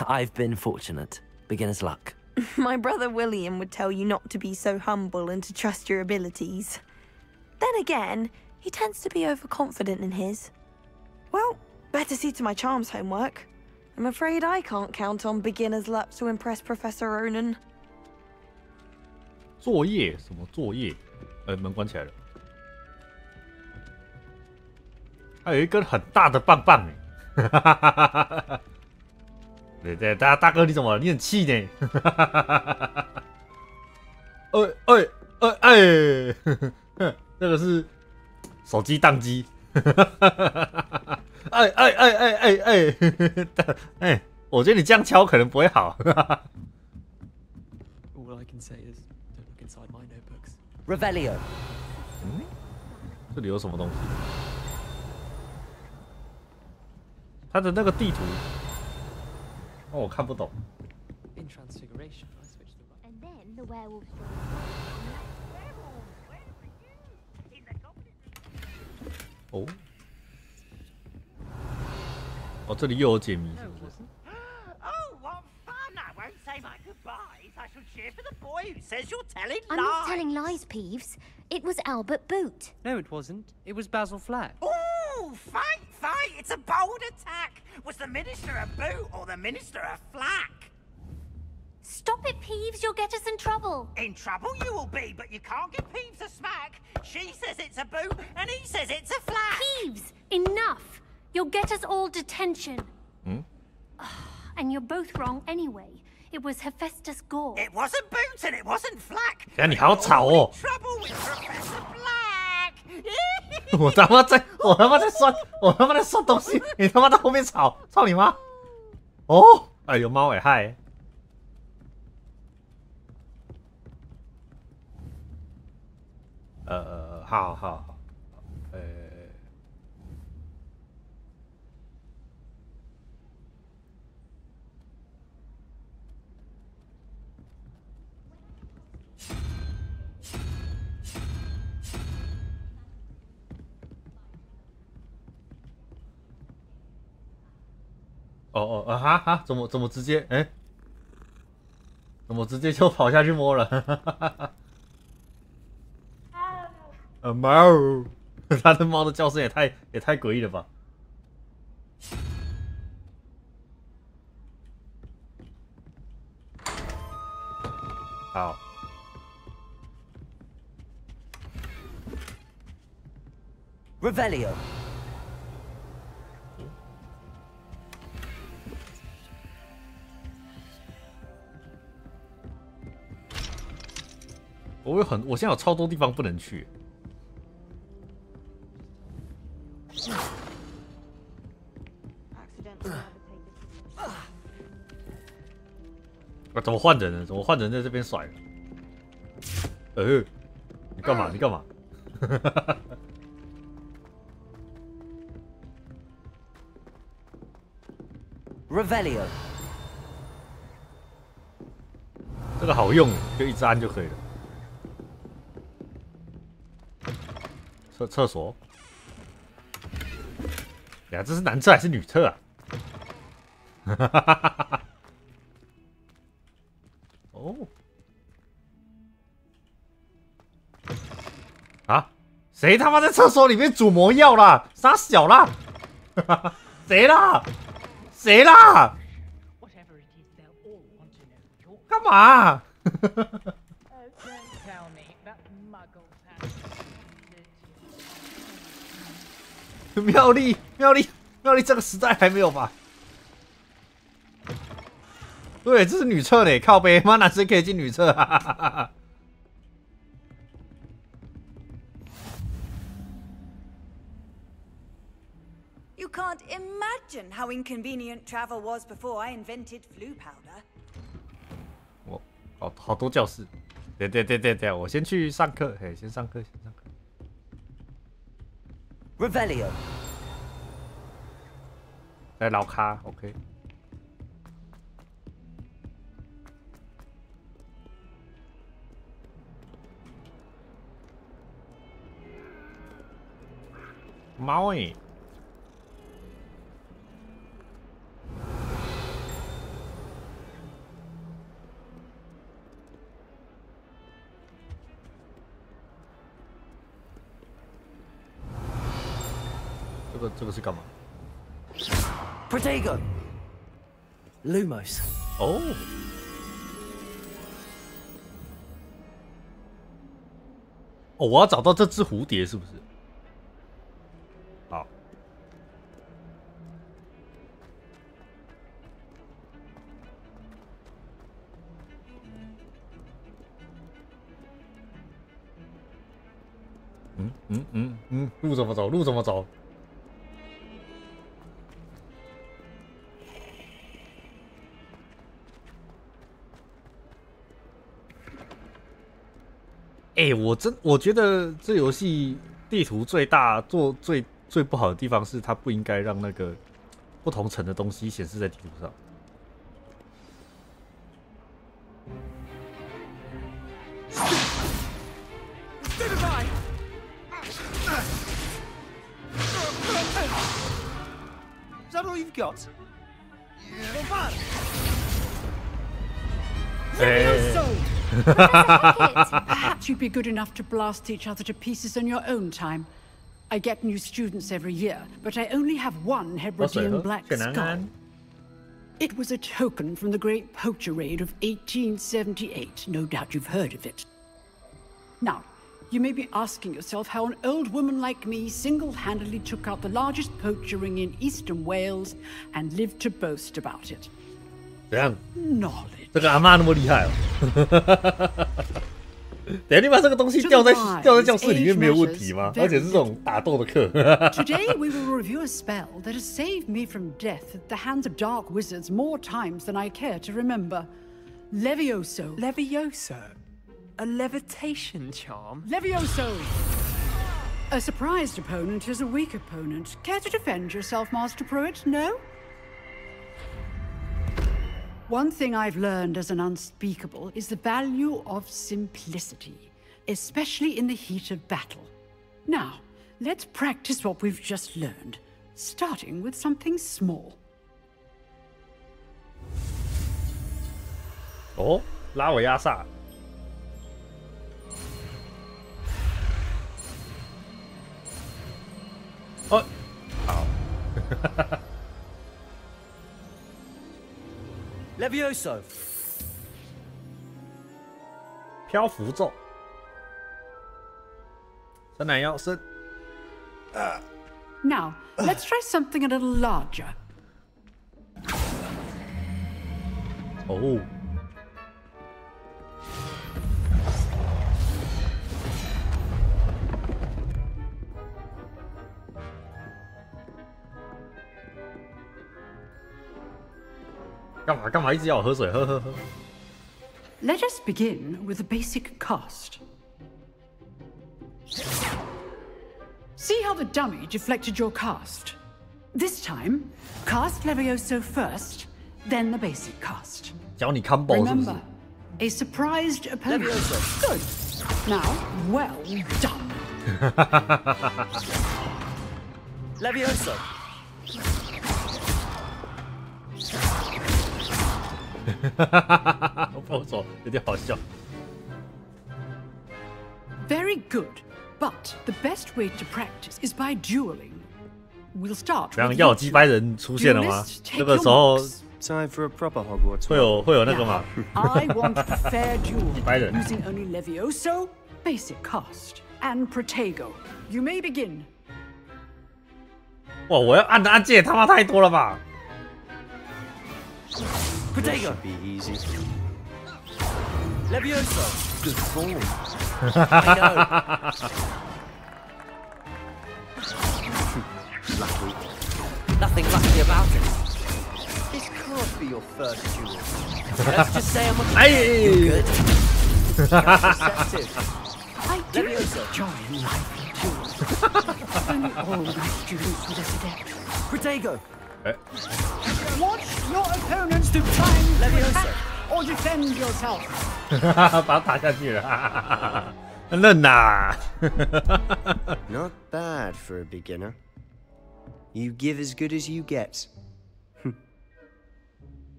C: I've been fortunate. Beginner's luck.
N: My brother William would tell you not to be so humble and to trust your abilities. Then again, he tends to be overconfident in his. Well, better see to my charms homework. I'm afraid I can't count on beginner's luck to impress Professor Ronan.
A: 作业？什么作业？门关起来了。还有一根很大的棒棒哎！对，大哥你怎么了？你很气呢？这个是手机宕机。我觉得你这样敲可能不会好。
P: All I can say is, don't look inside my notebooks.
C: Revelio
A: 这里有什么东西？它的那个地图，我看不懂。
P: In Transfiguration, I switched the right.
L: And then the werewolves. 哦，这里又有解谜，是不是？
G: Oh, what fun! I won't say my goodbyes. I shall cheer for the boy who says you're telling lies.
L: I'm not telling lies, Peeves. It was Albert Boot.
P: No, it wasn't. It was Basil Flack.
G: Oh, fight! It's a bold attack. Was the Minister a boot or the Minister a flack?
L: Stop it, Peeves. You'll get us in trouble.
G: In trouble you will be, but you can't give Peeves a smack. She says it's a boot, and he says it's a flack.
M: Peeves, enough. You'll get us all detention.
A: Hmm?
M: And you're both wrong anyway. It was Hephaestus Gore.
G: It wasn't boot and it wasn't flack.
A: 哎，你好吵哦！
G: Trouble with Professor Black.
A: 我他妈在算东西，你他妈在后面吵，操你妈！哦，哎，有猫哎，嗨！好，怎么直接哎？怎怎么直接就跑下去摸了？猫，他的猫的叫声也太诡异了吧！好。
C: Revelio.
A: 我现在有超多地方不能去。怎么换人呢？怎么换人在这边甩了？你干嘛？你干嘛？Revelio. 这个好用，就一直按就可以了。厕所。呀，这是男厕还是女厕啊？哦。啊！谁他妈在厕所里面煮魔药啦？傻小啦！谁啦？谁啦？干嘛？妙丽，这个时代还没有吧？对，这是女厕呢，靠北，妈男生可以进女厕啊！You
T: can't imagine how inconvenient travel was before I invented flu powder.
A: 好多教室。对，我先去上课，先上课。
C: Revelio.
A: 来老咖 ，OK。猫欸。这个是干嘛
C: Protego. Lumos.
A: 哦。我要找到这只蝴蝶是不是？好。路怎么走？我觉得这游戏地图最大做最不好的地方是它不应该让那个不同层的东西显示在地图上。
U: Is that all you've got?
V: Perhaps you'd be good enough to blast each other to pieces on your own time. I get new students every year, but I only have one Hebridean black skull. It was a token from the Great Poacher Raid of 1878. No doubt you've heard of it. Now, you may be asking yourself how an old woman like me single-handedly took out the largest poacher ring in eastern Wales and lived to boast about it.
A: 怎样？
V: Knowledge.
A: 这个阿嬷那么厉害哦！等下你把这个东西掉在教室里面没有问题吗？而且是这种打斗的课。
V: Today we will review a spell that has saved me from death at the hands of dark wizards more times than I care to remember. Levioso.
P: Levioso? A levitation charm?
V: Levioso! A surprised opponent is a weak opponent. Care to defend yourself, Master Pruitt? No? One thing I've learned as an unspeakable is the value of simplicity, especially in the heat of battle. Now, let's practice what we've just learned, starting with something small.
A: 哦，拉维亚萨。哦，好。
E: Levioso。
A: 漂浮咒。伸懒腰，伸。
V: Now, let's try something a little larger.
A: 哦。干嘛一直要我喝水？喝。
V: Let us begin with the basic cast. See how the dummy deflected your cast? This time, cast Levioso first, then the basic cast.
A: 教你 combo 是不是
V: Remember, a surprised opponent.
E: Levioso.
V: Good. Now, well done.
E: Levioso.
A: 不错，有点好笑。
V: Very good. But the best way to practice is by dueling. We'll start.
A: 这样要有击败人出现了吗？这个时候
E: Time for a proper Hogwarts.
A: 会有那个吗？
V: I want a fair duel
A: 击败人
V: using only Levioso, basic cast, and Protego. You may begin.
A: 哇！我要按的按键他妈太多了吧！
E: Protego. Be easy. Levioso. Good form.
A: I
E: know. Lucky. Nothing lucky about it. This can't be your first duel. Let's just say I'm
A: You're
E: good. Perceptive.
V: I do
E: Levioso.
V: enjoy lively duels. Only all my students with this adept.
E: Protego.
V: Watch your opponents to time to attack or defend yourself.
A: 把他打下去了，嫩呐！
E: Not bad for a beginner. You give as good as you get.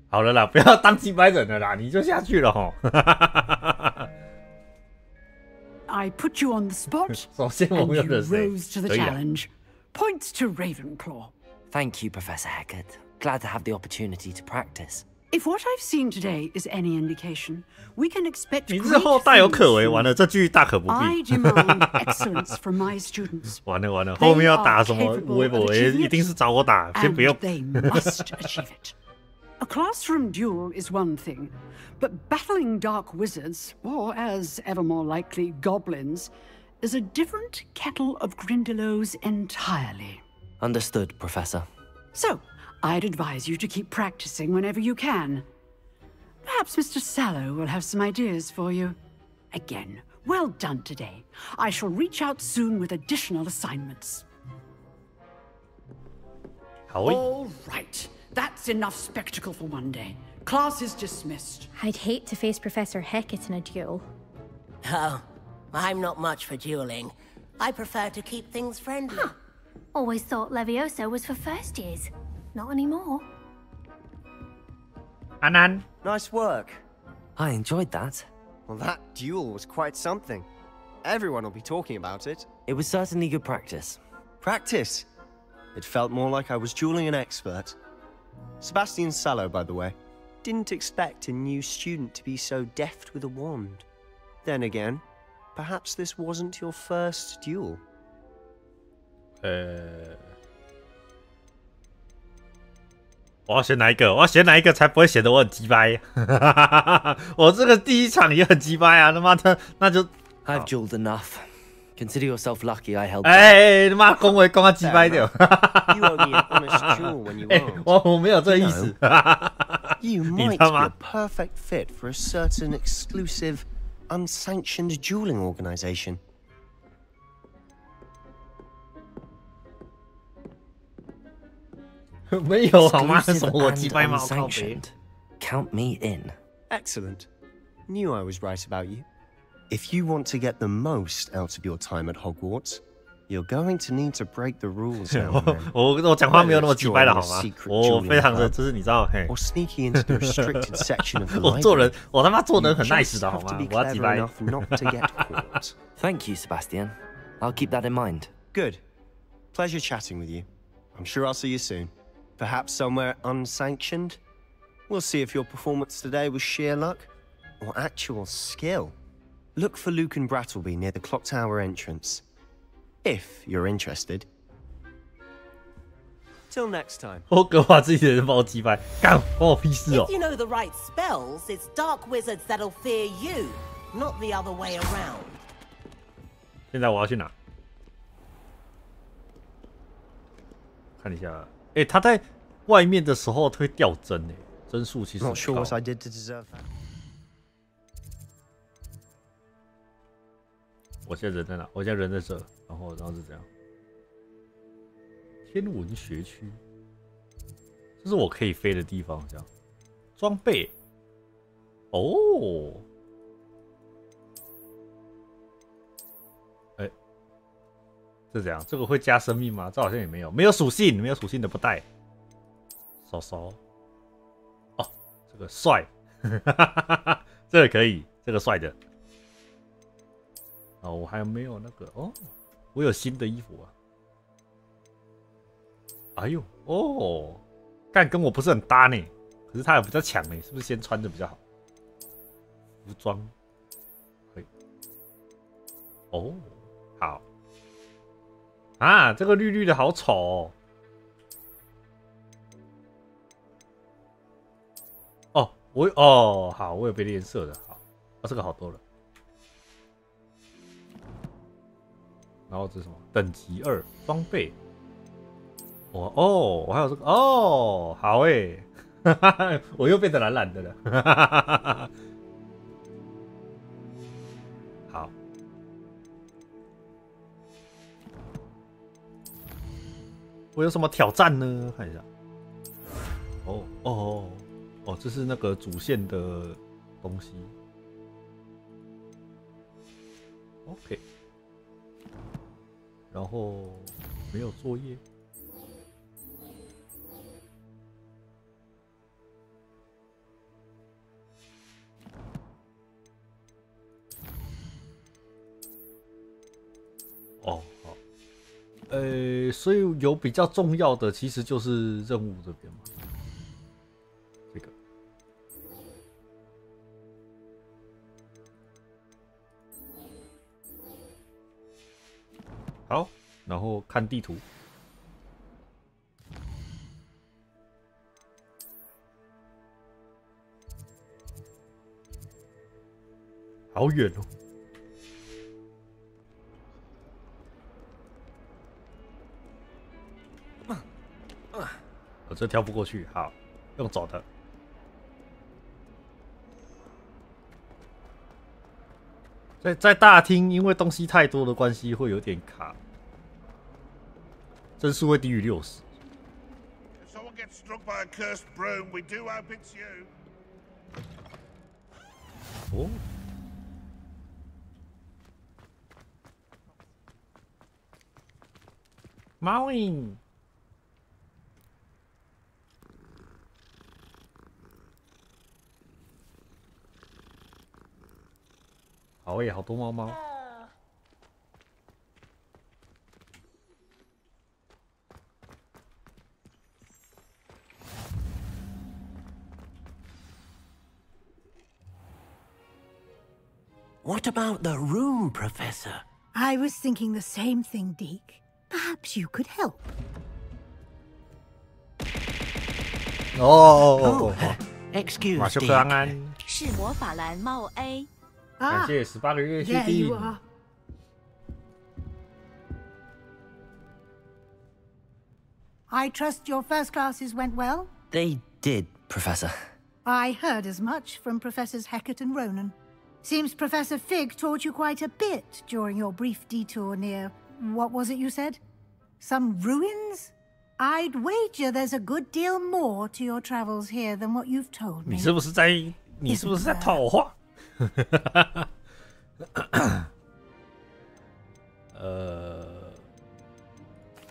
A: 好了啦，不要当击败人了啦，你就下去了吼。
V: I put you on the spot,
A: 首先我
V: and
A: 们
V: you
A: 有的谁
V: rose to the
A: 可以啊
V: challenge. Points to Ravenclaw.
C: Thank you, Professor Hecat. Glad to have the opportunity to practice.
V: If what I've seen today is any indication, we can expect
A: 你
V: great
A: 日后大有
V: things
A: 可为，
V: from
A: 完了这句大可不
V: I
A: 必。
V: demand excellence from my students.
A: 完了完了，
V: They
A: 后面要打什么
V: are capable
A: 无为不
V: of
A: 为，
V: achieving
A: 一定是找我打，先
V: And
A: 不用。
V: they must achieve it. A classroom duel is one thing, but battling dark wizards, or as ever more likely, goblins, is a different kettle of Grindylows entirely.
C: Understood, Professor.
V: So, I'd advise you to keep practicing whenever you can. Perhaps Mr. Sallow will have some ideas for you. Again, well done today. I shall reach out soon with additional assignments. All right. That's enough spectacle for one day. Class is dismissed.
B: I'd hate to face Professor Hecat in a duel.
K: Oh, I'm not much for dueling. I prefer to keep things friendly.
M: Always thought Levioso was for first years. Not anymore.
A: Anan.
E: Nice work.
C: I enjoyed that.
E: Well, that duel was quite something. Everyone will be talking about it.
C: It was certainly good practice.
E: Practice? It felt more like I was dueling an expert. Sebastian Sallow, by the way. Didn't expect a new student to be so deft with a wand. Then again, perhaps this wasn't your first duel.
A: 我要选哪一个？我要选哪一个才不会显得我很鸡掰？我这个第一场也很鸡掰啊！他妈的，那就
C: I've dueled enough. Consider yourself lucky I held.
A: 哎，他妈恭维恭他鸡掰掉。
E: You owe me an honest duel when you aren't.
A: 我没有这个意思。
E: You might be a perfect fit for a certain exclusive, unsanctioned dueling organization.
A: 没有好吗？什
C: Exclusive
A: 么我
C: and
A: 鸡掰吗？我靠北
C: unsanctioned. Count me in.
E: Excellent. Knew I was right about you. If you want to get the most out of your time at Hogwarts, You're going to need to break the rules now.
A: 我讲话没有那么直白了好吗？我非常的就是你知道，嘿，
E: or sneaking into the restricted section of the
A: 我做人
E: library.
A: 我他妈做人很
E: You
A: nice
E: just
A: 的好
E: have to
A: 吗
E: be？
A: 我要
E: clever
A: 直白。
E: enough not to get caught.
C: Thank you, Sebastian. I'll keep that in mind.
E: Good. Pleasure chatting with you. I'm sure I'll see you soon. Perhaps somewhere unsanctioned? We'll see if your performance today was sheer luck or actual skill. Look for Luke and Brattleby near the clock tower entrance. If you're interested. Till next time.
A: 我哥把自己的人把我击败，干关我屁事哦
K: If！you know the right spells, it's dark wizards that'll fear you, not the other way around.
A: 现在我要去哪？看一下，哎，他在外面的时候会掉帧诶，帧数其实
E: Not
A: 很
E: sure
A: 高
E: what I did to deserve that.
A: 我现在人在哪？我现在人在这，然后是这样。天文学区，这是我可以飞的地方，这样。装备，哦，哎，这怎样？这个会加生命吗？这好像也没有，没有属性，没有属性的不带。稍稍，哦，这个帅，这个可以，这个帅的。哦，我还没有那个哦，我有新的衣服啊。哎呦，哦，干跟我不是很搭呢，可是他也比较强呢，是不是先穿着比较好？服装，可以。哦，好。啊，这个绿绿的好丑哦。哦，好，我有别的颜色的，好，哦，这个好多了。然后这是什么？等级2装备。我还有这个哦，好诶，我又变得懒懒的了。好，我有什么挑战呢？看一下。哦，这是那个主线的东西。OK。然后没有作业，哦，好，所以有比较重要的，其实就是任务这边嘛，这个。好，然后看地图。好远哦！我这跳不过去，好，用走的。在大厅，因为东西太多的关系，会有点卡，帧数会低于60。哦，猫影。好耶，好多猫猫。
G: What about the room, Professor?
J: I was thinking the same thing, Deke. Perhaps you could help.
G: Excuse
A: 马修克安安，
F: 是魔法蓝帽 A。
A: 感谢18个月续订。
J: I trust your first classes went well?
C: They did, Professor.
J: I heard as much from Professors Hecat and Ronan. Seems Professor Fig taught you quite a bit during your brief detour near... what was it you said? Some ruins? I'd wager there's a good deal more to your travels here than what you've told me.
A: 你是不是在套我话？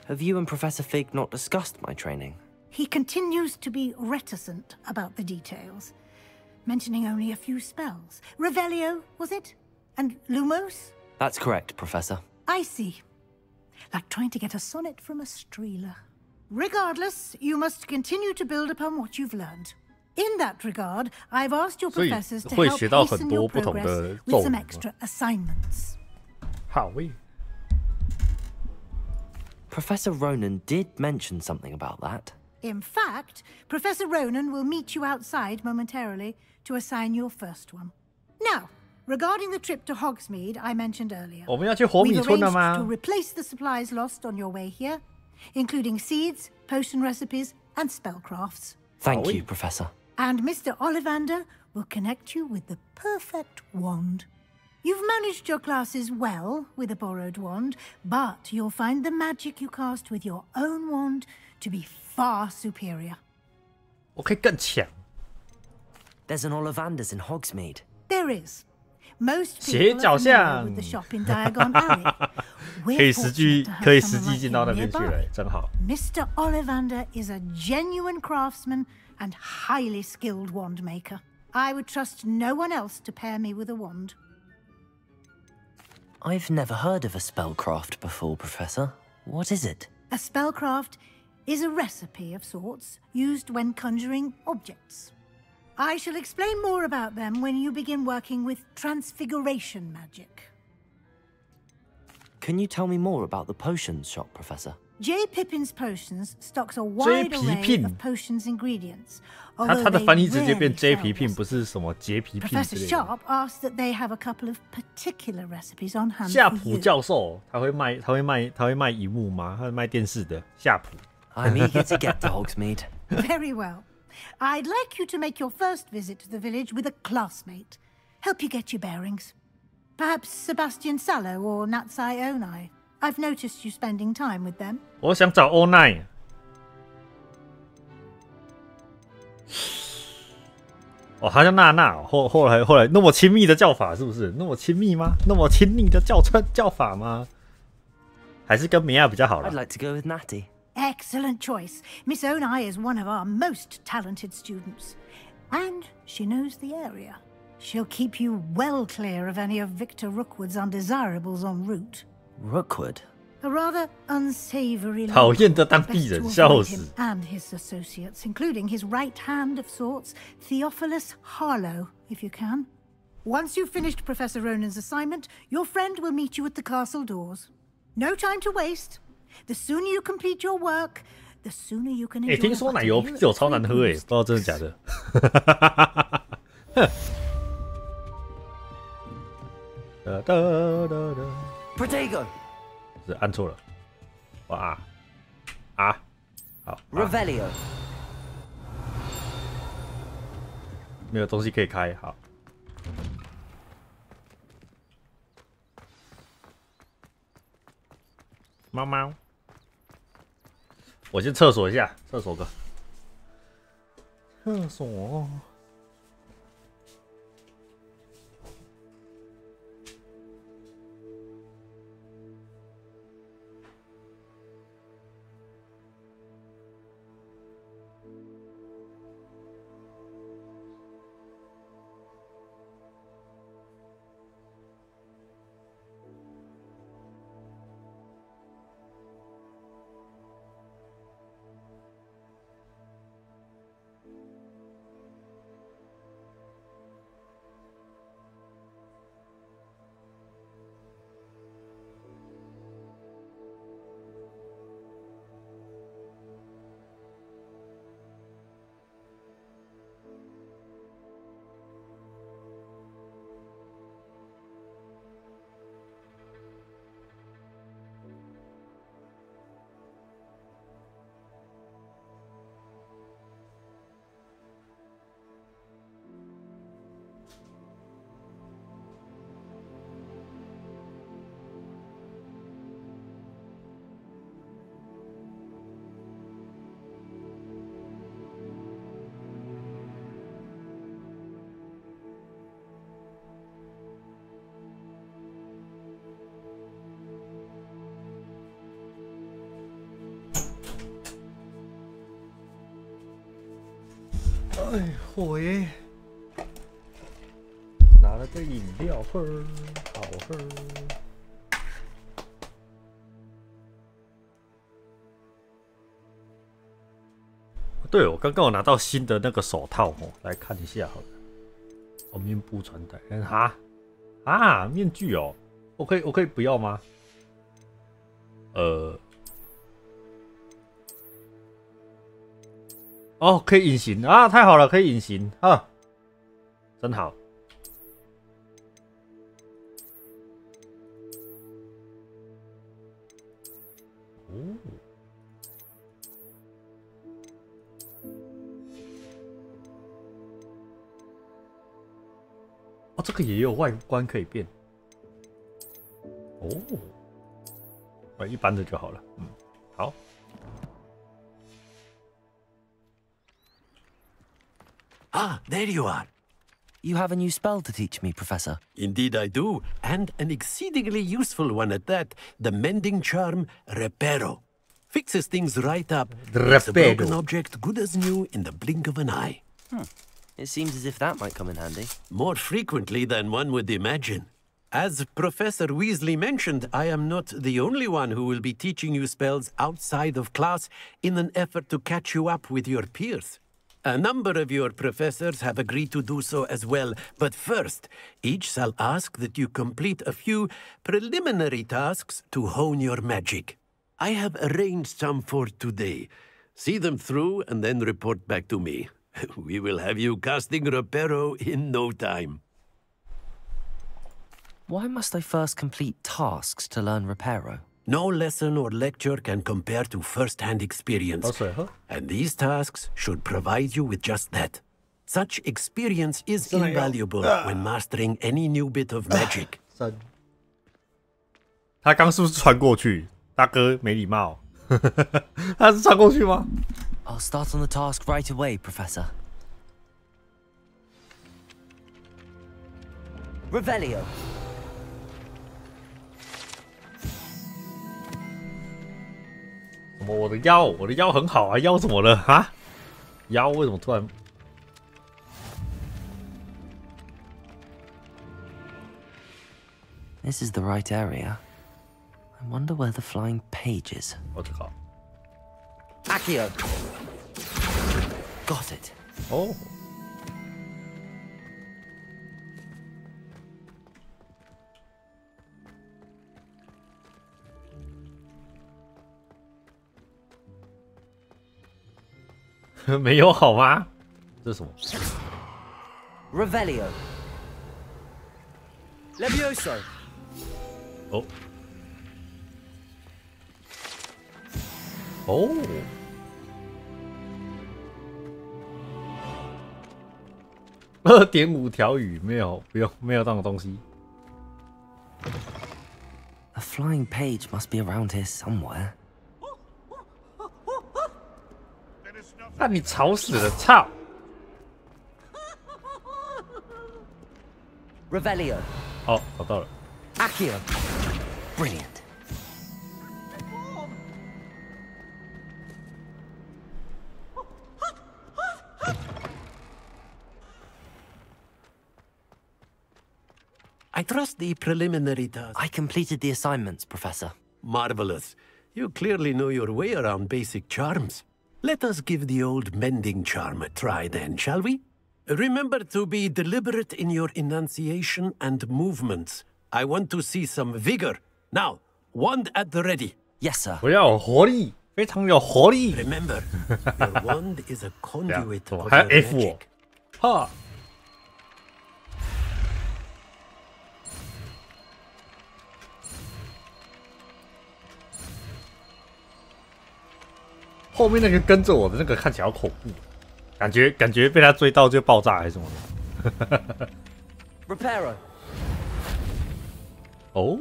C: Have you and Professor Fig not discussed my training?
J: He continues to be reticent about the details, mentioning only a few spells. Revelio, was it? And Lumos?
C: That's correct, Professor.
J: I see. Like trying to get a sonnet from a streeler. Regardless, you must continue to build upon what you've learned. In that regard, I've asked your professors to help hasten your progress with some extra assignments.
A: 好诶。
C: Professor Ronan did mention something about that.
J: In fact, Professor Ronan will meet you outside momentarily to assign your first one. Now, regarding the trip to Hogsmeade I mentioned earlier,
A: 我们要去火米村了吗？
J: we've arranged to replace the supplies lost on your way here, including seeds, potion recipes, and spellcrafts.
C: Thank you, Professor.
J: And Mr. Ollivander will connect you with the perfect wand. You've managed your classes well with a borrowed wand, but you'll find the magic you cast with your own wand to be far superior.
A: 我可以更强。
C: There's an Ollivander's in Hogsmeade.
J: There is. Most
A: 斜
J: people
A: 角
J: are familiar
A: 巷
J: with the shop in Diagon Alley.
A: 可以
J: We're
A: 实际
J: fortunate to have
A: 可以实
J: someone
A: 际
J: like
A: 进到
J: him
A: 那边去
J: nearby.
A: 了，真好。
J: Mr. Ollivander is a genuine craftsman and highly skilled wand maker. I would trust no one else to pair me with a wand.
C: I've never heard of a spellcraft before, Professor. What is it?
J: A spellcraft is a recipe of sorts used when conjuring objects. I shall explain more about them when you begin working with transfiguration magic.
C: Can you tell me more about the potions shop, Professor?
J: J. Pippin's Potions stocks a wide array
A: Pippin
J: of potions ingredients.
A: 他的
J: although
A: 翻译
J: they
A: 直接变
J: rarely
A: J
J: sell
A: 皮 pin，
J: recipes.
A: 不是什么杰皮 pin
J: Professor
A: 之类的。
J: Sharp asked that they have a couple of particular recipes on hand
A: 夏
J: for
A: 普
J: you.
A: 教授，他会卖荧幕吗？他会卖电视的夏普。
C: I'm eager to get to Hogsmeade.
J: Very well. I'd like you to make your first visit to the village with a classmate. Help you get your bearings. Perhaps Sebastian Sallow or Natsai Onai. I've noticed you spending time with them.
A: 我想找欧奈。哦，他叫娜娜。后来那么亲密的叫法是不是？那么亲密吗？那么亲昵的叫法吗？还是跟梅亚比较好啦
C: I'd like to go with Natty.
J: Excellent choice. Miss Onai is one of our most talented students. And she knows the area. She'll keep you well clear of any of Victor Rookwood's undesirables en route.
C: Rookwood?
J: A rather unsavory
A: 讨厌的当地
J: best
A: 人，
J: to
A: 笑
J: avoid
A: 死
J: him and his associates, including his right hand of sorts, Theophilus Harlow, if you can. Once you've finished Professor Ronan's assignment, your friend will meet you at the castle doors. No time to waste. The sooner you complete your work, the sooner you can
A: 哎，
J: enjoy
A: 听说
J: a
A: 奶油
J: buttermilk
A: 啤酒超难喝哎，
J: fruit
A: 不知道真的假的。哒哒哒哒
C: Protego!
A: 是按错了。哇啊！好。
C: Revelio.
A: 没有东西可以开，好。猫猫，我先厕所一下，厕所个。厕所。哎，火耶！拿了个饮料喝，好喝。对，我刚刚有拿到新的那个手套哦，来看一下好了。哦，面部穿戴，面具哦，我可以不要吗？哦，可以隐形啊！太好了，可以隐形啊，真好。哦，哦，这个也有外观可以变。哦，一般的就好了。嗯，好。
R: Ah, there you are.
C: You have a new spell to teach me, Professor.
R: Indeed I do, and an exceedingly useful one at that. The mending charm, Reparo. Fixes things right up. Makes a broken object good as new in the blink of an eye.
C: It seems as if that might come in handy.
R: More frequently than one would imagine. As Professor Weasley mentioned, I am not the only one who will be teaching you spells outside of class in an effort to catch you up with your peers. A number of your professors have agreed to do so as well, but first, each shall ask that you complete a few preliminary tasks to hone your magic. I have arranged some for today. See them through and then report back to me. We will have you casting Reparo in no time.
C: Why must I first complete tasks to learn Reparo?
R: No lesson or lecture can compare to first-hand experience. And these tasks should provide you with just that. Such experience is invaluable when mastering any new bit of magic.
A: 他刚是不是穿过去？大哥没礼貌。他是穿过去吗？
C: I'll start on the task right away, Professor. Revelio.
A: 什么？我的腰很好啊，腰怎么了啊？腰为什么突然？
C: This is the right area. I wonder where the flying page is.
A: 我靠
C: Accio. Got it.
A: 哦。没有好吗？这是什么
C: ？Revelio. Levioso.
A: 哦。哦。2.5条鱼没有，不用，没有这种东西。
C: A flying page must be around here somewhere.
A: 那你吵死了，操
C: ！Revelio.
A: 哦，找到了。
C: Accio. Brilliant.
R: I trust the preliminary task.
C: I completed the assignments, Professor.
R: Marvelous. You clearly know your way around basic charms. Let us give the old mending charm a try then, shall we? Remember to be deliberate in your enunciation and movements. I want to see some vigor. Now, wand at the ready.
C: Yes, sir.
A: 我要有活力，非常有活力。
R: Remember, your wand is a conduit of
A: 还有
R: your
A: F 我，
R: magic.
A: 哈。后面那个跟着我的那个看起来好恐怖，感觉被他追到就爆炸还是什么的。
C: Reparo.
A: Oh.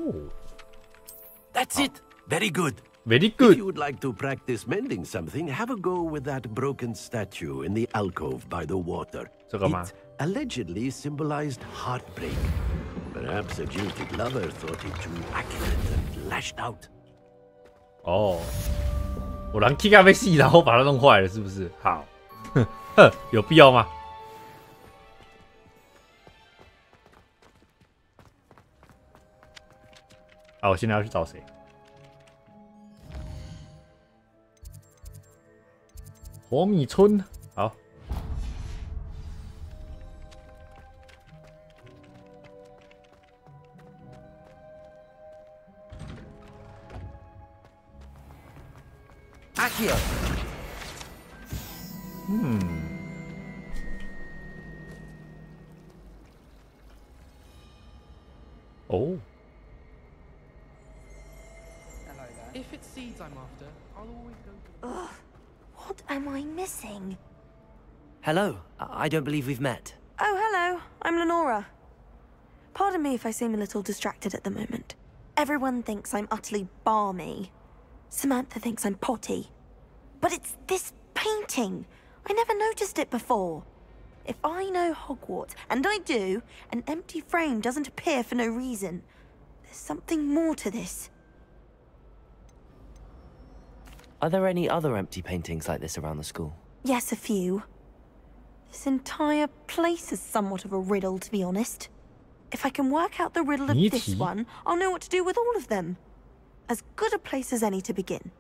R: That's it. Very good.
A: Very good.
R: If you would like to practice mending something, have a go with that broken statue in the alcove by the water.
A: 这个吗？
R: It allegedly symbolized heartbreak. Perhaps a jilted lover thought it too accurate and lashed out.
A: 哦。 我让 Kika 被戏，然后把它弄坏了，是不是？好，哼，有必要吗？啊，我现在要去找谁？火米村，好。
C: Accio。
A: 哦。
P: If it's seeds I'm after, I'll always go to...
N: Ugh, what am I missing?
C: Hello. I don't believe we've met.
N: Oh, hello. I'm Lenora. Pardon me if I seem a little distracted at the moment. Everyone thinks I'm utterly balmy. Samantha thinks I'm potty. But it's this painting. I never noticed it before. If I know Hogwarts, and I do, an empty frame doesn't appear for no reason. There's something more to this.
C: Are there any other empty paintings like this around the school?
N: Yes, a few. This entire place is somewhat of a riddle, to be honest. If I can work out the riddle of this one, I'll know what to do with all of them. As good a place as any to begin.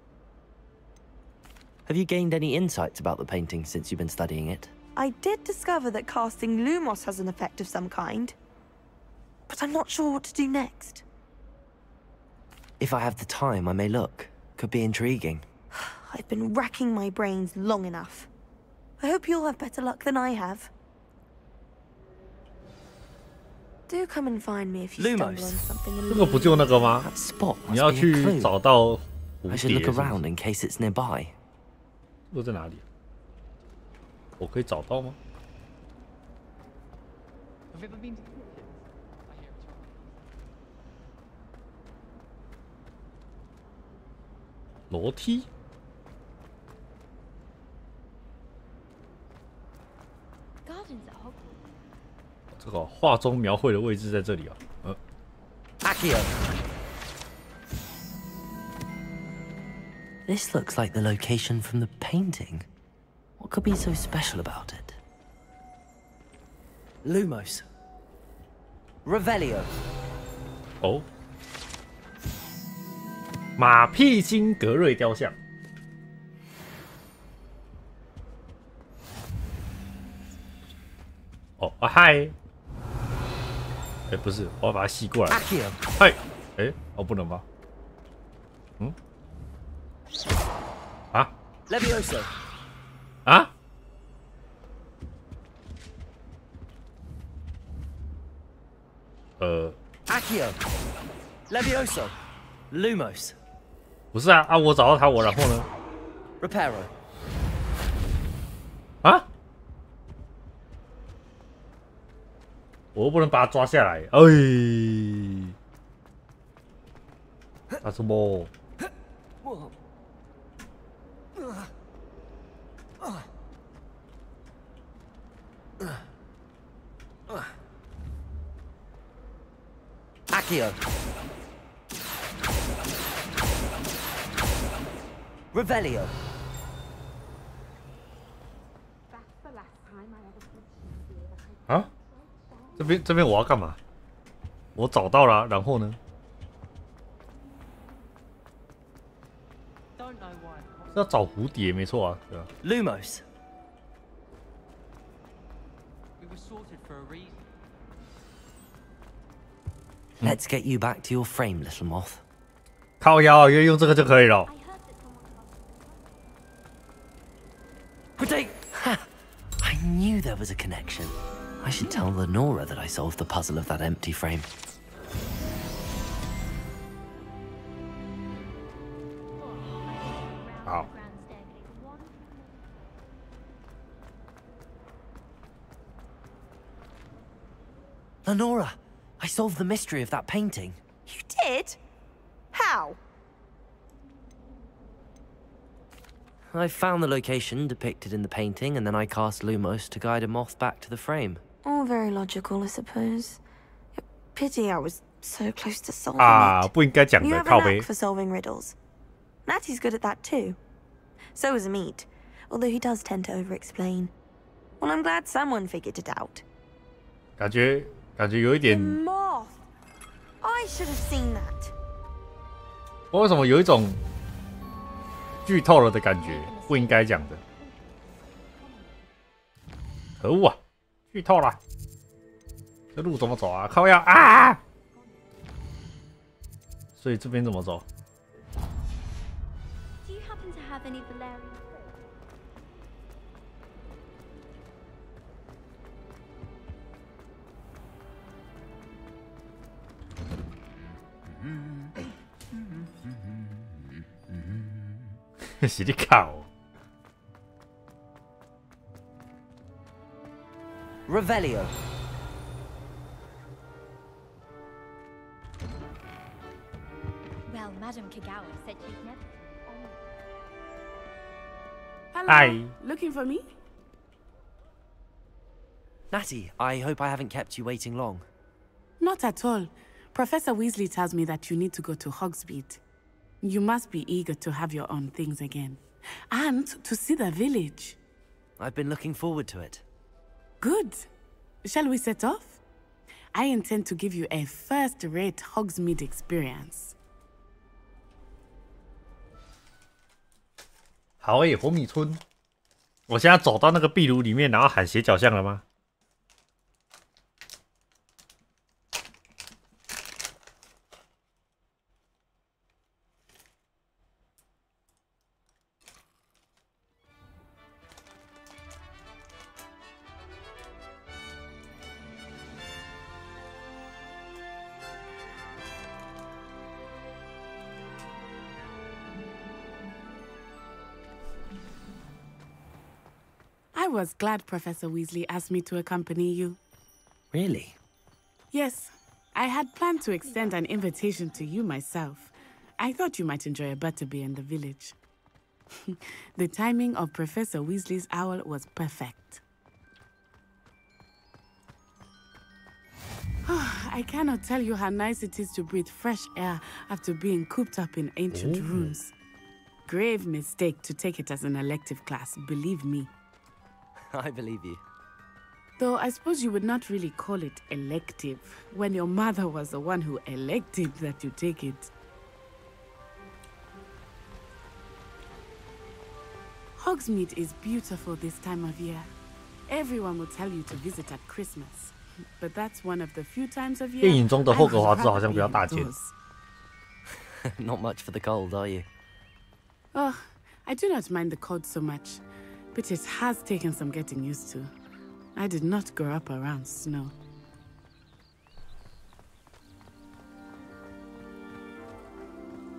C: Have you gained any insights about the painting since you've been studying it?
N: I did discover that casting Lumos has an effect of some kind. But I'm not sure what to do next.
C: If I have the time, I may look. Could be intriguing.
N: I've been racking my brains long enough. I hope you'll have better luck than I have. Do come and find me if you stumble on something.
A: 这个不就那个吗？你要去找到蝴蝶。
C: I should look around in case it's nearby.
A: 这个在哪里？我可以找到吗？楼梯。 这个画中描绘的位置在这里啊。
C: Accio. This looks like the location from the painting. What could be so special about it? Lumos. Revelio.
A: 哦。马屁精格瑞雕像。 哦啊嗨！哎，不是，我要把它吸过来。嗨，哎，哦，不能吧？嗯？啊
C: ？Levioso。
A: 啊？Accio。
C: Levioso。Lumos。
A: 不是啊，我找到他，我然后呢
C: ？Reparo。
A: 啊？ 我又不能把它抓下来，哎，那什么？Accio.
C: Revelio.
A: 啊？ 这边我要干嘛？我找到了，然后呢？是要找蝴蝶，没错啊，对吧
C: ？Lumos。Let's get you back to your frame, little moth.
A: 靠腰，用这个就可以了。
C: I knew there was a connection. I should tell Lenora that I solved the puzzle of that empty frame.
A: Wow.
C: Lenora, I solved the mystery of that painting.
N: You did? How?
C: I found the location depicted in the painting, and then I cast Lumos to guide a moth back to the frame.
N: All very logical, I suppose. Pity I was so close to solving it.
A: 不应该讲
N: You
A: 的，
N: have
A: 靠
N: a
A: 背
N: knack for solving riddles. Natty's good at that too. So is Amit, although he does tend to over-explain. Well, I'm glad someone figured it out.
A: 感觉有一点
N: Moth! I should have seen that.
A: 我为什么有一种剧透了的感觉？不应该讲的。可恶啊！剧透了。这路怎么走啊？靠腰啊！所以这边怎么走？
L: Do you happen to have any valerian fruit?
A: Mm-hmm. 是你靠。
C: Revelio.
L: Well, Madame Kagawa said she'd never.
Q: Hello.
A: Hi.
Q: Looking for me?
C: Natty, I hope I haven't kept you waiting long.
Q: Not at all. Professor Weasley tells me that you need to go to Hogsmeade. You must be eager to have your own things again. And to see the village.
C: I've been looking forward to it.
Q: Good. Shall we set off? I intend to give you a first-rate Hogsmeade experience.
A: 好诶，火米村。我现在走到那个壁炉里面，然后喊斜角巷了吗？I
Q: was glad Professor Weasley asked me to accompany you.
C: Really?
Q: Yes, I had planned to extend an invitation to you myself. I thought you might enjoy a butterbeer in the village. The timing of Professor Weasley's owl was perfect. I cannot tell you how nice it is to breathe fresh air after being cooped up in ancient rooms. Grave mistake to take it as an elective class, believe me.
C: I believe you.
Q: Though I suppose you would not really call it elective when your mother was the one who elected that you take it. Hogsmeade is beautiful this time of year. Everyone will tell you to visit at Christmas, but that's one of the few times of year.
A: 电影中的霍格华兹好像比较大件。
C: Not much for the cold, are you?
Q: Oh, I do not mind the cold so much, but it has taken some getting used to. I did not grow up around snow.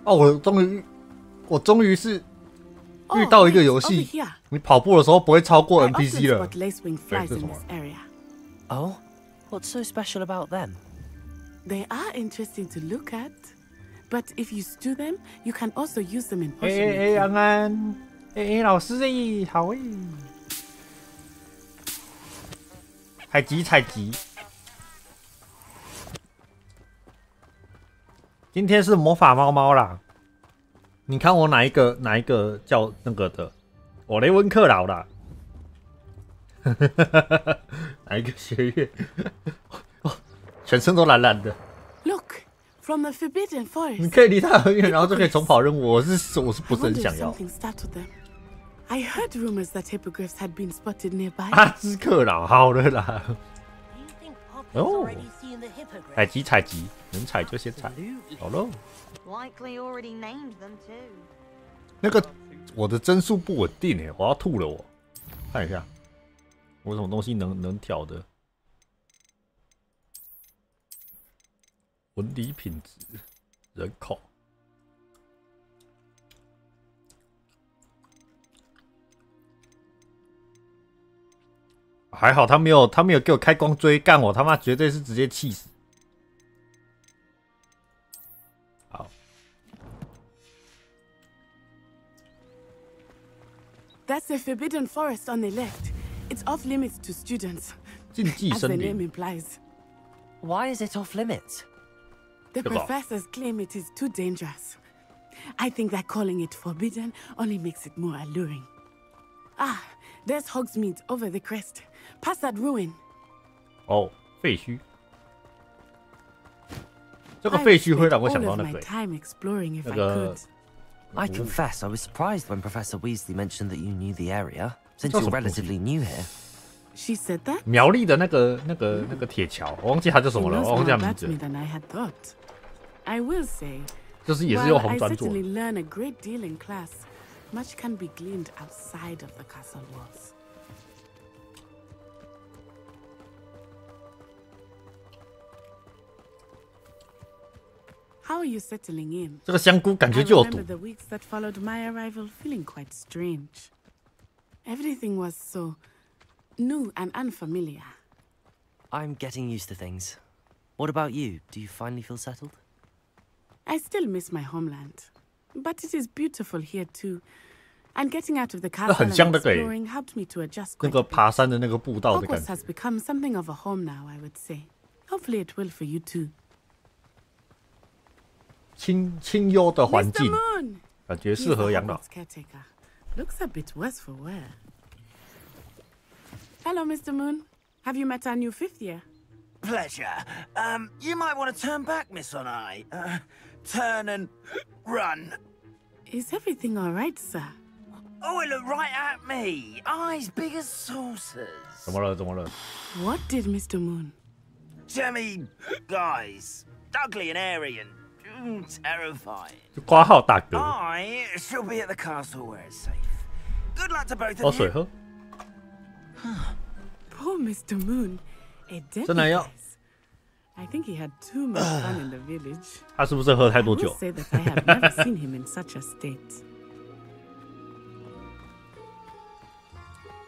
A: 哦，我终于是遇到一个游戏，你跑步的时候不会超过 NPC 了。对，这是什么？
C: Oh, what's so special about them?
Q: They are interesting to look at, but if you stew them, you can also use them in potion making.
A: 安安，老师哎，好哎。采集。今天是魔法猫猫啦。你看我哪一个叫那个的？我雷文克劳啦。哪一个学院？全身都蓝蓝的。
Q: Look, from the Forbidden Forest.
A: 你可以离他很远，然后就可以重跑任务。我是不是很想要？
Q: I heard rumors that hippogriffs had been spotted nearby.
A: 阿兹克朗，好的啦。哦，采集，能采就先采。好喽。
N: Likely already named them too.
A: 那个我的帧数不稳定哎，我要吐了我。看一下，我有什么东西能调的？纹理品质，人口。还好他没有给我开光追干我，他妈绝对是直接气死。好。
Q: That's the Forbidden Forest on the left. It's off limits to students.
A: 禁忌
Q: As
A: 森
Q: the
A: 林。
Q: name implies.
C: Why is it off limits?
Q: The professors claim it is too dangerous. I think that calling it forbidden only makes it more alluring. Ah, there's Hogsmeade over the crest. Past that ruin.
A: 哦，废墟。这个废墟会让我想到那个
C: I confess I was surprised when Professor Weasley mentioned that you knew the area, since you're relatively new here.
Q: She said that?
A: 苗栗的那个铁桥，我忘记它叫什么了，我忘记它名字。
Q: I will say,
A: 就是也是用红砖
Q: I
A: 做的。
Q: certainly learn a great deal in class. Much can be gleaned outside of the castle walls. How are you settling in?
A: 这个香菇感觉就有毒。
Q: I remember the weeks that followed my arrival feeling quite strange. Everything was so new and unfamiliar.
C: I'm getting used to things. What about you? Do you finally feel settled?
Q: I still miss my homeland, but it is beautiful here too. And getting out of the castle and exploring helped me to adjust
A: 那个爬山的那个步道的感
Q: Hogwarts
A: 觉。
Q: has become something of a home now, I would say. Hopefully it will for you too.
A: 清幽的环境，
Q: Moon!
A: 感觉适合养老。
Q: Hogwarts caretaker. Looks a bit worse for wear. Hello, Mr. Moon. Have you met our new 5th year?
G: Pleasure. You might want to turn back, Miss Onai. Turn and run.
Q: Is everything all right, sir?
G: Oh, it looked right at me. Eyes big as saucers.
A: 怎么了？怎么了？
Q: What did Mr. Moon?
G: Jemmy, guys. Ugly and airy and terrifying.
A: 就挂号大哥。
G: I shall be at the castle where it's safe. Good luck to both
A: 哦，
G: of
A: 水
G: you.
A: 喝。
Q: Poor Mr. Moon. A
A: 真的要？
Q: I think he had too much fun in the village.
A: 他是不是喝太多
Q: I
A: 酒
Q: will say that I have never seen him in such a state.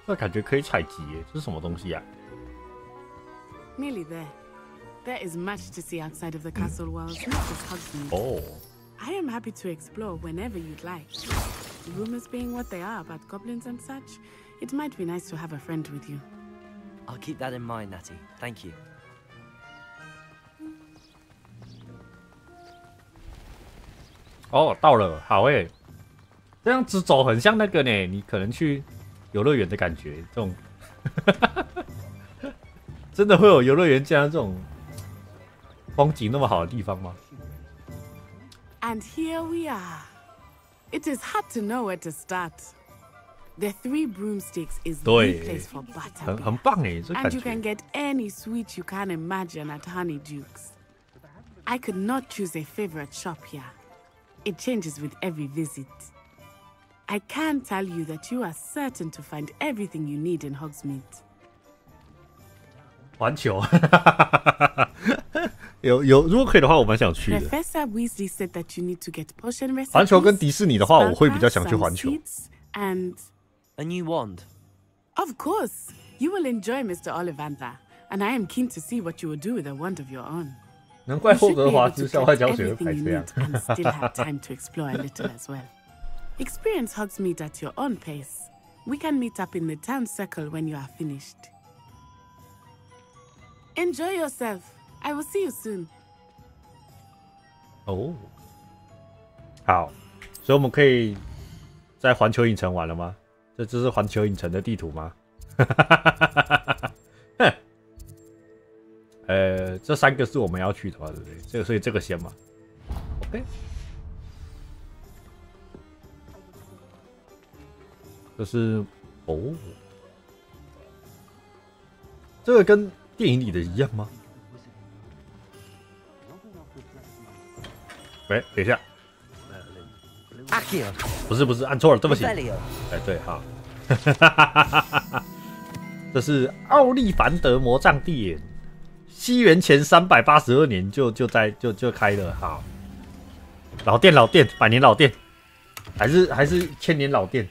A: 这感觉可以采集耶，这是什么东西呀、啊？
Q: Nearly there. There is much to see outside of the castle walls, not just Hogsmeade.
A: Oh.
Q: I am happy to explore whenever you'd like. Rumors being what they are about goblins and such, it might be nice to have a friend with you.
C: I'll keep that in mind, Natty. Thank you.
A: 哦，到了，好诶，这样子走很像那个呢，你可能去游乐园的感觉，这种真的会有游乐园这样这种风景那么好的地方吗？
Q: And here we are. It is hard to know where to start. The 3 broomsticks is the
A: 对，
Q: place for butter.
A: 很棒诶，这
Q: And
A: 感
Q: you
A: 觉
Q: can。get any sweet you can imagine at Honeydukes. I could not choose a favorite shop here. It changes with every visit. I can tell you that you are certain to find everything you need in Hogsmeade.
A: 环球，有，如果可以的话，我蛮想去的。
Q: Professor Weasley said that you need to get potion recipes.
A: 环球跟迪士尼的话，我会比较想去环球。
Q: And
C: a new wand.
Q: Of course, you will enjoy Mr. Ollivander, and I am keen to see what you will do with a wand of your own.
A: 难怪
Q: You
A: 霍
Q: should
A: 格
Q: be
A: 华
Q: able
A: 兹
Q: to
A: 校外
Q: collect
A: 教学会
Q: everything
A: 排
Q: you
A: 这样
Q: need。and still have time to explore a little as well. Experience Hogsmeade at your own pace. We can meet up in the town circle when you are finished. Enjoy yourself. I will see you soon.
A: 哦，好，所以我们可以在环球影城玩了吗？这是环球影城的地图吗？哼，这3个是我们要去的嘛，对不对？这个，所以这个先嘛。OK， 这是哦，这个跟电影里的一样吗？喂，等一下，不是，按错了，对不起。哎，对，好，这是奥利凡德魔杖店，西元前382年就开了，好，老店，百年老店，还是千年老店，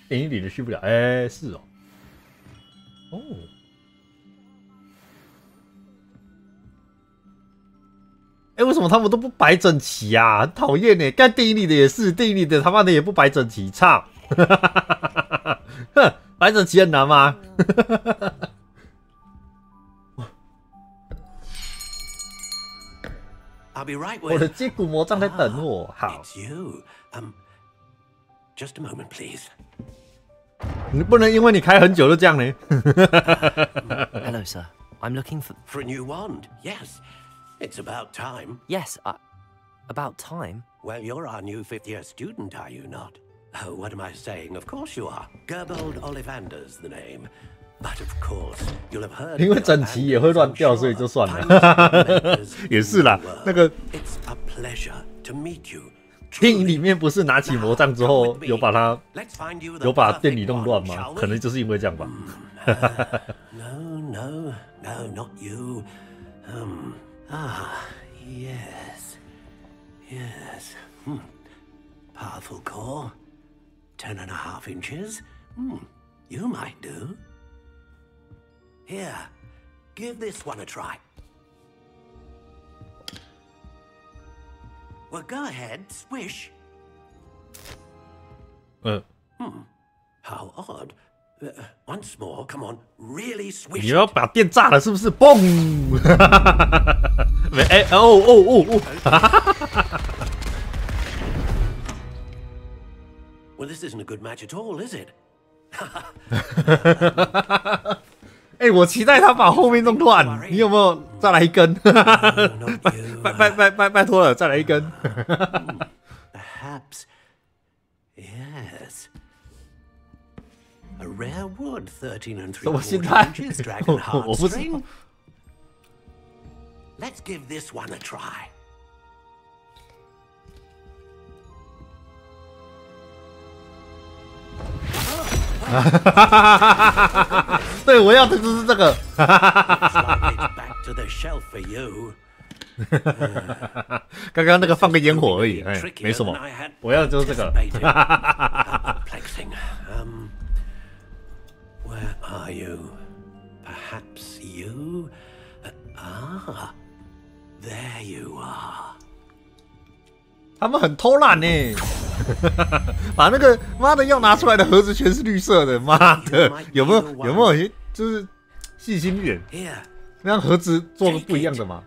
A: 电影里的去不了，哎，是哦，哦。哎，为什么他们都不摆整齐啊？很讨厌呢！干电影里的也是，电影里的他妈的也不摆整齐，操！哼，摆整齐很难吗？我的接骨魔杖在等我。好。
R: Just a moment, please.
A: 你不能因为你开很久就这样呢。
C: Hello, sir. I'm looking for
R: a new wand. Yes. It's about time.
C: Yes, about time.
R: Well, you're our new fifth-year student, are you not? Oh, what am I saying? Of course you are. Gerbold Ollivander's the name. But of course, you'll have heard.
A: 因为整齐也会乱掉，所以就算了。也是啦，那个
R: It's a pleasure to meet you.
A: 电影里面不是拿起魔杖之后有把店里弄乱吗？可能就是因为这样吧。
R: No, not you. Yes. Powerful core. 10.5 inches. You might do. Here, give this one a try. Well, go ahead, swish. How odd. Once more, come on, really swish.
A: 你要把电炸了是不是？嘣！哦。
R: Well, this isn't a good match at all, is it?
A: 我期待他把后面弄乱。你有没有再来一根？拜托了，再来一根。
R: Perhaps, yes. A rare wood, 13 3/4 inches, dragon heartstring. Let's give this one a try.
A: 对，我要的就是这个。刚刚那个放个烟火而已，没什么。我要的就是这个。
R: Where are you? Perhaps you? There you are.
A: 他们很偷懒呢，把那个妈的要拿出来的盒子全是绿色的，妈的，有没有一些就是细心一点，让盒子做个不一样的吗？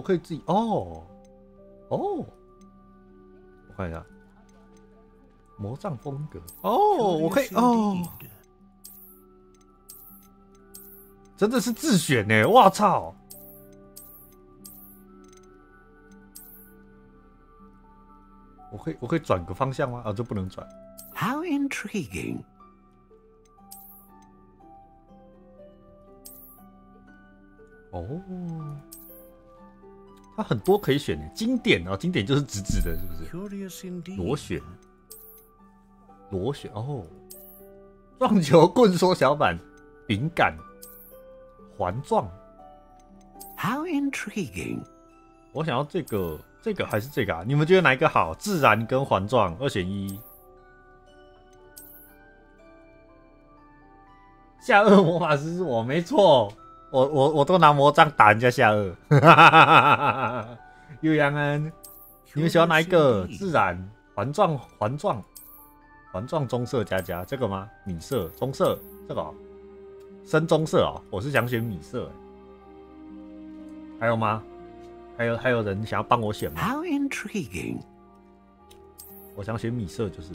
A: 可以自己我看一下魔杖风格我可以真的是自选呢！我操！我可以转个方向吗？这不能转。
R: How intriguing!
A: 它很多可以选的，经典经典就是直直的，是不是？螺旋撞球棍缩小版。饼感环状
R: ，How intriguing！
A: 我想要这个还是这个啊？你们觉得哪一个好？自然跟环状2选1。下颚魔法师是我没错，我都拿魔杖打人家下颚。岳阳安，你们喜欢哪一个？自然、环状、棕色加这个吗？米色、棕色这个深棕色我是想选米色。还有吗？还有人想要帮我选吗
R: ？How intriguing！
A: 我想选米色，就是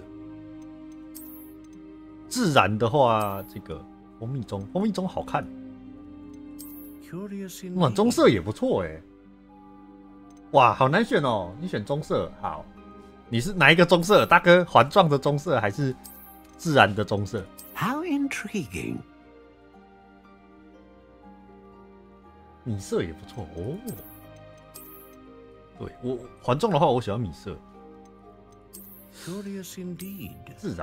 A: 自然的话，这个蜂蜜棕好看。哇，棕色也不错哇，好难选哦！你选棕色好，你是哪一个棕色？大哥，环状的棕色还是自然的棕色
R: ？How intriguing！
A: 米色也不错对，我环状的话，我喜欢米色。
R: Curious indeed。
A: 自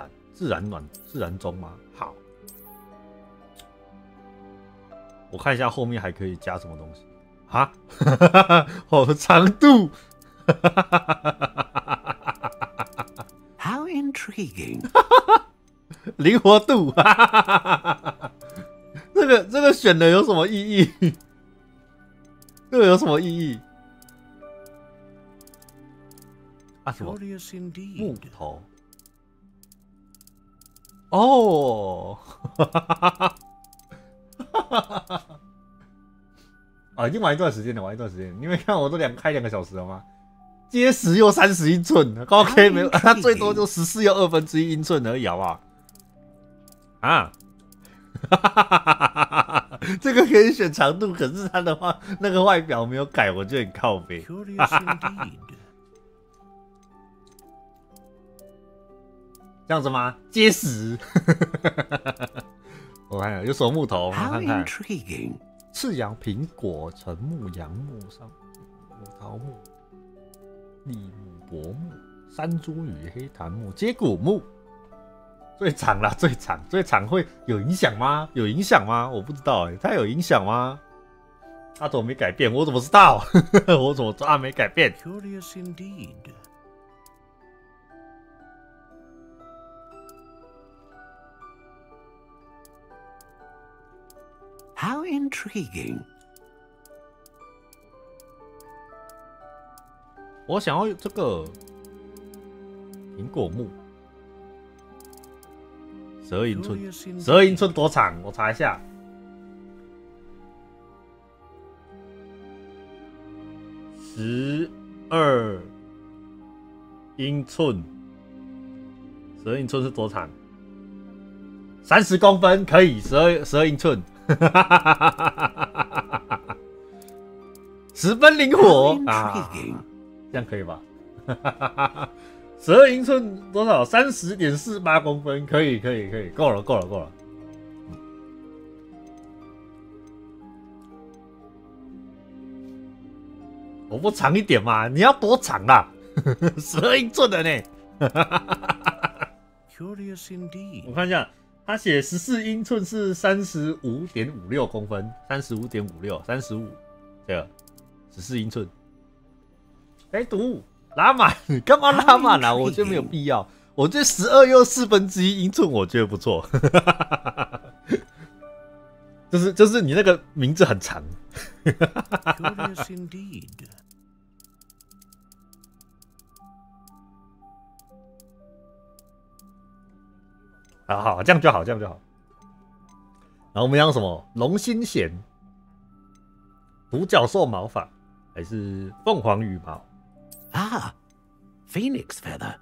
A: 然暖，自然棕吗？好，我看一下后面还可以加什么东西啊？长度。
R: How intriguing！
A: 灵活度。这个选的有什么意义？这个有什么意义？什么木头？已经玩一段时间了，你们看我都开2个小时了吗？结实又30英寸 ，OK 没有，它最多就14又1/2英寸而已，好不好？啊，这个可以选长度，可是它的话，那个外表没有改，我就很靠背。这样子吗？结实。我看有什么木头？我看看。赤杨、苹果、橙木、杨木、木桃木、栎木、柏木、山茱萸、黑檀木、接骨木。最长啦，最长会有影响吗？有影响吗？我不知道它有影响吗？它怎么没改变？我怎么知道？我怎么知道它没改变
R: ？Curious indeed. How intriguing.
A: 我想要这个苹果木，12英寸，12英寸多长？我查一下。12英寸，12英寸是多长？30公分可以，12英寸。十分灵活啊，这样可以吧？12英寸多少？30.48公分，可以，够了。我不长一点嘛？你要多长啦？12英寸的呢
R: ？Curious indeed.
A: 我看一下。他写14英寸是35.56公分，35.56，35，对了，14英寸。读拉满，你干嘛拉满啊？我觉得没有必要。我觉得12又1/4英寸，我觉得不错。就是你那个名字很长。
R: Curious indeed.
A: 好，这样就好。然后我们要什么？龙心弦、独角兽毛发，还是凤凰羽毛？
R: Phoenix feather,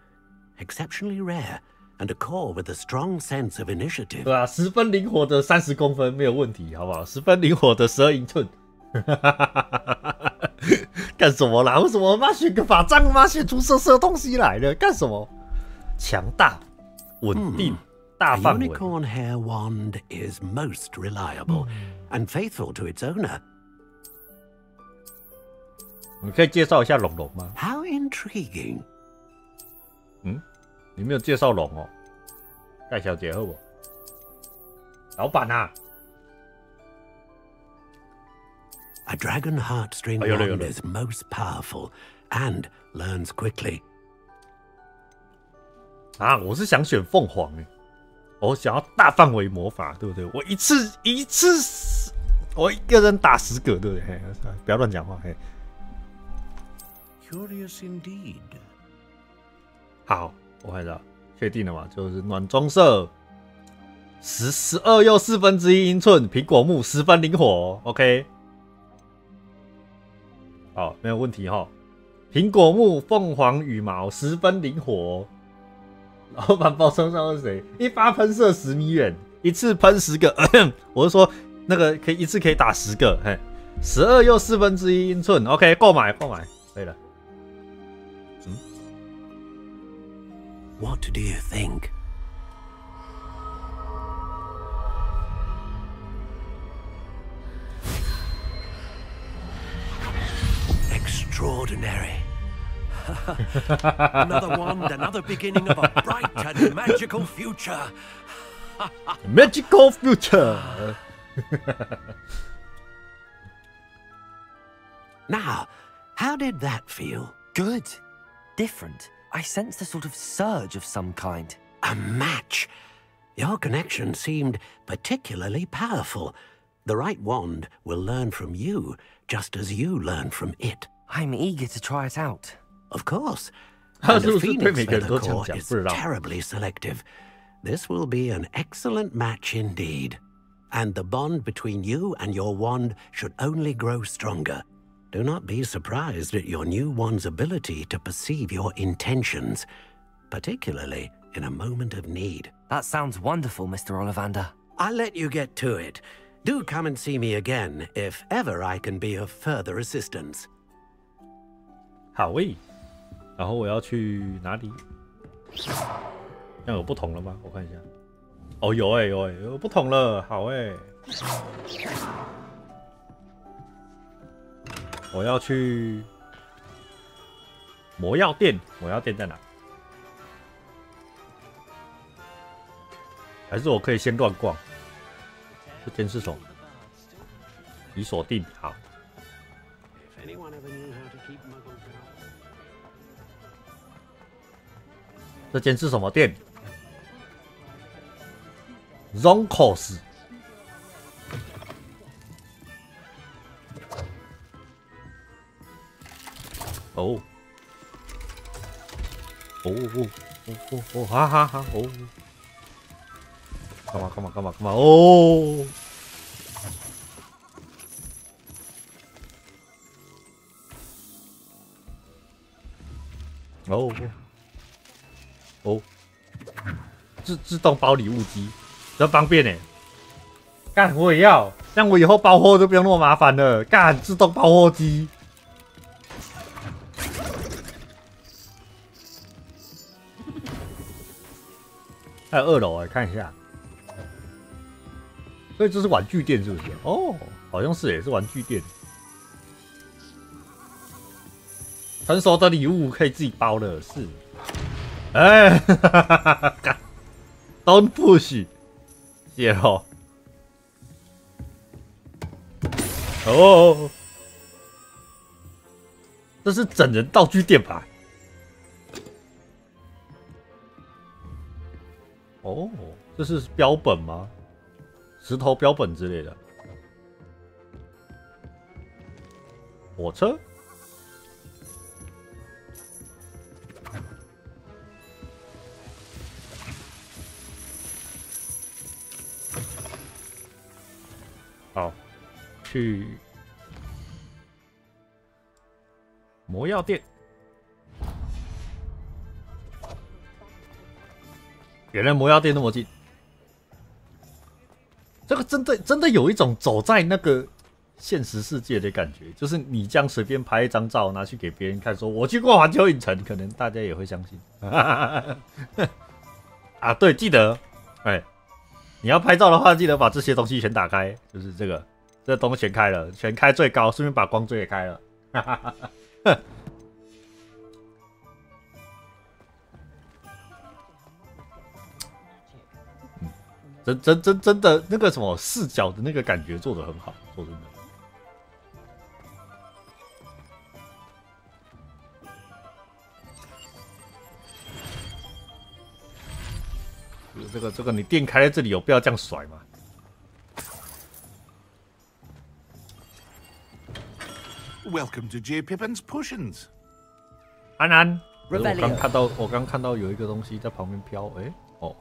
R: exceptionally rare, and a core with a strong sense of initiative.
A: 对啊，10分灵活的30公分没有问题，好不好？10分灵活的12英寸。干什么啦？为什么妈选个法杖？妈选出色东西来了？干什么？强大、稳定。
R: A unicorn hair wand is most reliable and faithful to its owner.
A: 你可以介绍一下龙吗
R: ？How intriguing.
A: 你没有介绍龙哦，盖小姐好不？老板啊
R: ！A dragon heartstring wand is most powerful and learns quickly.
A: 啊，我是想选凤凰哎。我想要大范围魔法，对不对？我一次，我一个人打10个，对不对？不要乱讲话。
R: Curious indeed.
A: 好，我看到，确定了嘛？就是暖棕色，12又1/4英寸，苹果木10分灵活 ，OK。好，没有问题哈。苹果木凤凰羽毛10分灵活。老板包装上是谁？一发喷射10米远，一次喷10个。我是说，那个可以一次可以打10个。12又1/4英寸 ，OK， 购买，可以了。
R: What do you think? Extraordinary. Another wand, another beginning of a bright and magical future.
A: Magical future.
R: Now, how did that feel?
C: Good. Different. I sensed a sort of surge of some kind.
R: A match. Your connection seemed particularly powerful. The right wand will learn from you, just as you learn from it.
C: I'm eager to try it out.
R: Of course. And the Phoenix feather core is terribly selective. This will be an excellent match indeed. And the bond between you and your wand should only grow stronger. Do not be surprised at your new one's ability to perceive your intentions, particularly in a moment of need.
C: That sounds wonderful, Mr. Ollivander.
R: I'll let you get to it. Do come and see me again if ever I can be of further assistance.
A: 好诶，然后我要去哪里？那有不同了吗？我看一下。哦，有诶，有不同了。好诶。我要去魔药店，魔药店在哪？还是我可以先乱逛？这间是什么？已锁定，好。这间是什么店 ？Zonkos。哦，哈哈哈，哦，干嘛，哦，自动包礼物机，真方便呢。干，我也要，这样我以后包货就不用那么麻烦了。干，自动包货机。还有2楼哎，看一下。所以这是玩具店是不是？哦，好像是也是玩具店。成熟的礼物可以自己包的，是。哎，Don't push， 谢喽。哦，这是整人道具店吧？哦，这是标本吗？石头标本之类的。火车。好，去魔药店。原来魔药店那么近，这个真的有一种走在那个现实世界的感觉，就是你这样随便拍一张照拿去给别人看，说我去过环球影城，可能大家也会相信。啊，对，记得，哎，你要拍照的话，记得把这些东西全打开，就是这东西全开了，全开最高，顺便把光追也开了。真的那个什么视角的那个感觉做得很好，说真的。这个你店开在这里，有必要这样甩吗？Welcome
H: to J. Pippin's Potions。
A: 安安，我刚看到有一个东西在旁边飘，哎，哦。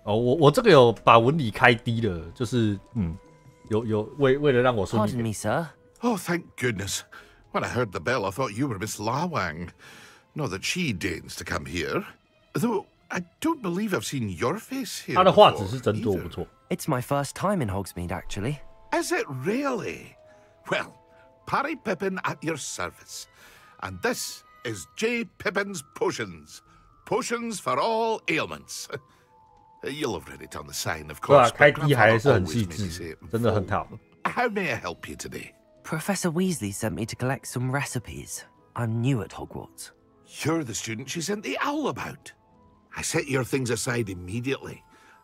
A: 哦，我这个有把纹理开低了，就是有为了让我顺利。
C: Pardon me, sir.
H: Oh, thank goodness. When I heard the bell, I thought you were Miss Lawang. Not that she deigns to come here. Though I don't believe I've seen your face here.
A: 她的画质是真做不错。
C: It's my first time in Hogsmeade, actually.
H: Is it really? Well, Parry Pippin at your service. And this is J. Pippin's Potions. Potions for all ailments. You'll have read it on the sign, of course.
A: 开低还是很细致，真的很好。
H: How may I help you today?
C: Professor Weasley sent me to collect some recipes. I'm new at Hogwarts.
H: You're the student she sent the owl about. I set your things aside immediately.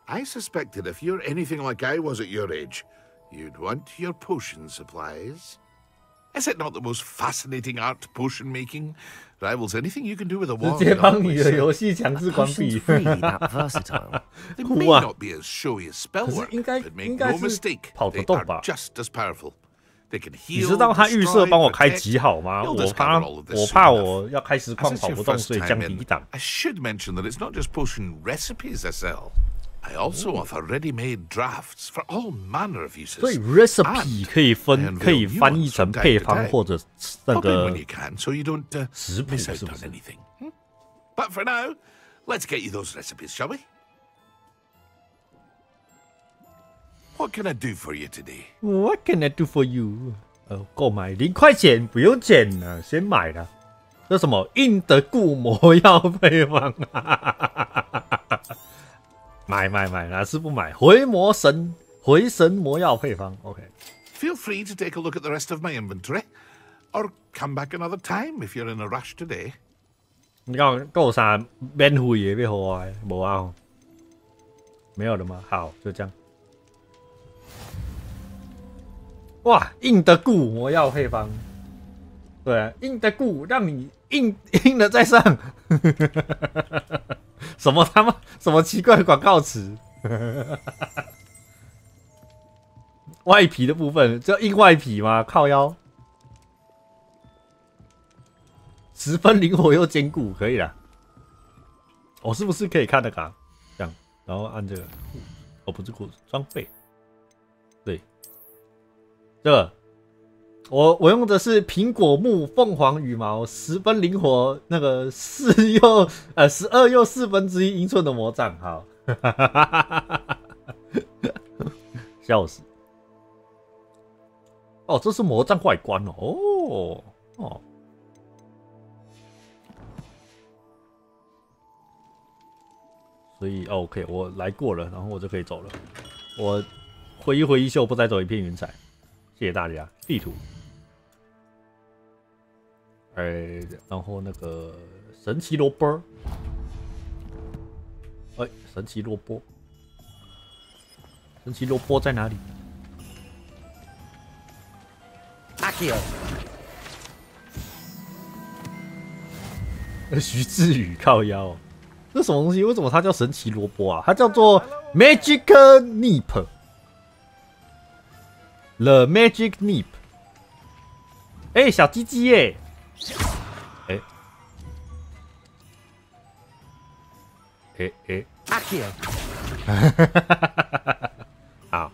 H: I suspected if you're anything like I was at your age, you'd want your potion supplies. Is it not the most fascinating art, potion making? Rivals anything you can do with a wand.
A: 直接帮你的游戏强制关闭。
H: They may not be as showy as spellwork, but make no mistake, they are just as powerful. They can heal,
A: 你知道他预设帮我开几好吗？我怕我要开实况跑不动，所以降低档。
H: I should mention that it's not just potion recipes I sell. I also offer ready-made drafts for all manner of uses.
A: 所以 recipe 可以翻译成配方或者那
H: Pop in
A: 个
H: when you can, so you don't
A: 食谱
H: miss
A: 是
H: out
A: 不
H: on
A: 是？
H: anything. But for now, let's get you those recipes, shall we? What can I do for you today?
A: What can I do for you？ 购买0块钱不用钱了，先买了。这什么硬的固魔药配方啊？买，哪次不买？回神魔药配方 ，OK。
H: Feel free to take a look at the rest of my inventory, or come back another time if you're in a rush today.
A: 你讲够啥免费的要好啊？无啊？没有了吗？好，就这样。哇，硬的固魔药配方，对啊，硬的固让你硬的在上。什么他妈什么奇怪的广告词？外皮的部分叫硬外皮吗？靠腰，10分灵活又坚固，可以了。我是不是可以看那个、啊？这样，然后按这个，哦，不是裤子，装备。对，这个我用的是苹果木凤凰羽毛10分灵活，那个12又1/4英寸的魔杖，好，笑死。哦，这是魔杖外观哦，哦。所以 OK， 我来过了，然后我就可以走了。我挥一袖，不再走一片云彩。谢谢大家。地图，然后那个神奇萝卜，神奇萝卜，神奇萝卜在哪里？
K: 阿 Q，
A: 徐志宇靠腰、哦，这什么东西？为什么它叫神奇萝卜啊？它叫做 Magic Nip。The Magic Nip。小鸡鸡耶！
K: 阿 Q，
A: 好，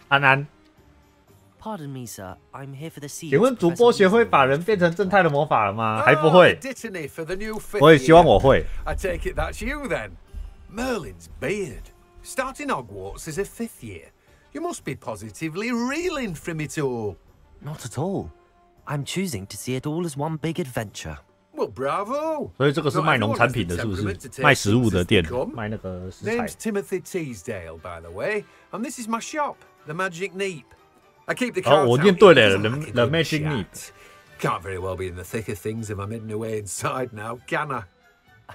A: 安安。
C: Pardon me, sir. I'm here for the seeds.
A: 请问主播学会把人变成正太的魔法了吗？还不会。我也希望我会。
D: I take it that's you then. Merlin's beard. Starting Hogwarts as a 5th year. You must be positively reeling from it all.
C: Not at all. I'm choosing to see it all as one big adventure.
D: Well, bravo.
A: 所以这个是卖农产品的，是不是？卖食物的店，卖那个食材。
D: Name's Timothy Teasdale, by the way, and this is my shop, the Magic Neep. I keep the cards
A: 我念对了 ，the Magic Neep.
D: Can't very well be in the thick of things if I'm hidden away inside now, can I?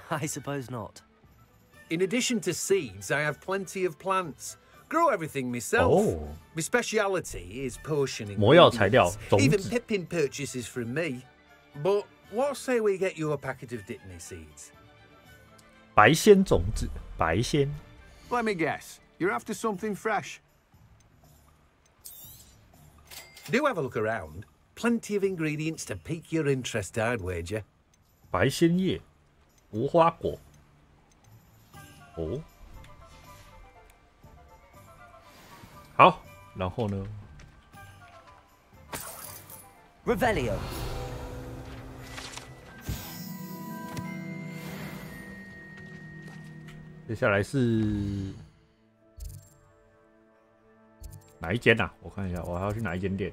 C: I suppose not.
D: In addition to seeds, I have plenty of plants. Grow everything myself.
A: Oh.
D: My speciality is potioning.
A: 魔药材料，种子。
D: Even pippin purchases from me. But what say we get you a packet of Dittany seeds?
A: 白仙种子，白仙。
D: Let me guess. You're after something fresh. Do have a look around. Plenty of ingredients to pique your interest, I'd wager.
A: 白仙叶，无花果。哦，好，然后呢
K: Revelio。
A: 接下来是哪一间啊？我看一下，我还要去哪一间店？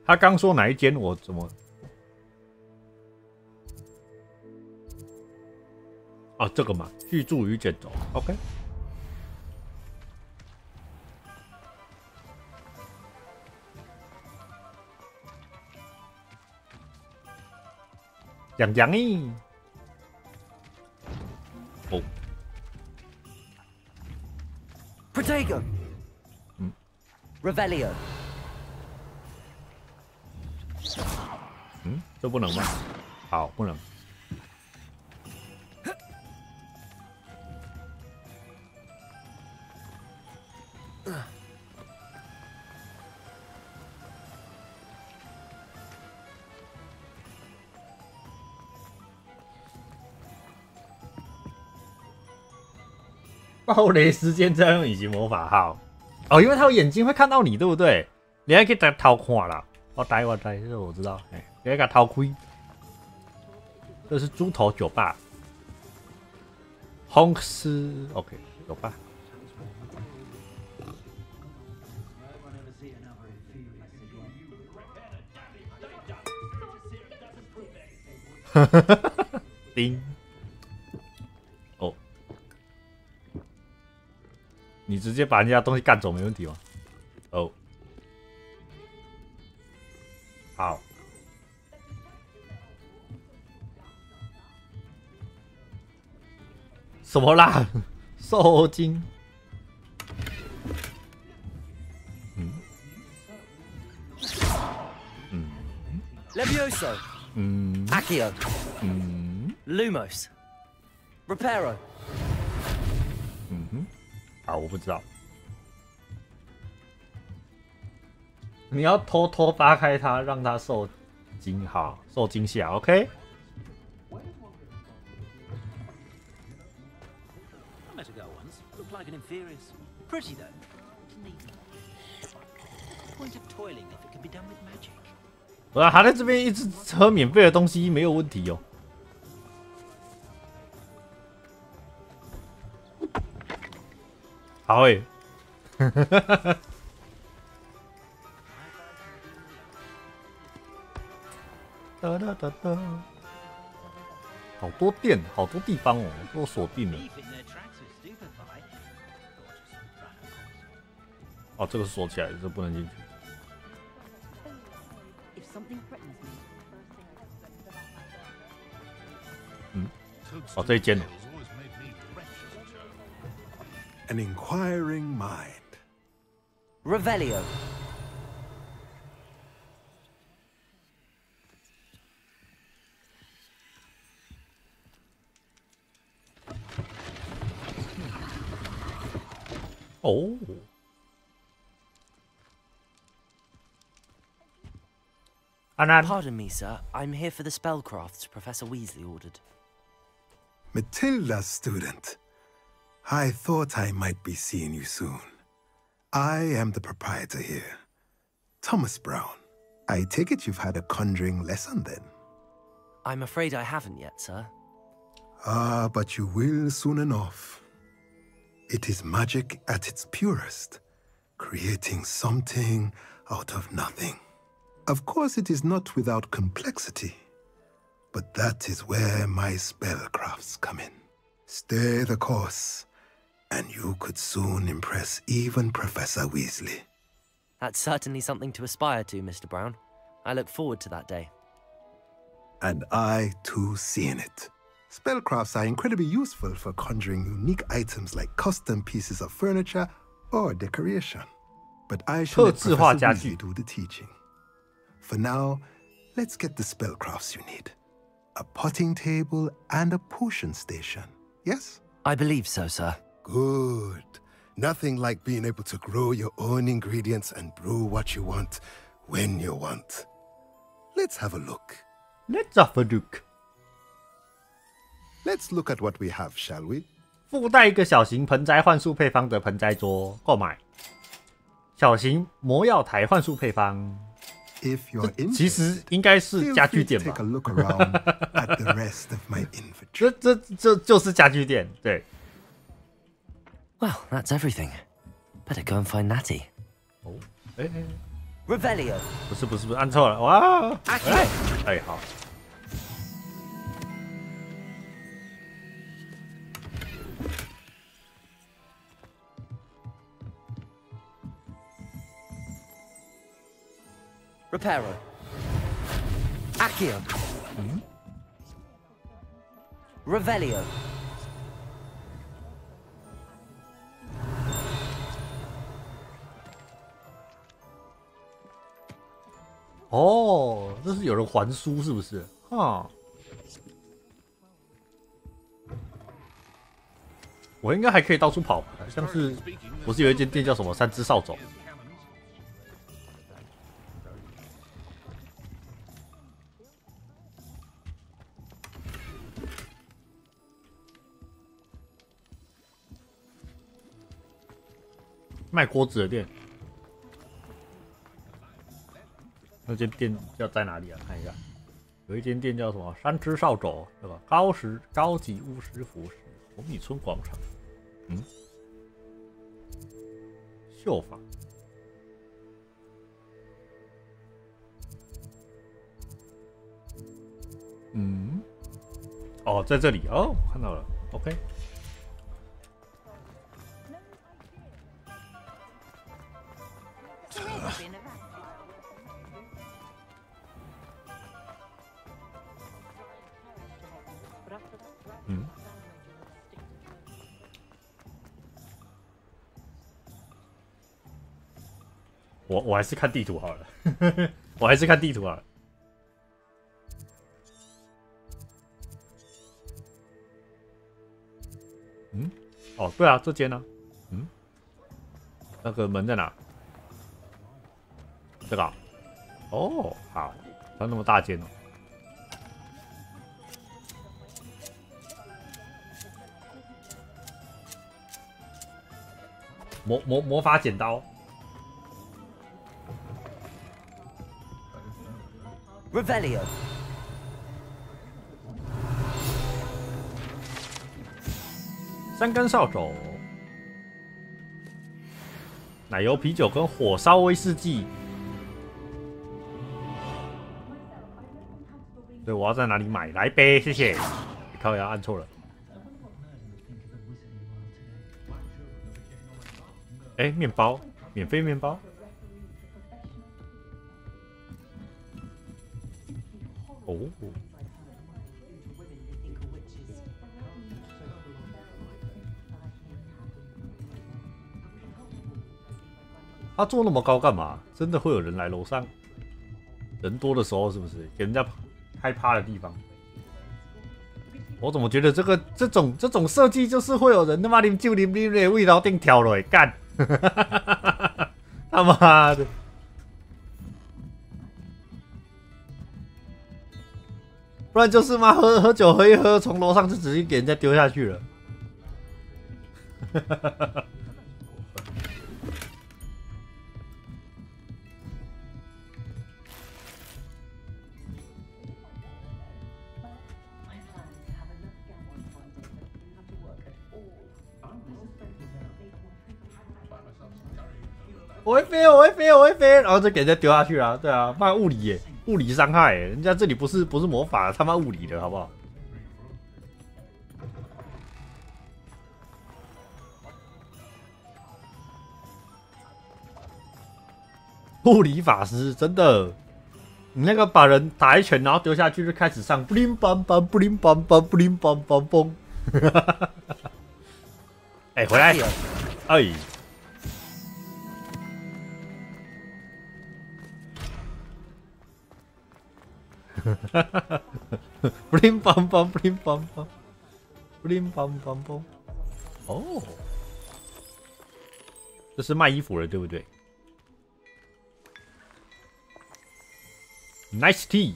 A: 他刚说哪一间？我怎么？啊，这个嘛，巨著与卷轴 ，OK。痒痒咦！哦
K: Protego。Revelio。
A: 这不能吗？好，不能。暴雷时间再用隐形魔法号。哦，因为他有眼睛会看到你，对不对？你还可以在偷看啦。我呆，这个我知道。哎，你还给他偷窥。这是猪头酒吧。红斯 ，OK， 酒吧。叮。哦，你直接把人家东西干走没问题吗？哦，好。什么啦？受精？Levioso.
C: Accio. Lumos. Reparo.
A: 好，我不知道。你要偷偷扒开它，让它受惊，好，受惊吓 ，OK。Like
G: an inferior. Pretty though. Point of toiling if it can be done with magic.
A: 哇，他在这边一直喝免费的东西没有问题哦。好诶。哒哒哒哒。好多店，好多地方哦，都锁定了。哦，这个锁起来，这不能进去。哦，这一间。
I: An inquiring mind.
C: Revelio.
A: Oh.
C: Pardon me, sir. I'm here for the spellcrafts Professor Weasley ordered.
I: Matilda's student. I thought I might be seeing you soon. I am the proprietor here, Thomas Brown. I take it you've had a conjuring lesson then?
C: I'm afraid I haven't yet, sir.
I: Ah, but you will soon enough. It is magic at its purest, creating something out of nothing. Of course, it is not without complexity, but that is where my spellcrafts come in. Stay the course, and you could soon impress even Professor Weasley.
C: That's certainly something to aspire to, Mr. Brown. I look forward to that day.
I: And I, too, seeing it. Spellcrafts are incredibly useful for conjuring unique items like custom pieces of furniture or decoration. But I should let Professor Weasley do the teaching. For now, let's get the spellcrafts you need. A potting table and a potion station, yes?
C: I believe so, sir.
I: Good. Nothing like being able to grow your own ingredients and brew what you want, when you want. Let's have a look.
A: Let's have a look.
I: Let's look at what we have, shall we?
A: 附带一个小型盆栽幻术配方的盆栽桌，购买。小型魔药台幻术配方。其实应该是家具店吧？这就是家具店，对。
C: Well, that's everything. Better go and find Natty.
A: 哦，Revelio. 不是，按错了，哇！哎，好。
C: Reparo. Accio. Revelio.
A: 哦，这是有人还书是不是？哈，我应该还可以到处跑，像是不是有一间店叫什么三只扫帚？卖锅子的店。那间店要在哪里啊？看一下，有一间店叫什么“山之扫帚”，对吧？高级巫师服饰，红米村广场。嗯，秀发。嗯，哦，在这里哦，看到了 ，OK。嗯，我还是看地图好了，我还是看地图好了。嗯，哦，对啊，这间呢？嗯，那个门在哪？这个、啊？哦，好，它那么大间哦。魔法剪刀。
C: Revelio。
A: 3根扫帚，奶油啤酒跟火烧威士忌。对，我要在哪里买？来呗，谢谢。靠呀，按错了。哎，面包，免费面包。哦。他做那么高干嘛？真的会有人来楼上？人多的时候是不是？给人家开趴的地方？我怎么觉得这种设计就是会有人他妈啉酒啉的味道顶跳了干！他妈的！不然就是妈喝酒喝一喝，从楼上就直接给人家丢下去了。我会飞，我会飞，然后就给人家丢下去了。对啊，骂物理耶，物理伤害耶，人家这里不是魔法，他妈物理的好不好？物理法师真的，你那个把人打一拳，然后丢下去就开始上布灵梆梆布灵梆梆布灵梆梆梆。哎，回来！哎。布灵梆梆布灵梆梆布灵梆梆梆。哦，这是卖衣服的，对不对 ？Nice tea。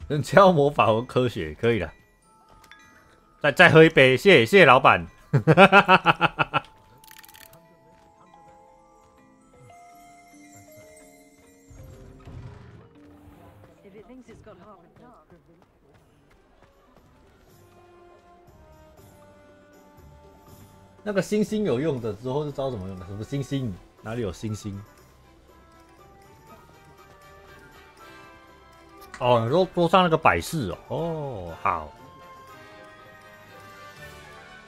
A: 人家要魔法和科学，可以了。再喝一杯，谢谢老板。那个星星有用的，之后就知道怎么用的。什么星星？哪里有星星？哦，你说桌上那个摆饰哦。哦，好。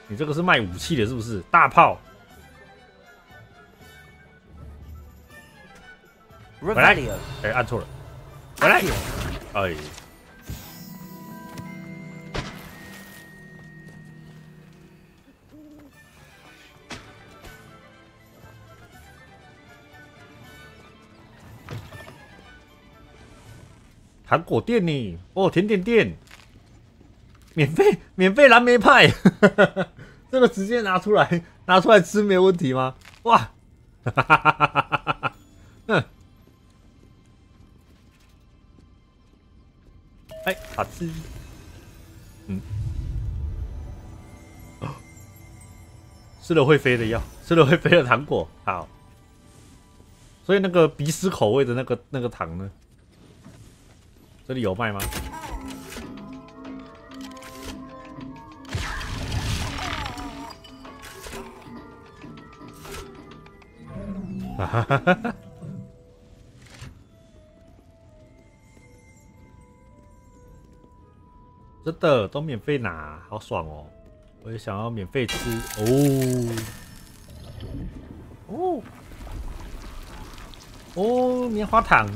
A: 你这个是卖武器的，是不是？大炮。回来。哎，按错了。回来。哎。糖果店呢？哦，甜点店。免费蓝莓派。这个直接拿出来吃没有问题吗？哇！哎，好吃。嗯，吃了会飞的药，吃了会飞的糖果。好，所以那个鼻屎口味的那个糖呢？这里有卖吗？哈哈哈哈！真的都免费拿，好爽哦！我也想要免费吃哦哦，棉花糖。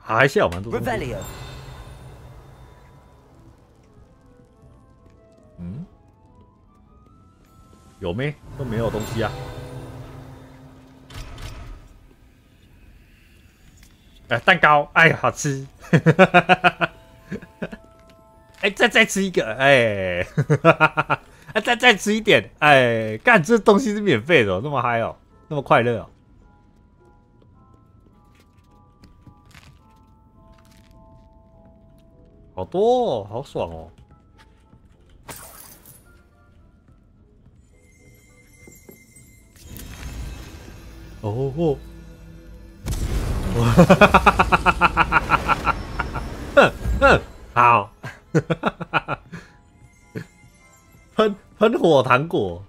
A: 还是有蛮多东西。嗯，有没？都没有东西啊。哎，蛋糕，哎，好吃。哎，再吃一个，哎，再吃一点，哎，干，这东西是免费的，那么嗨哦，那么快乐哦。好多哦，好爽哦！哦，好，喷火糖果。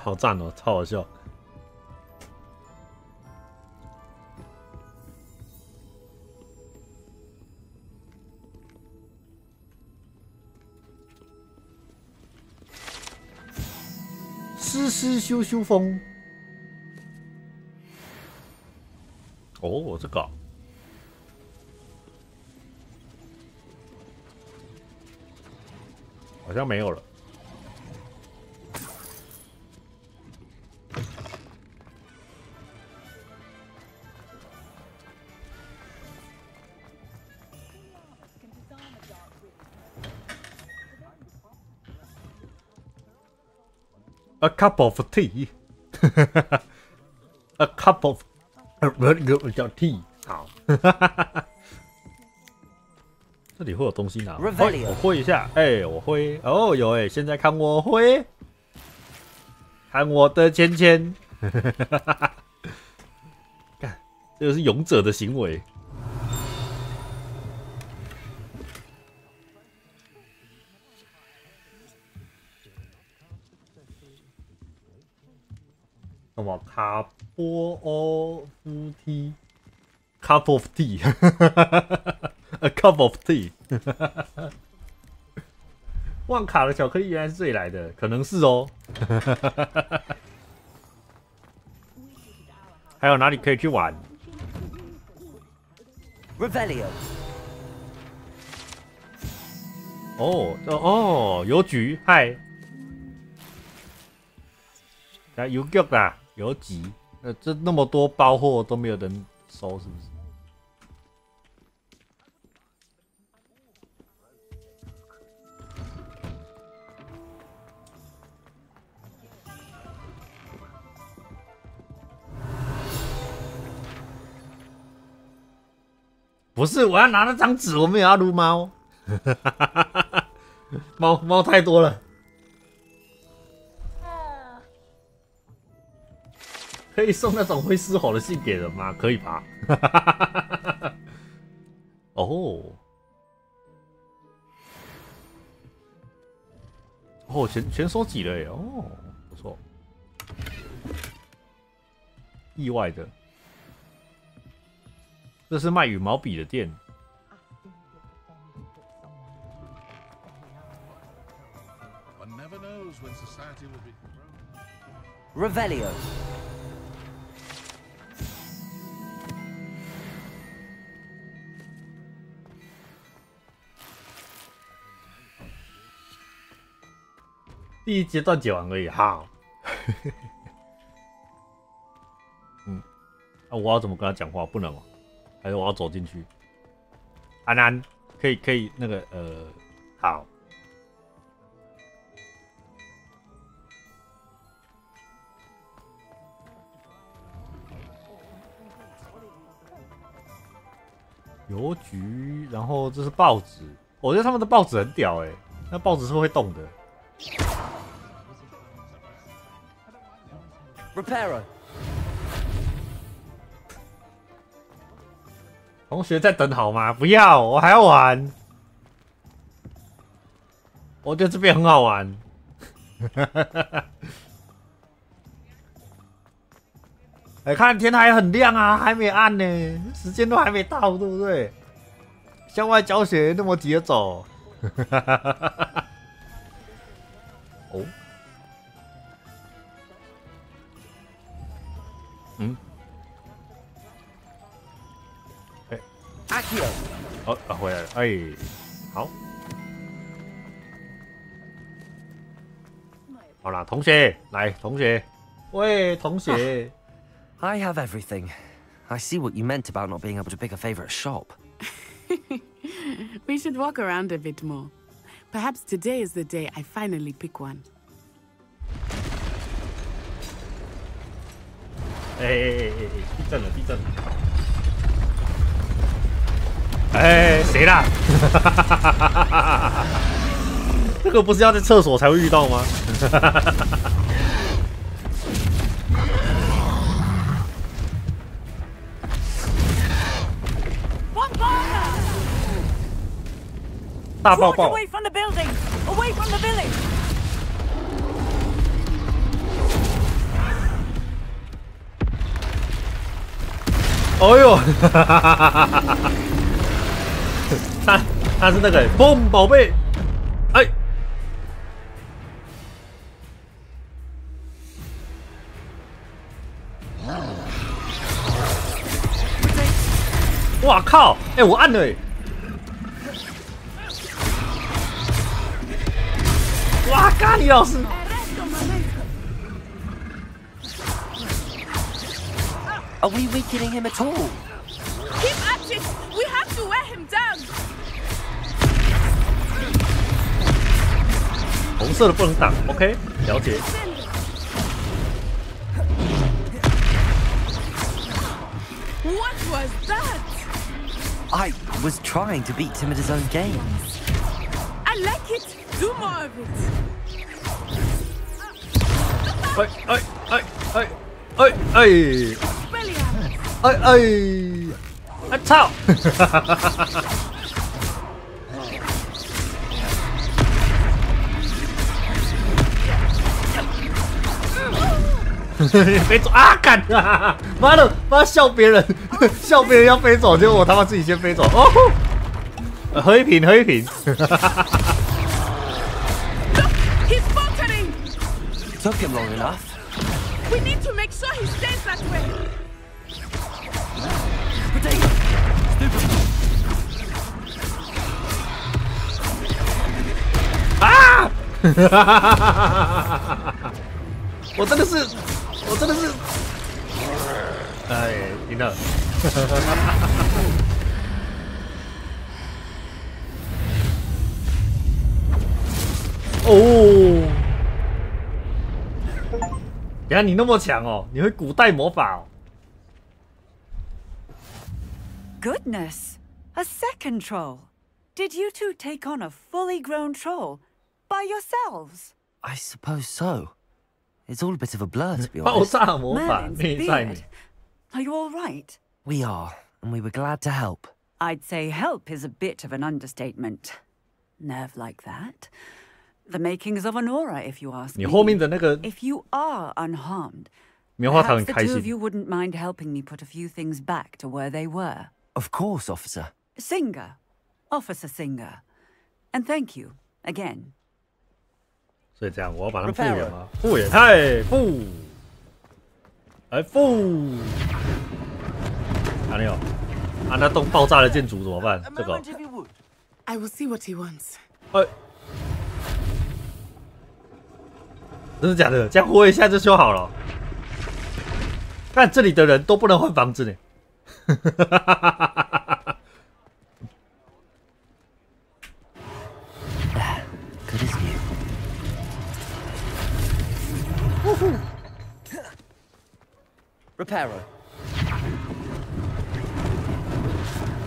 A: 好赞哦，超好笑。羞羞风。哦，这个。好像没有了。A cup of tea 。A cup of 叫 tea。好。这里会有东西拿。我挥一下，哎，我挥，哦，有哎，现在看我挥，看我的芊芊。看，这个是勇者的行为。什么卡波欧夫 tea cup of tea a cup of tea 旺卡的巧克力原来是这里来的，可能是哦。还有哪里可以去玩
C: Revelio
A: 哦，邮局，嗨，邮局啦，邮局，这那么多包货都没有人收，是不是？不是，我要拿那张纸，我们也要撸猫。猫太多了。可以送那种会嘶吼的信给人吗？可以吧？哦，全收集了耶！哦，不错，意外的。这是卖羽毛笔的店。
C: Revelio
A: 第一阶段解完而已。好。我要怎么跟他讲话？不能哦，还是我要走进去？安安，可以那个好。邮局，然后这是报纸。我觉得他们的报纸很屌哎，那报纸是会动的。
C: Reparo。
A: 同学在等好吗？不要，我还要玩。我觉得这边很好玩。来看天还很亮啊，还没暗呢，时间都还没到，对不对？校外教学那么急着走。哦，嗯。
C: 阿 Q，
A: 回来了，哎，好，好啦，同学，来，同学，喂，同学。
C: I have everything. I see what you meant about not being able to pick a favorite shop.
Q: We should walk around a bit more. Perhaps today is the day I finally pick one.
A: 地震了，地震了！哎，谁啦？这个不是要在厕所才会遇到吗？大爆爆！
T: Away from the building! Away from the village!
A: 哦呦，他是那个砰宝贝，哎，哇靠！哎，我按了哎。哇，咖喱老师！
C: Are we weakening him at all?
B: Keep at it! We have to wear him down!
A: 红色的不能挡 ，OK， 了解。
B: What was that?
C: I was trying to beat him at his own games.
B: I like it! Do more of it!
A: 哎，操！飞走啊！干啊！妈的，妈笑别人，笑别人要飞走，结果我他妈自己先飞走。哦，喝一瓶，喝一瓶。
B: He's faltering!
C: Took him long enough.
B: We need to make sure he stays that way.
C: Potato! Stupid!
A: 啊！我真的是，哎，赢了。哦，原来你那么强哦，你会古代魔法哦。
T: Goodness! A second troll! Did you two take on a fully grown troll by yourselves?
C: I suppose so. It's all a bit of a blur, to be
A: 爆
C: honest.
A: 炸魔法
T: Merlin's
A: 内在
T: beard.
A: 美。
T: Are you all right?
C: We are, and we were glad to help.
T: I'd say help is a bit of an understatement. Nerve like that. The makings of an aura, if you ask
A: 你
T: me.
A: 后面的那个
T: If you are unharmed,
A: 棉花糖
T: perhaps
A: 很
T: the
A: 开
T: two of
A: 心。
T: you wouldn't mind helping me put a few things back to where they were.
C: Of course, officer.
T: Singer. Officer Singer. And thank you, again.
A: 所以这样，我要把它们复原吗？复原，太复，来复。哪里有？啊，那栋爆炸的建筑怎么办？这个。
Q: I will see what he wants.
A: 哎。真的假的？这样活一下就修好了。但这里的人都不能换房子呢。
C: Good as new.
K: Reparo.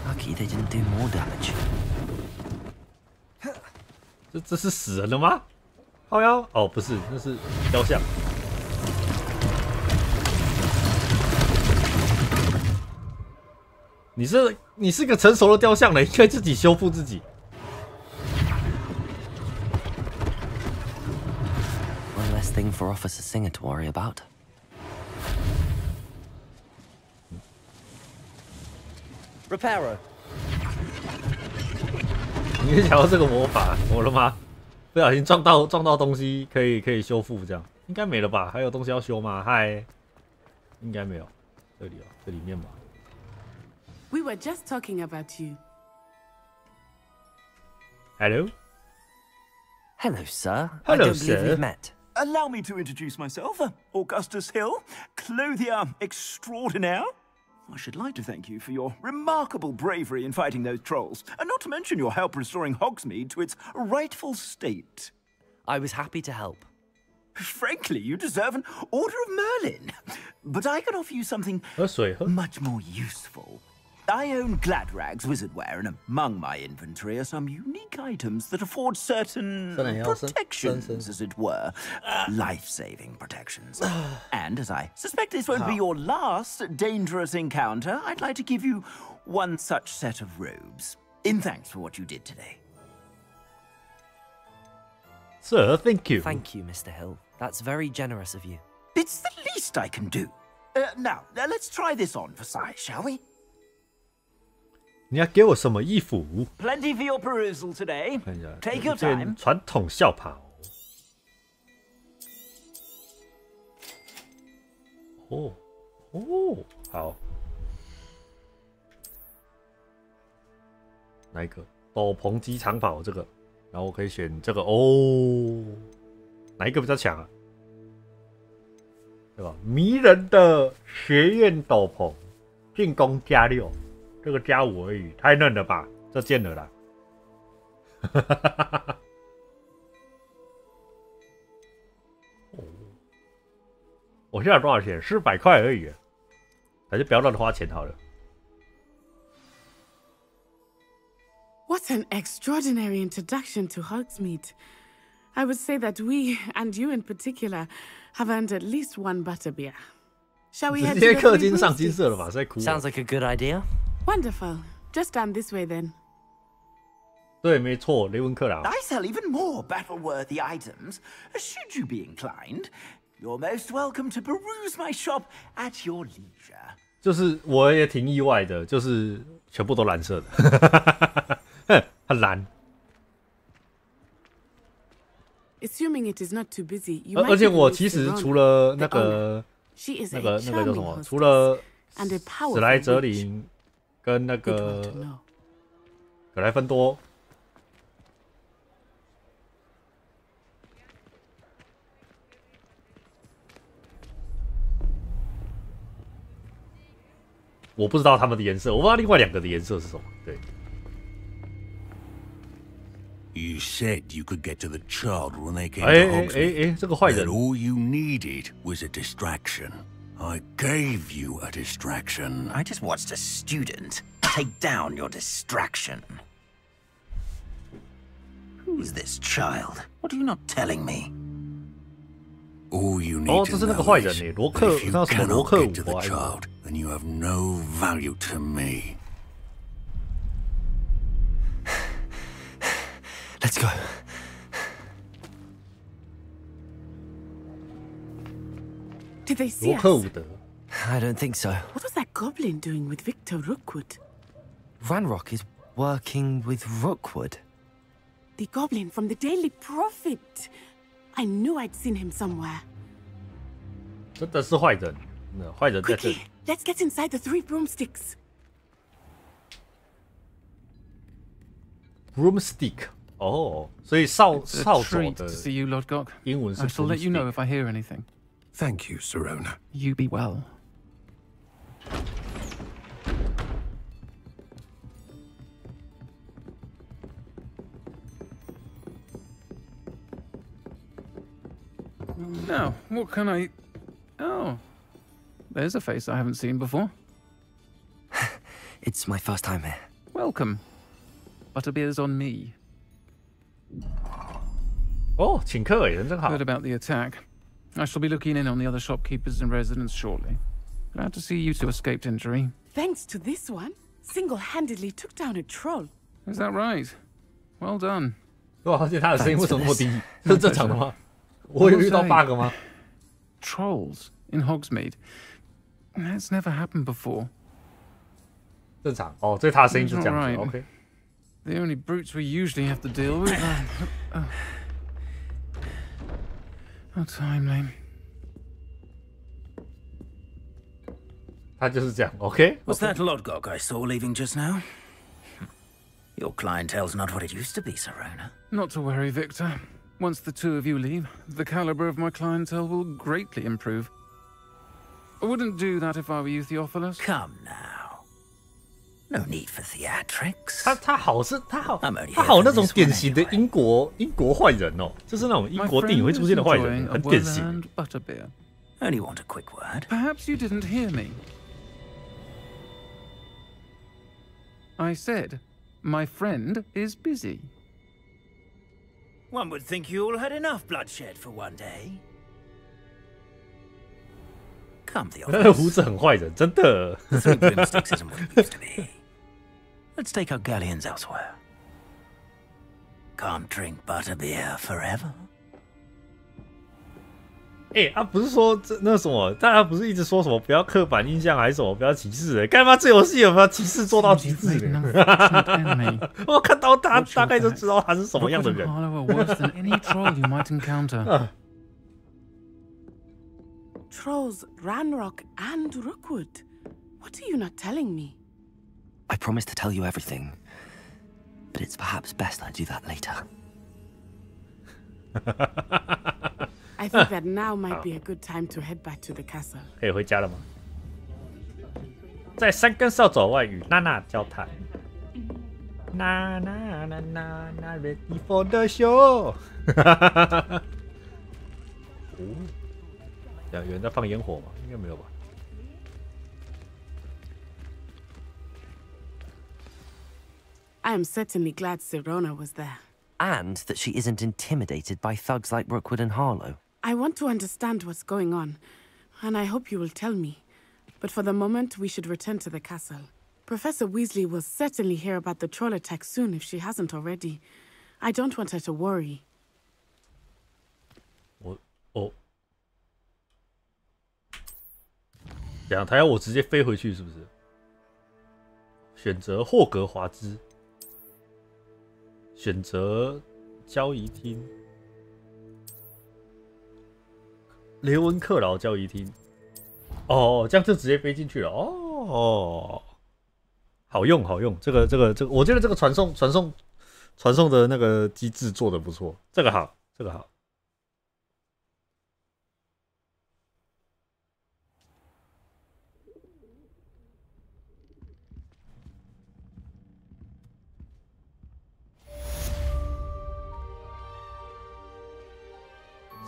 C: Lucky they didn't do more damage.
A: 这是死人了吗？好呀，哦，不是，那是雕像。你是个成熟的雕像了，应该自己修复自己。
C: One less thing for Officer Singer to worry about.
K: Reparo.
A: 你是想要这个魔法？我了吗？不小心撞到东西，可以修复，这样应该没了吧？还有东西要修吗？嗨，应该没有。这里哦，这里面吧。
Q: We were just talking about you.
A: Hello.
C: Hello, sir.
A: Hello,
C: I don't
A: sir.
C: believe we've met.
O: Allow me to introduce myself, Augustus Hill, clothier extraordinaire. I should like to thank you for your remarkable bravery in fighting those trolls, and not to mention your help restoring Hogsmeade to its rightful state.
C: I was happy to help.
O: Frankly, you deserve an Order of Merlin. But I can offer you something much more useful. I own Gladrag's wizardware, and among my inventory are some unique items that afford certain protections, as it were. Life-saving protections. And as I suspect this won't be your last dangerous encounter, I'd like to give you one such set of robes, in thanks for what you did today.
A: Sir, thank you.
C: Thank you, Mr. Hill. That's very generous of you.
O: It's the least I can do. Now, let's try this on for size, shall we?
A: 你要给我什么衣服？
O: Plenty for your perusal today.
A: 看一下
O: Take your
A: 一件
O: time.
A: 传统校袍。哦哦，好。哪一个？斗篷机长袍这个，然后我可以选这个哦。哪一个比较强啊？对吧？迷人的学院斗篷，进攻+6。这个+5而已，太嫩了吧？这件了啦。我现在多少钱？400块而已，还是不要乱花钱好了。
Q: What an extraordinary introduction to Hogsmeade. I would say that we, and you in particular, have earned at least one butterbeer. Shall we head to the
A: 氪
Q: Three
A: 金上金
Q: Broomsticks?
A: 色了吧？在哭。
C: Sounds like a good idea.
Q: Wonderful. Just down this way then.
A: 对，没错，雷文克劳。
O: I sell even more battle-worthy items. Should you be inclined, you're most welcome to peruse my shop at your leisure.
A: 就是我也挺意外的，就是全部都蓝色的，很蓝。
Q: Assuming it is not too busy, you might
A: 而且
Q: even
A: 我
Q: meet
A: 其实
Q: Serona,
A: 除了
Q: the
A: 那个
Q: owner. She is
A: 那
Q: a
A: 个叫什
Q: charming
A: 么，
Q: hostess
A: 除了
Q: and a
A: 史莱
Q: powerful
A: 哲
Q: witch.
A: 林跟那
Q: Good
A: 个
Q: one to know.
A: 格莱芬多，我不知道他们的颜色，我不知道另外2个的颜色是什么。对。
H: You said you could get to the child when they came
A: 哎
H: to
A: 哎
H: Hogsmeade.
A: 哎，这个坏
H: That
A: 人，
H: all you needed was a distraction. I gave you a distraction.
G: I just watched a student take down your distraction. Who is this child? What are you not telling me?
H: All you
A: 哦，
H: need
A: 这
H: to
A: 是那个
H: know
A: 坏人
H: is
A: 呢，罗
H: that
A: 克，
H: if
A: 那
H: you
A: 什么罗
H: cannot
A: 克
H: get to
A: 五
H: the
A: 啊？
H: child, then you have no value to me.
C: Let's go.
Q: Did they see
A: 罗
Q: us?
A: 克伍德，
C: I don't think so.
Q: What was that goblin doing with Victor Rookwood?
C: Ranrock is working with Rookwood.
Q: The goblin from the Daily Prophet. I knew I'd seen him somewhere.
A: 真的是坏人，那坏人在这
Q: Quickly,
A: 里。
Q: let's get inside the Three Broomsticks.
A: Broomstick，哦，所以少佐的
P: see you, Lord Gok.
A: 英文是
P: I shall let you know if I hear anything.
I: Thank you, Sirona.
P: You be well. Now, what can I... Oh, there's a face I haven't seen before.
C: It's my first time here.
P: Welcome. Butterbeer's on me.
A: 哦，请客诶，人真好。
P: Heard about the attack. I shall be looking in on the other shopkeepers and residents shortly. Glad to see you two escaped injury.
Q: Thanks to this one, single-handedly took down a troll.
P: Is that right? Well done.
A: 哇，而且他的声音为什么那么低？这是正常的吗？我有遇到 bug 吗？
P: Trolls in Hogsmeade. That's never happened before.
A: 正常哦，这他的声音是这样子。OK。
P: The only brutes we usually have to deal with. How timely.
A: 他就是这样 ，OK。
G: Was that Lord Gok I saw leaving just now? Your clientele's not what it used to be, Sirona.
P: Not to worry, Victor. Once the two of you leave, the caliber of my clientele will greatly improve. I wouldn't do that if I were you, Theophilus.
G: Come now. No need for theatrics.
A: 他好那种典型的英国坏人哦，就是那种英国电影会出现的坏人，很典型。
G: Only want a quick word.
P: Perhaps you didn't hear me. I said, my friend is busy.
G: One would think you all had enough bloodshed for one day. Come, the
A: 他的胡子很坏人，真的。
G: Three broomsticks isn't what it used to be. Let's take our galleons elsewhere. Can't drink butterbeer forever.
A: 不是说那什么，大家不是一直说什么不要刻板印象还是什么不要歧视？干嘛这游戏有没有歧视做到极致？我看到他大概就知道他是什么样的人。
Q: Trolls, Ranrock, and Rookwood. What are you not telling me?
C: I promised to tell you everything, but it's perhaps best I do that later.
Q: I think that now might be a good time to head back to the castle.
A: 可以回家了吗？在3根扫帚外与娜娜交谈。娜 ready for the show 有人在放烟火吗？应该没有吧。
Q: I am certainly glad Sirona was there.
C: And that she isn't intimidated by thugs like Rookwood and Harlow.
Q: I want to understand what's going on, and I hope you will tell me. But for the moment, we should return to the castle. Professor Weasley will certainly hear about the troll attack soon if she hasn't already. I don't want her to worry.
A: 这样，他要我直接飞回去是不是？选择霍格华兹，选择交易厅，雷文克劳交易厅。哦，这样就直接飞进去了。哦，好用好用，这个，我觉得这个传送的那个机制做的不错，这个好，这个好。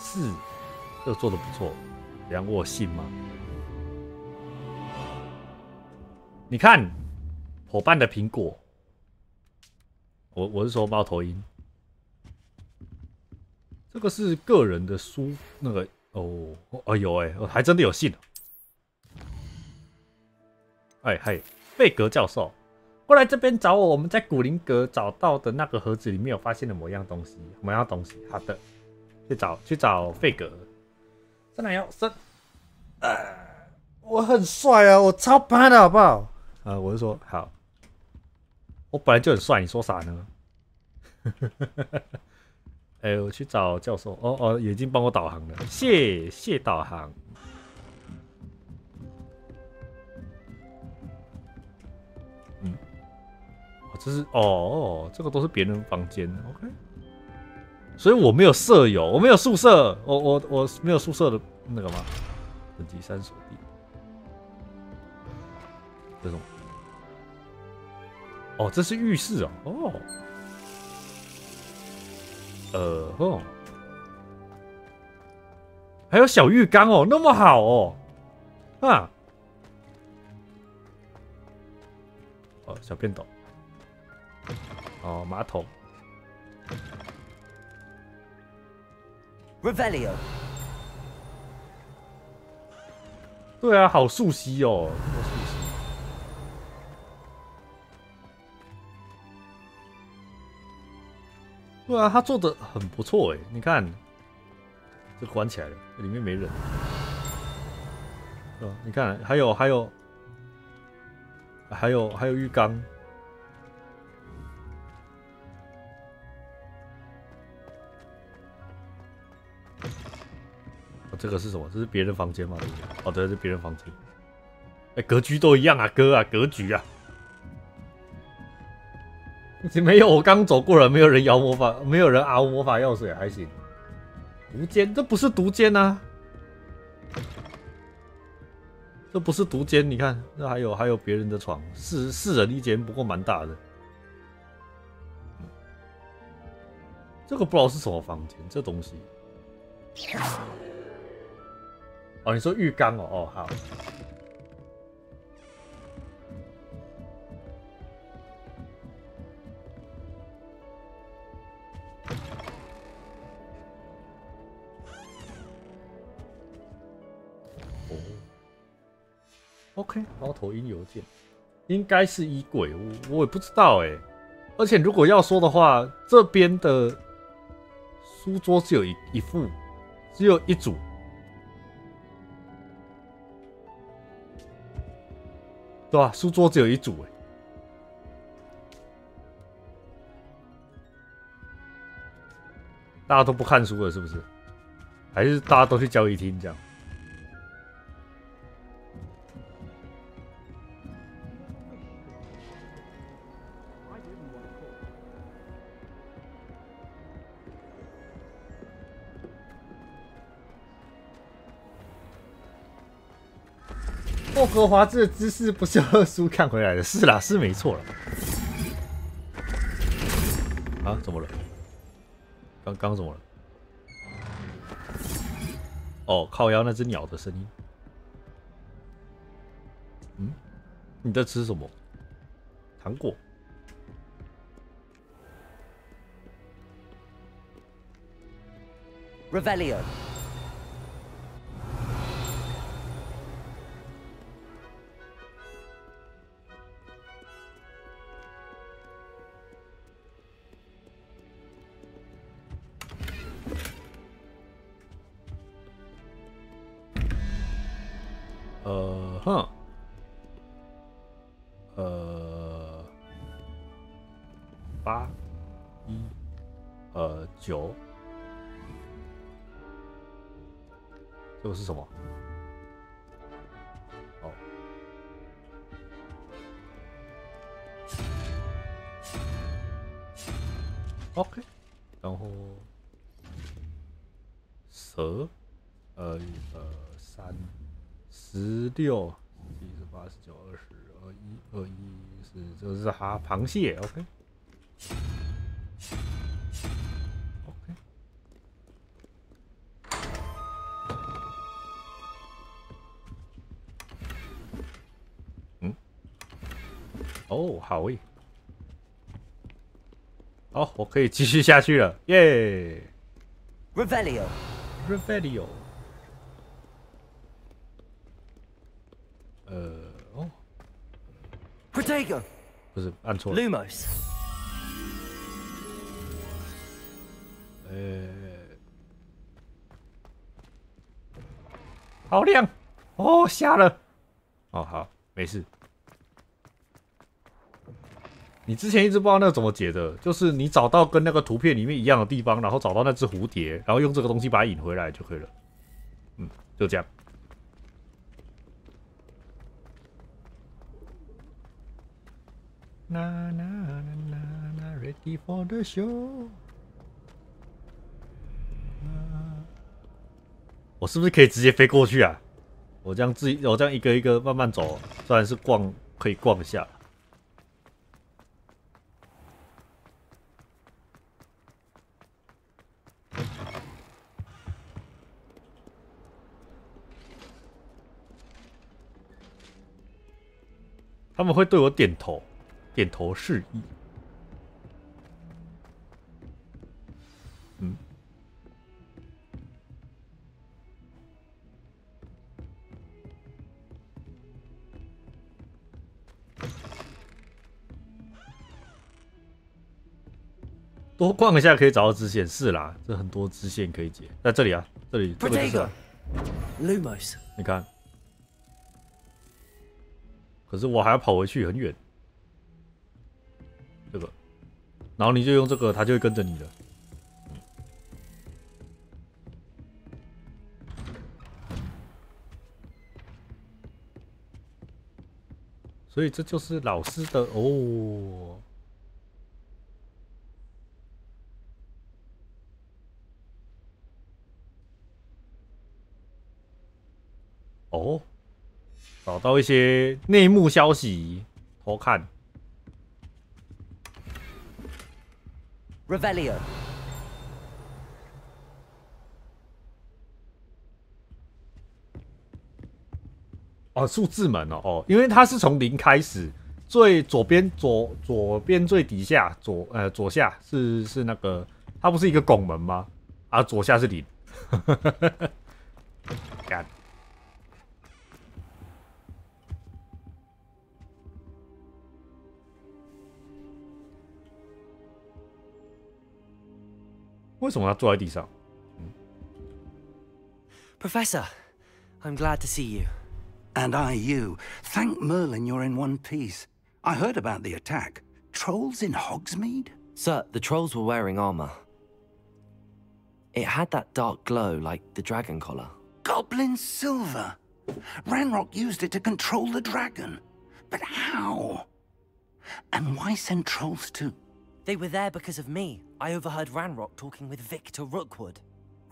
A: 是，这个做的不错，让我信吗？你看，伙伴的苹果，我是说猫头鹰，这个是个人的书，那个有还真的有信。嗨，贝格教授，过来这边找我，我们在古灵阁找到的那个盒子里面有发现了某样东西，好的。 去找费格，真的要我很帅啊，我超班的好不好？我就说好，我本来就很帅，你说啥呢？我去找教授，已经帮我导航了，谢谢导航。这是这个都是别人房间 ，OK。所以我没有舍友，我没有宿舍，我没有宿舍的那个吗？等级3属地，这种。哦，这是浴室哦，还有小浴缸哦，那么好哦，啊，小便斗，马桶
C: ，Revelio。
A: 对啊，好熟悉哦，那么熟悉。对啊，他做的很不错哎，你看，这关起来了，里面没人。对吧？你看，还有浴缸。这个是什么？这是别人房间吗？哦，对，是别人房间。格局都一样啊，哥啊，格局啊。没有，我刚走过了，没有人摇魔法，没有人熬魔法药水，还行。毒间，这不是毒间啊，这不是毒间，你看，这还有别人的床，四人一间，不过蛮大的。这个不知道是什么房间，这东西。哦，你说浴缸哦，好。OK， 猫头鹰邮件应该是衣柜，我也不知道哎。而且如果要说的话，这边的书桌只有一副，只有一组。对吧？书桌只有一组哎。大家都不看书了是不是？还是大家都去交易厅这样？霍格华兹的知识不是二书看回来的，是啦，是没错了。啊，怎么了？刚怎么了？哦，靠腰那只鸟的声音。嗯，你在吃什么？糖果。
C: Revelio。
A: 8、9，这个是什么？哦，OK， 然后蛇，3、16、18、19、20、21、是这个是螃蟹 ，OK。哦，好诶，好，我可以继续下去了，耶 ！Revelio，
C: Protego，
A: 不是按错了
C: ，Lumos，
A: 好亮哦，瞎了，哦，好，没事。你之前一直不知道那个怎么解的，就是你找到跟那个图片里面一样的地方，然后找到那只蝴蝶，然后用这个东西把它引回来就可以了。就这样。Ready for the show。我是不是可以直接飞过去啊？我这样一个一个慢慢走，虽然是可以逛一下。他们会对我点头示意。嗯。多逛一下可以找到支线，是啦，这很多支线可以解。在这里啊，这里这个就是啊。
C: Lumos，
A: 你看。可是我还要跑回去很远，这个，然后你就用这个，它就会跟着你的。所以这就是老师的哦。哦。找到一些内幕消息，偷看。
C: Revelio。
A: 哦，数字门哦，因为它是从0开始，最左边最底下左下是那个，它不是一个拱门吗？啊，左下是0。干。为什么要坐在地上
C: ？Professor, I'm glad to see you.
G: And I you. Thank Merlin you're in one piece. I heard about the attack. Trolls in Hogsmeade?
C: Sir, the trolls were wearing armor. It had that dark glow like the dragon collar.
G: Goblin silver. Ranrock used it to control the dragon. But how? And why send trolls to?
C: They were there because of me. I overheard Ranrock talking with Victor Rookwood.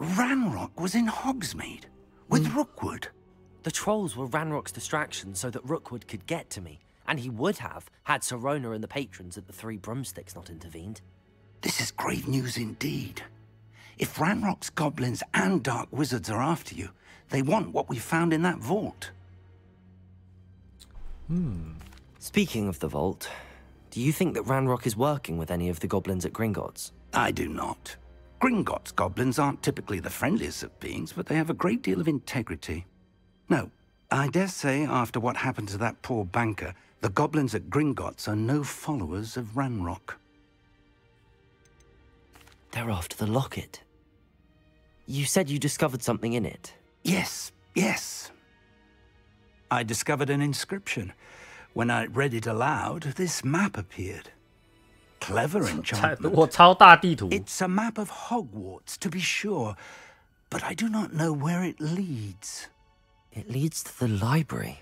G: Ranrock was in Hogsmeade? With Rookwood?
C: The trolls were Ranrock's distraction so that Rookwood could get to me. And he would have, had Sirona and the patrons at the Three Broomsticks not intervened.
G: This is grave news indeed. If Ranrock's goblins and dark wizards are after you, they want what we found in that vault.
C: Speaking of the vault, do you think that Ranrock is working with any of the goblins at Gringotts?
G: I do not. Gringotts goblins aren't typically the friendliest of beings, but they have a great deal of integrity. No, I dare say after what happened to that poor banker, the goblins at Gringotts are no followers of Ranrock.
C: They're after the locket. You said you discovered something in it.
G: Yes. I discovered an inscription. When I read it aloud, this map appeared. Clever enchantment. It's a map of Hogwarts, to be sure, but I do not know where it leads.
C: It leads to the library.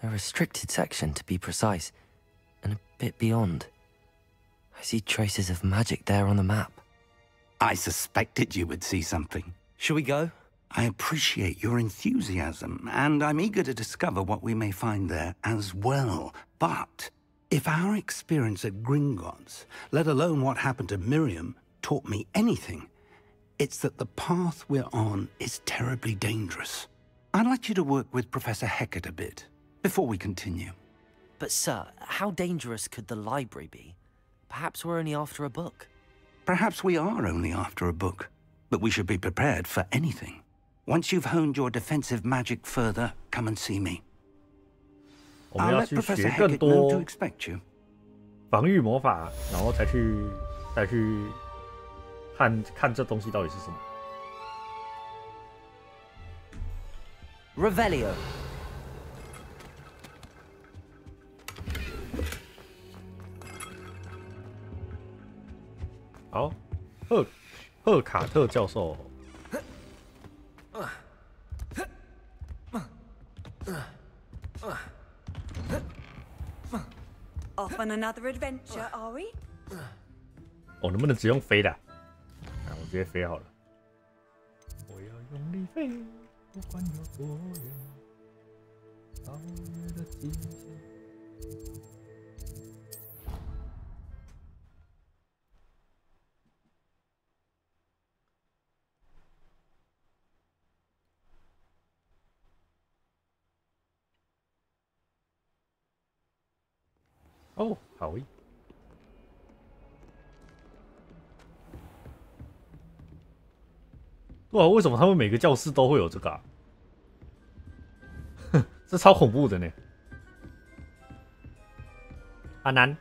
C: A restricted section, to be precise, and a bit beyond. I see traces of magic there on the map.
G: I suspected you would see something.
C: Shall we go?
G: I appreciate your enthusiasm, and I'm eager to discover what we may find there as well. But if our experience at Gringotts, let alone what happened to Miriam, taught me anything, it's that the path we're on is terribly dangerous. I'd like you to work with Professor Hecat a bit, before we continue.
C: But sir, how dangerous could the library be? Perhaps we're only after a book.
G: Perhaps we are only after a book, but we should be prepared for anything. Once you've honed your defensive magic further, come and see me. I'll let Professor Hecat know to expect you.
A: 防御魔法，然后再去看这东西到底是什么。
C: Revelio.
A: 好，赫卡特教授。
T: Off on another adventure, are we?
A: 哦，能不能只用飞的？我直接飞好了。我要用力飞，不管有多远，超越了极限。哦，好诶。哇，为什么他们每个教室都会有这个啊？这超恐怖的呢。阿南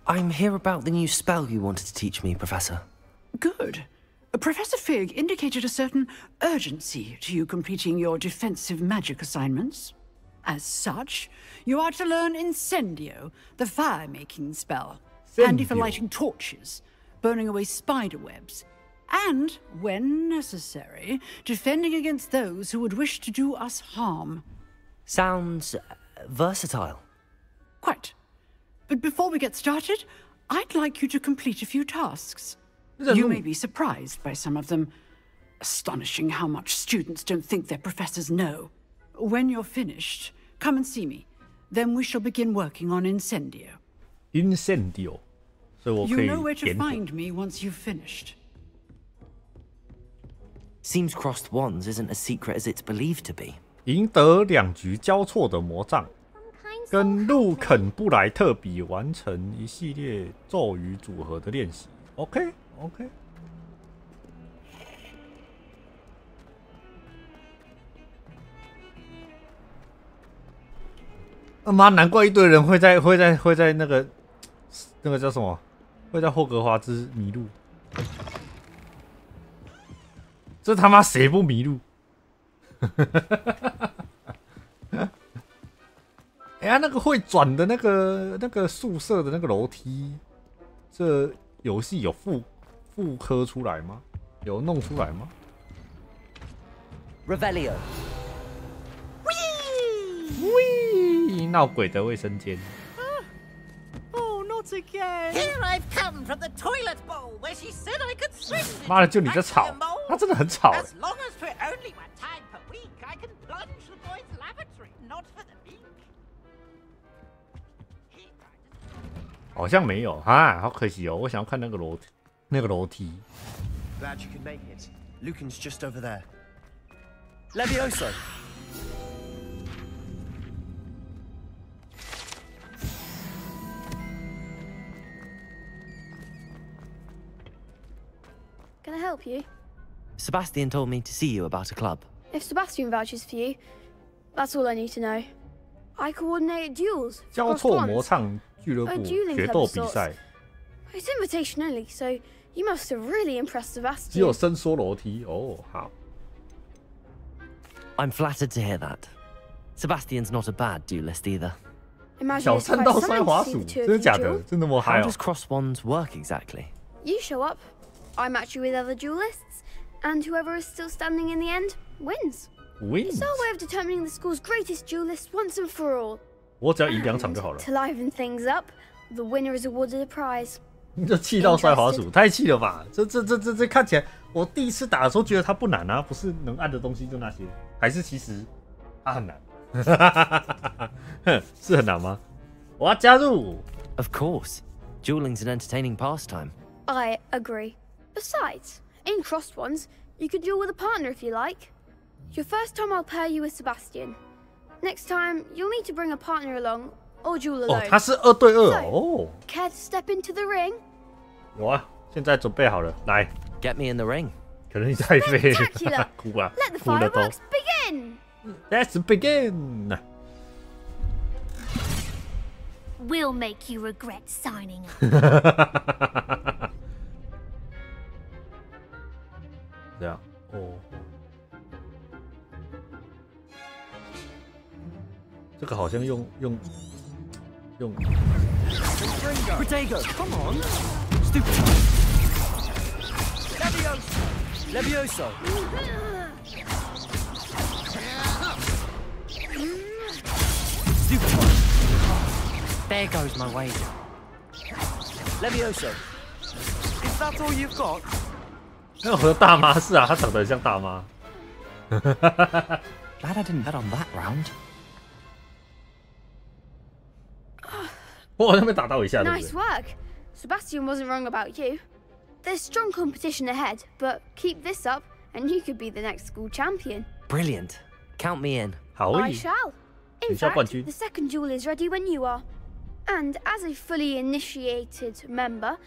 C: I'm here about the new spell you wanted to teach me, Professor.
V: Good. Professor Fig indicated a certain urgency to you completing your defensive magic assignments. As such, you are to learn Incendio, the fire-making spell. Handy for lighting torches, burning away spider webs, and, when necessary, defending against those who would wish to do us harm.
C: Sounds versatile.
V: Quite. But before we get started, I'd like you to complete a few tasks. You may be surprised by some of them. Astonishing how much students don't think their professors know. When you're finished, come and see me. Then we shall begin working on Incendio.
A: Incendio. So
V: you know where to find me once you've finished.
C: Seems crossed wands isn't as secret as it's believed to be.
A: 赢得2局交错的魔杖，跟路肯布莱特比完成一系列咒语组合的练习。OK。妈，难怪一堆人会在那个叫什么？会在霍格华兹迷路。这他妈谁不迷路？哎呀，那个会转的那个宿舍的那个楼梯，这游戏有复刻出来吗？有弄出来吗
C: ？Revelio。
A: 喂，闹鬼的卫生间。
V: Oh, not again!
G: Here I've come from the toilet bowl where she said I could swim.
A: 妈的，就你在吵，他真的很吵。
G: As long as for only one time per week, I can plunge the boys' lavatory, not for the week.
A: 好像没有啊，好可惜哦，我想要看那个楼梯。
E: Glad you could make it. Lucan's just over there. Levioso.
L: Can I help you?
C: Sebastian told me to see you about a club.
L: If Sebastian vouches for you, that's all I need to know. I coordinate duels.
A: 交错魔唱俱乐部决斗比赛。
L: It's invitation only, so you must have really impressed Sebastian.
A: 只有伸缩楼梯哦，好。
C: I'm flattered to hear that. Sebastian's not a bad duelist either.
A: 小三到摔滑鼠，真的假的？真的么嗨哦
C: How does cross wands work exactly?
L: You show up, I match you with other duelists, and whoever is still standing in the end wins. It's our way of determining the school's greatest duelist once and for all.
A: 我只要赢2场就好了。
L: To liven things up, the winner is awarded a prize.
A: 你就气到摔滑鼠，太气了吧？这看起来，我第一次打的时候觉得它不难啊，不是能按的东西就那些，还是其实它很难？是很难吗？我要加入。
C: Of course, dueling's an entertaining pastime.
L: I agree. Besides, in crossed ones, you could duel with a partner if you like. Your first time I'll pair you with Sebastian. Next time, you'll need to bring a partner along or duel alone.
A: 哦，他是2对2哦。
L: Care to step into the ring?
A: 有啊，现在准备好了，来。
C: Get me in the ring.
A: 可能你太飞了，哭啊，
L: Let the
A: 哭了都。
L: fireworks begin.
A: Let's begin.
M: We'll make you regret signing up.
A: 这样哦，这个好像用。
E: Protego, come on! Stupid. Levioso.
C: There goes my wager.
E: Levioso, is that all you've got?
A: 那我的大妈是啊，她长得很像大妈。
C: Glad I didn't bet on that round.
A: 我好像被打到一下，对不
L: Nice
A: 对？
L: work. Sebastian wasn't wrong about you. There's strong competition ahead, but keep this up and you could be the next school champion.
C: Brilliant. Count me in.
L: I shall. In fact, the second duel is ready when you are. And as a fully initiated member,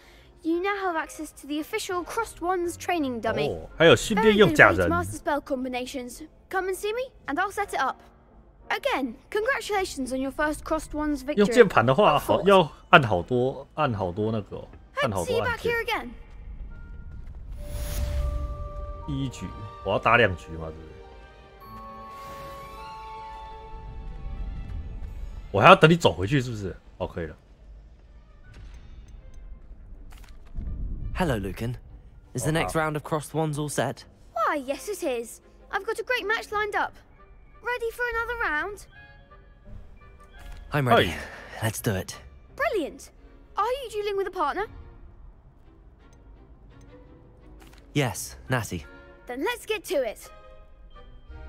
L: you now have access to the official Crossed Wands training dummy.
A: 哦，还有训练用假人。
L: Master spell combinations. Come and see me, and I'll set it up. Again, congratulations on your first Crossed Wands victory.
A: 用键盘的话，好要按好多那个、哦，按好
L: See
A: 多
L: you
A: 按
L: back
A: 键。
L: here again.
A: 第一局我要打2局嘛，对不对？我还要等你走回去，是不是？哦，可以了。
C: Hello, Lucan. Is the next round of Crossed Wands all set?
L: Why, yes it is. I've got a great match lined up. Ready for another round?
C: I'm ready. Let's do it.
L: Brilliant. Are you dueling with a partner?
C: Yes, Natty.
L: Then let's get to it.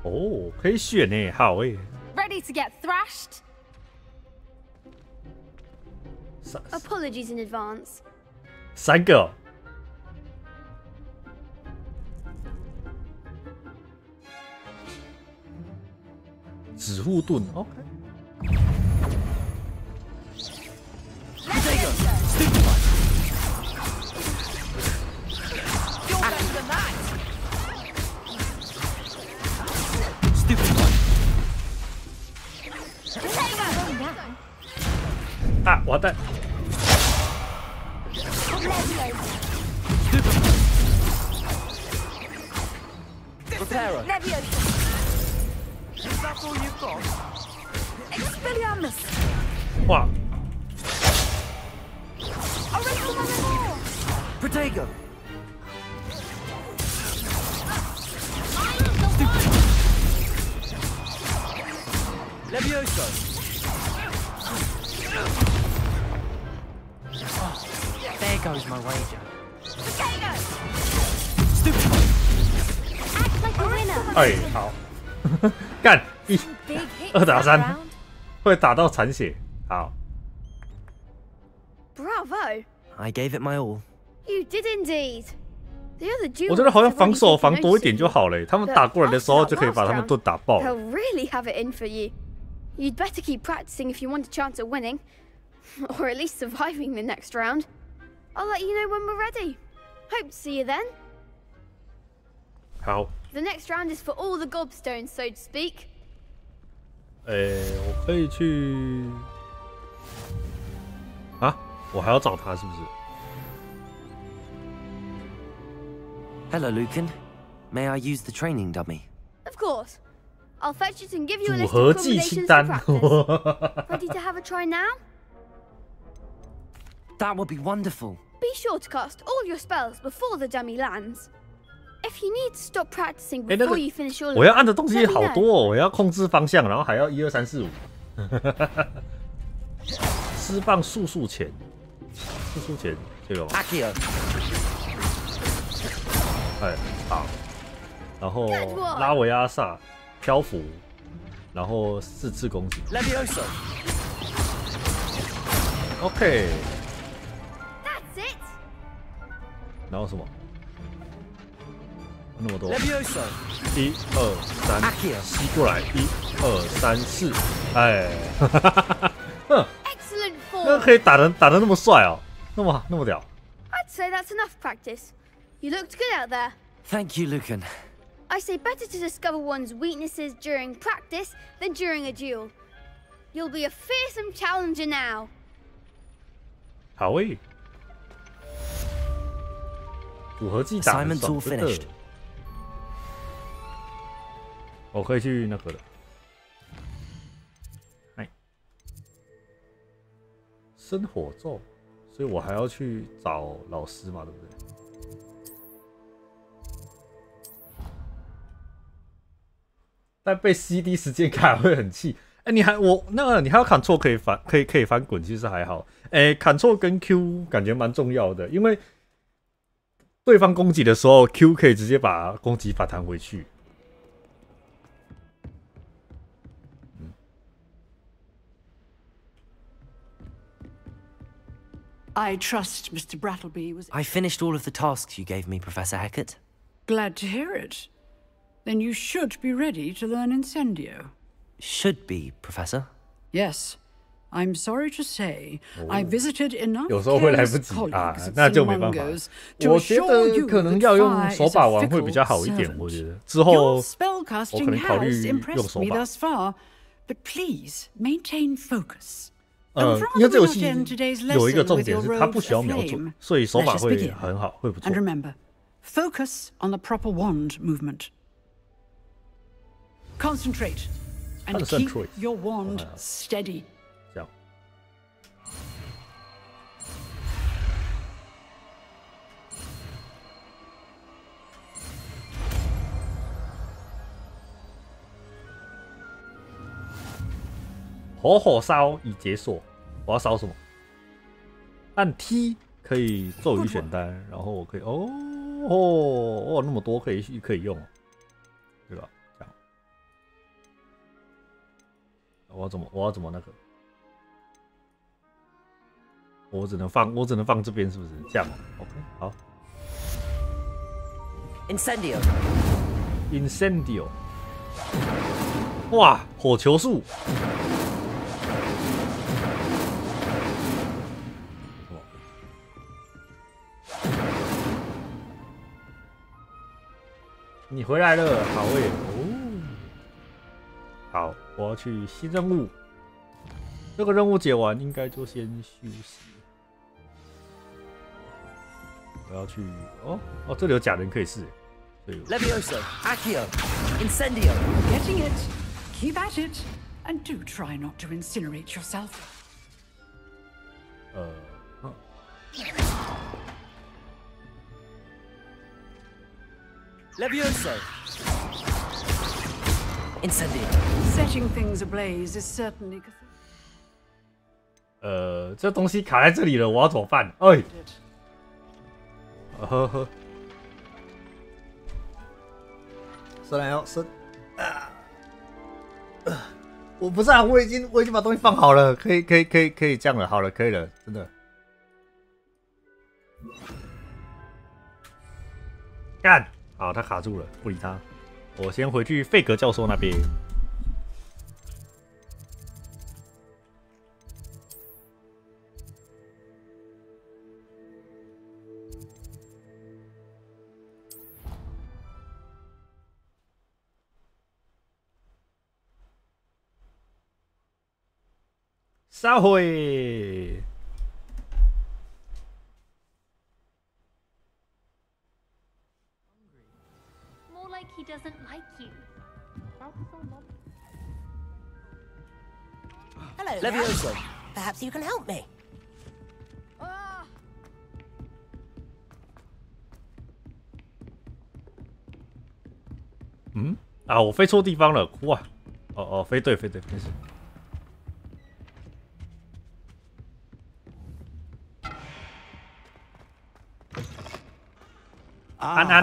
A: 哦，可以选呢，好诶。
B: Ready to get thrashed?
L: Apologies in advance.
A: 3个、哦。 指护盾 ，OK。啊，完蛋！
E: Repairer.
K: Is that all you've got?
B: Expelliarmus!
A: 哇！
E: Protego. Levioso.
C: There goes my wager.
B: Act like a winner!
A: 哎，好，干2打3，会打到残血。好
L: Bravo!
C: I gave it my all.
L: You did indeed. The other duelists
A: 我觉得好像
L: have
A: 防
L: already
A: 守
L: taken
A: 防多一
L: notice
A: 点
L: of
A: 就
L: you,
A: 好了，他们
L: but
A: 打过来的时候
L: after
A: 就可以
L: that
A: 把他们
L: last
A: 盾打爆
L: round,
A: 了。
L: They'll really have it in for you. You'd better keep practicing if you want a chance at winning, or at least surviving the next round. I'll let you know when we're ready. Hope to see you then.
A: 好，
L: The next round is for all the gobstones, so to speak.
A: 我可以去啊，我还要找他是不是？
C: Hello, Lucan. May I use the training dummy?
L: Of course. I'll fetch it and give you a
A: 组
L: list
A: 合
L: of
A: 技清
L: combinations
A: 单
L: for practice. Ready to have a try now?
C: That would be wonderful.
L: Be sure to cast all your spells before the dummy lands. If you need to stop practicing
A: 哎，那
L: before
A: 个
L: you finish your
A: 我要按的东西
L: let me
A: 好
L: know.
A: 多哦，我要控制方向，然后还要1、2、3、4、5。施放速速前，这个吗？
E: Accio.
A: 哎，好，然后拉维阿萨漂浮，然后4次攻击。
E: Levioso.
A: OK，
L: That's it.
A: 然后什么？那么多。
E: Levioso.
A: 1、2、3，吸过来，1、2、3、4，哎，哼，
L: Excellent
A: 那
L: form.
A: 可以打得那么帅哦，那么屌。
L: I'd say that's enough practice. You looked good out there.
C: Thank you, Lucan.
L: I say better to discover one's weaknesses during practice than during a duel. You'll be a fearsome challenger now.
A: 好诶，组合技打很
C: Assignment's
A: 爽
C: all
A: 真的
C: finished.
A: 我可以去那个了。哎，生火咒，所以我还要去找老师嘛，对不对？但被 CD 时间卡会很气。哎，你还你还有 Ctrl 可以翻滚，其实还好。哎，Ctrl 跟 Q 感觉蛮重要的，因为对方攻击的时候 ，Q 可以直接把攻击反弹回去。
V: I trust Mr. Brattleby was...
C: I finished all of the tasks you gave me, Professor Hecat.
V: Glad to hear it. Then you should be ready to learn Incendio.
C: Should be, Professor.
V: Yes. I'm sorry to say, I visited enough
A: 有时候会来不及啊，那就没办法。我觉得可能要用手把玩会比较好一点。我觉得之后我可能考虑用手把。
V: But please maintain focus.
A: 因为这游戏有一个重点是它不需要瞄准，所以手把会很好，会不错。
V: And remember, focus on the proper wand movement. Concentrate and keep your wand steady.
A: 这样。火烧已解锁。我要烧什么？按 T 可以咒语选单，然后我可以那么多可以用，对吧？这样，我要怎么那个？我只能放这边，是不是？这样 ，OK， 好。Incendio， 哇，火球术。你回来了，好诶，好，我要去新任务。这个任务解完，应该就先休息。我要去这里有假人可以试，所以
C: Levioso, Accio, Incendio.
V: Getting it. Keep at it, and do try not to incinerate yourself.
C: Levioso. Incendio.
V: Setting things ablaze is certainly.
A: 这东西卡在这里了，我要怎么办？哎，生我不是啊，我已经把东西放好了，可以这样了，好了，可以了，真的。干，好，他卡住了，不理他。我先回去费格教授那边。撒回。
M: More like he doesn't like you.
K: Hello,
C: Levioso.
K: Perhaps you can help me.
A: 我飞错地方了，哇！飞对，没事。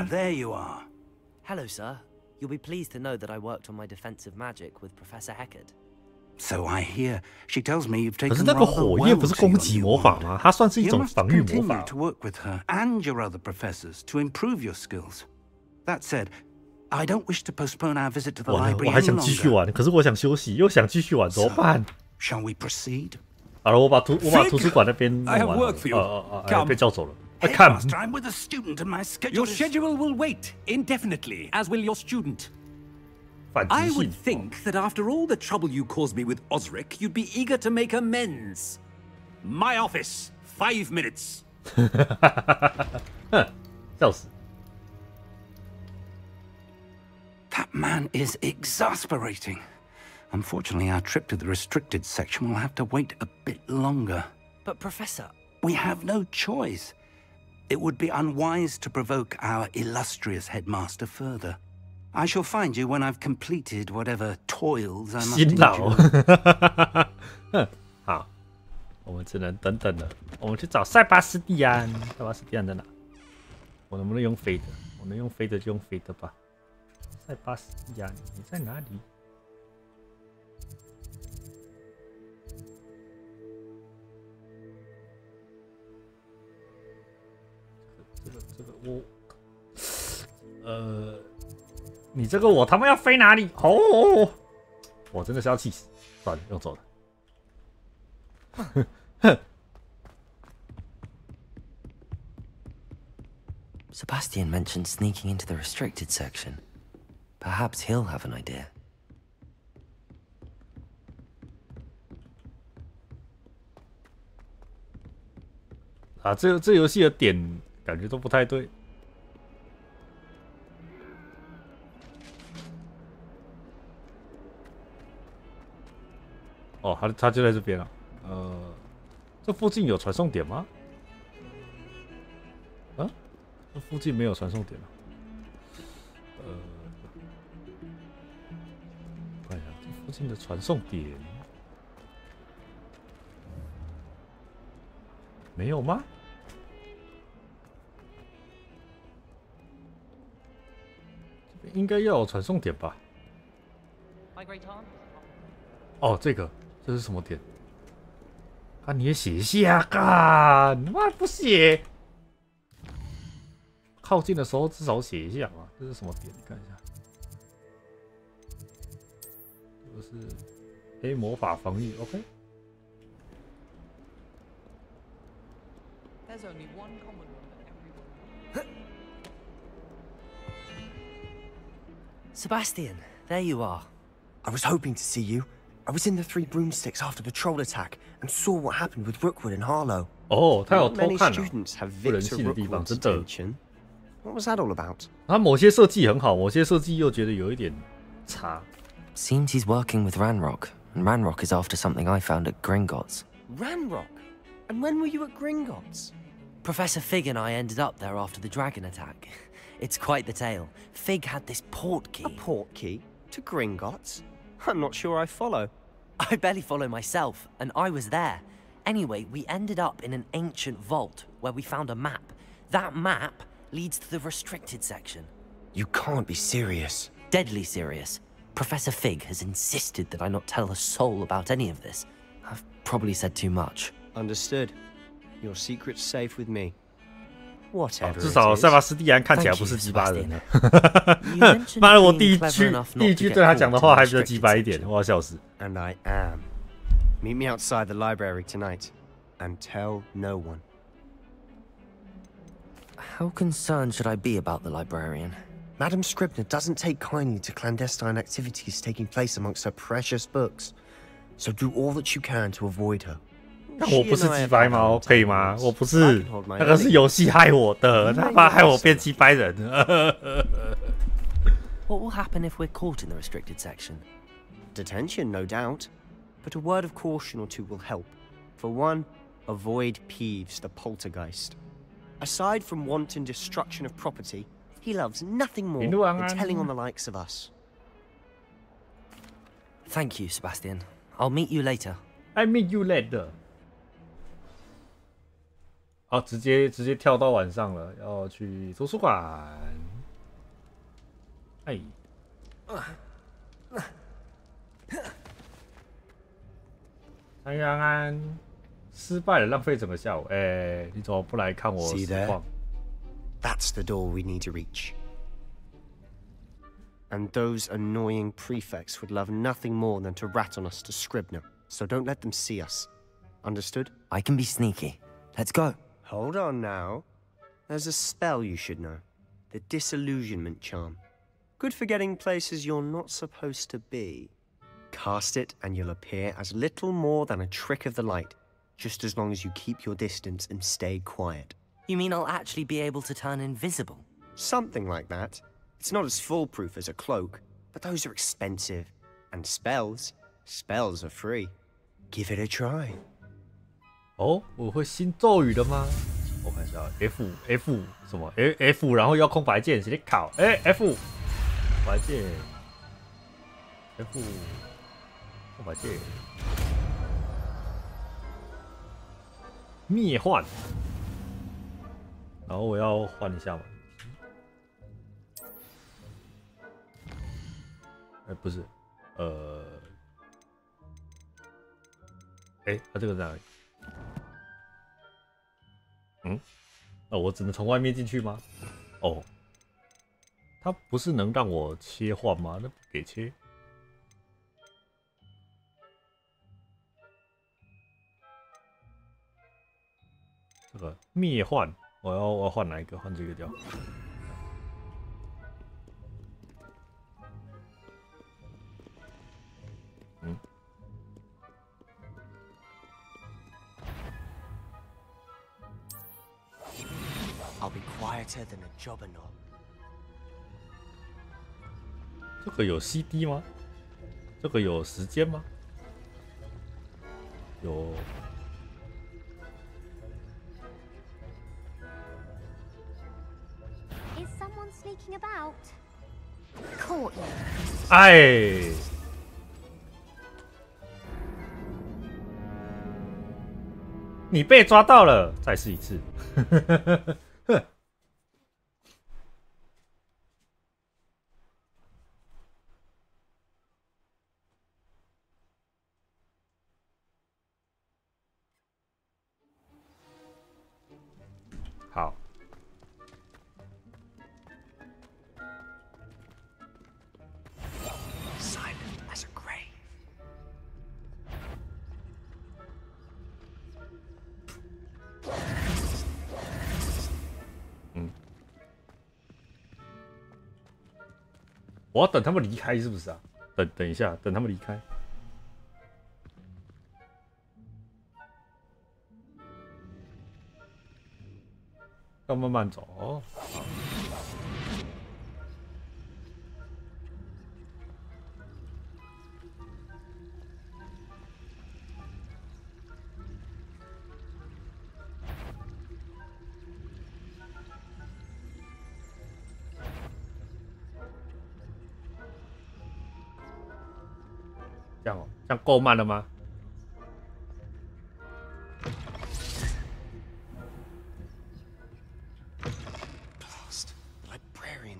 G: There you are.
C: Hello, sir. You'll be pleased to know that I worked on my defensive magic with Professor Hecat.
G: So I hear. She tells me you've
A: 可是
G: taken
A: 那个
G: rather
A: 火
G: well
A: 焰不是
G: to
A: 攻
G: your
A: 击
G: new
A: 魔法
G: wand.
A: 吗？它算是一
G: You
A: 种
G: must
A: 防御魔
G: continue
A: 法。
G: to work with her and your other professors to improve your skills. That said, I don't wish to postpone our visit to the
A: 完了，
G: library
A: 我还
G: any
A: 想继续
G: longer.
A: 玩，可是我想休息，又想继续玩，怎么办？
G: Shall we proceed?
A: 好了，我把图书馆那边弄
S: I
A: 完
S: have
A: 了。
S: work for you.
A: 被叫走了。
S: Come.
G: Headmaster, I'm with a student and my schedule
S: Your
G: is...
S: schedule will wait indefinitely, as will your student.
A: 反
S: I
A: 击
S: would
A: 性。
S: think that after all the trouble you caused me with Osric, you'd be eager to make amends. My office, 5 minutes.
A: 笑死。
G: That man is exasperating. Unfortunately, our trip to the restricted section will have to wait a bit longer.
C: But, Professor...
G: We have no choice. It would be unwise to provoke our illustrious headmaster further. I shall find you when I've completed whatever toils I must
A: 辛劳
G: endure.
A: 好，我们只能等等了。我们去找塞巴斯蒂安。塞巴斯蒂安在哪？我能不能用飞的？我能用飞的就用飞的吧。塞巴斯蒂安，你在哪里？这个我，你这个我他妈要飞哪里？哦，我真的是要气死。算了，用走的。哼。
C: Sebastian mentioned sneaking into the restricted section. Perhaps he'll have an idea.
A: 啊，这游戏的点感觉都不太对。哦，他就在这边了。这附近有传送点吗？啊？ 这附近没有传送点了。看一下这附近的传送点没有吗？这边应该要有传送点吧？哦，这是什么点？啊，你也写一下，干妈不写。 靠近的时候至少写一下嘛，这是什么点？看一下，这是黑魔法防御 ，OK。Sebastian,
C: there you are.
E: I was hoping to see you. I was in the Three Broomsticks after the troll attack and saw what happened with Rookwood and Harlow.
A: 哦，他有偷
E: Many
A: 看
E: students have
A: 不人
E: Victor
A: 性的地方，
E: Rookwood's
A: 真的。
E: attention. What was that all about?
A: 他某些设计很好，某些设计又觉得有一点差。
C: Seems he's working with Ranrock, and Ranrock is after something I found at Gringotts.
E: Ranrock? And when were you at Gringotts?
C: Professor Fig and I ended up there after the dragon attack. It's quite the tale. Fig had this port key.
E: A port key? To Gringotts? I'm not sure I follow.
C: I barely follow myself, and I was there. Anyway, we ended up in an ancient vault where we found a map. That map leads to the restricted section.
E: You can't be serious.
C: Deadly serious. Professor Fig has insisted that I not tell a soul about any of this. I've probably said too much.
E: Understood. Your secret's safe with me. Whatever.
A: 至少塞巴斯蒂安看起来不是鸡巴人了。妈的，我第一句对他讲的话还比较鸡巴一点，我要笑死。
E: And I am. Meet me outside the library tonight, and tell no one.
C: How concerned should I be about the librarian?
E: Madam Scribner doesn't take kindly to clandestine activities taking place amongst her precious books, so do all that you can to avoid her.
A: 但我不是鸡掰吗？可以吗？我不是，那个是游戏害我的，他妈害我变鸡掰人。
C: What will happen if we're caught in the restricted section?
E: Detention, no doubt, but a word of caution or two will help. For one, avoid Peeves, the poltergeist. Aside from wanton destruction of property, he loves nothing more than telling on the likes of us.
C: Thank you, Sebastian. I'll meet you later.
A: I meet you later. 好，直接跳到晚上了，要去图书馆。哎，安安安，失败了，浪费整个下午。哎，你怎么不来看我实况？
E: That's the door we need to reach. And those annoying prefects would love nothing more than to rat on us to Scribner, so don't let them see us. Understood?
C: I can be sneaky. Let's go.
E: Hold on now. There's a spell you should know. The Disillusionment Charm. Good for getting places you're not supposed to be. Cast it and you'll appear as little more than a trick of the light, just as long as you keep your distance and stay quiet.
C: You mean I'll actually be able to turn invisible?
E: Something like that. It's not as foolproof as a cloak, but those are expensive. And spells are free. Give it a try.
A: 哦，我会新咒语的吗？我看一下 ，F 什么 F， 然后要空白键，直接考，哎 F，白剑，天赋，空白剑，灭幻，然后我要换一下嘛。不是，它这个在哪里？我只能从外面进去吗？哦，它不是能让我切换吗？那不给切。这个灭幻，我要换哪一个？换这个掉。
E: I'll be quieter than a jobberknoll.
A: 这个有 CD 吗？这个有时间吗？有。
M: Is someone sneaking about? Caught you.
A: 哎。你被抓到了，再试一次。哼。好。
E: Silent as a grave.
A: 我要等他们离开，是不是啊？等一下，等他们离开。要慢慢走哦。好。这样哦，这样够慢了吗？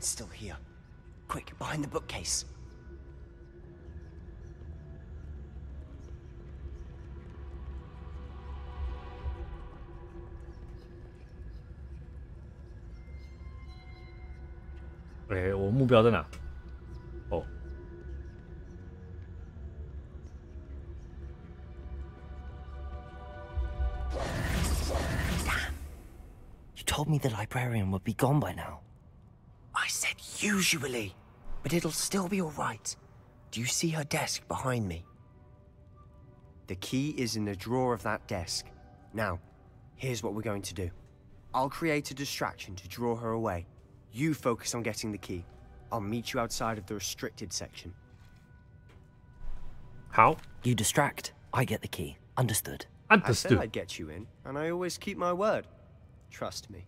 E: Still here. Quick, behind the bookcase.
A: Okay, 我目标在哪？哦。
C: Damn! You told me the librarian would be gone by now.
E: I said usually, but it'll still be all right. Do you see her desk behind me? The key is in the drawer of that desk. Now, here's what we're going to do. I'll create a distraction to draw her away. You focus on getting the key. I'll meet you outside of the restricted section.
A: How?
C: You distract, I get the key. Understood.
A: Understood.
E: I said I'd get you in, and I always keep my word. Trust me.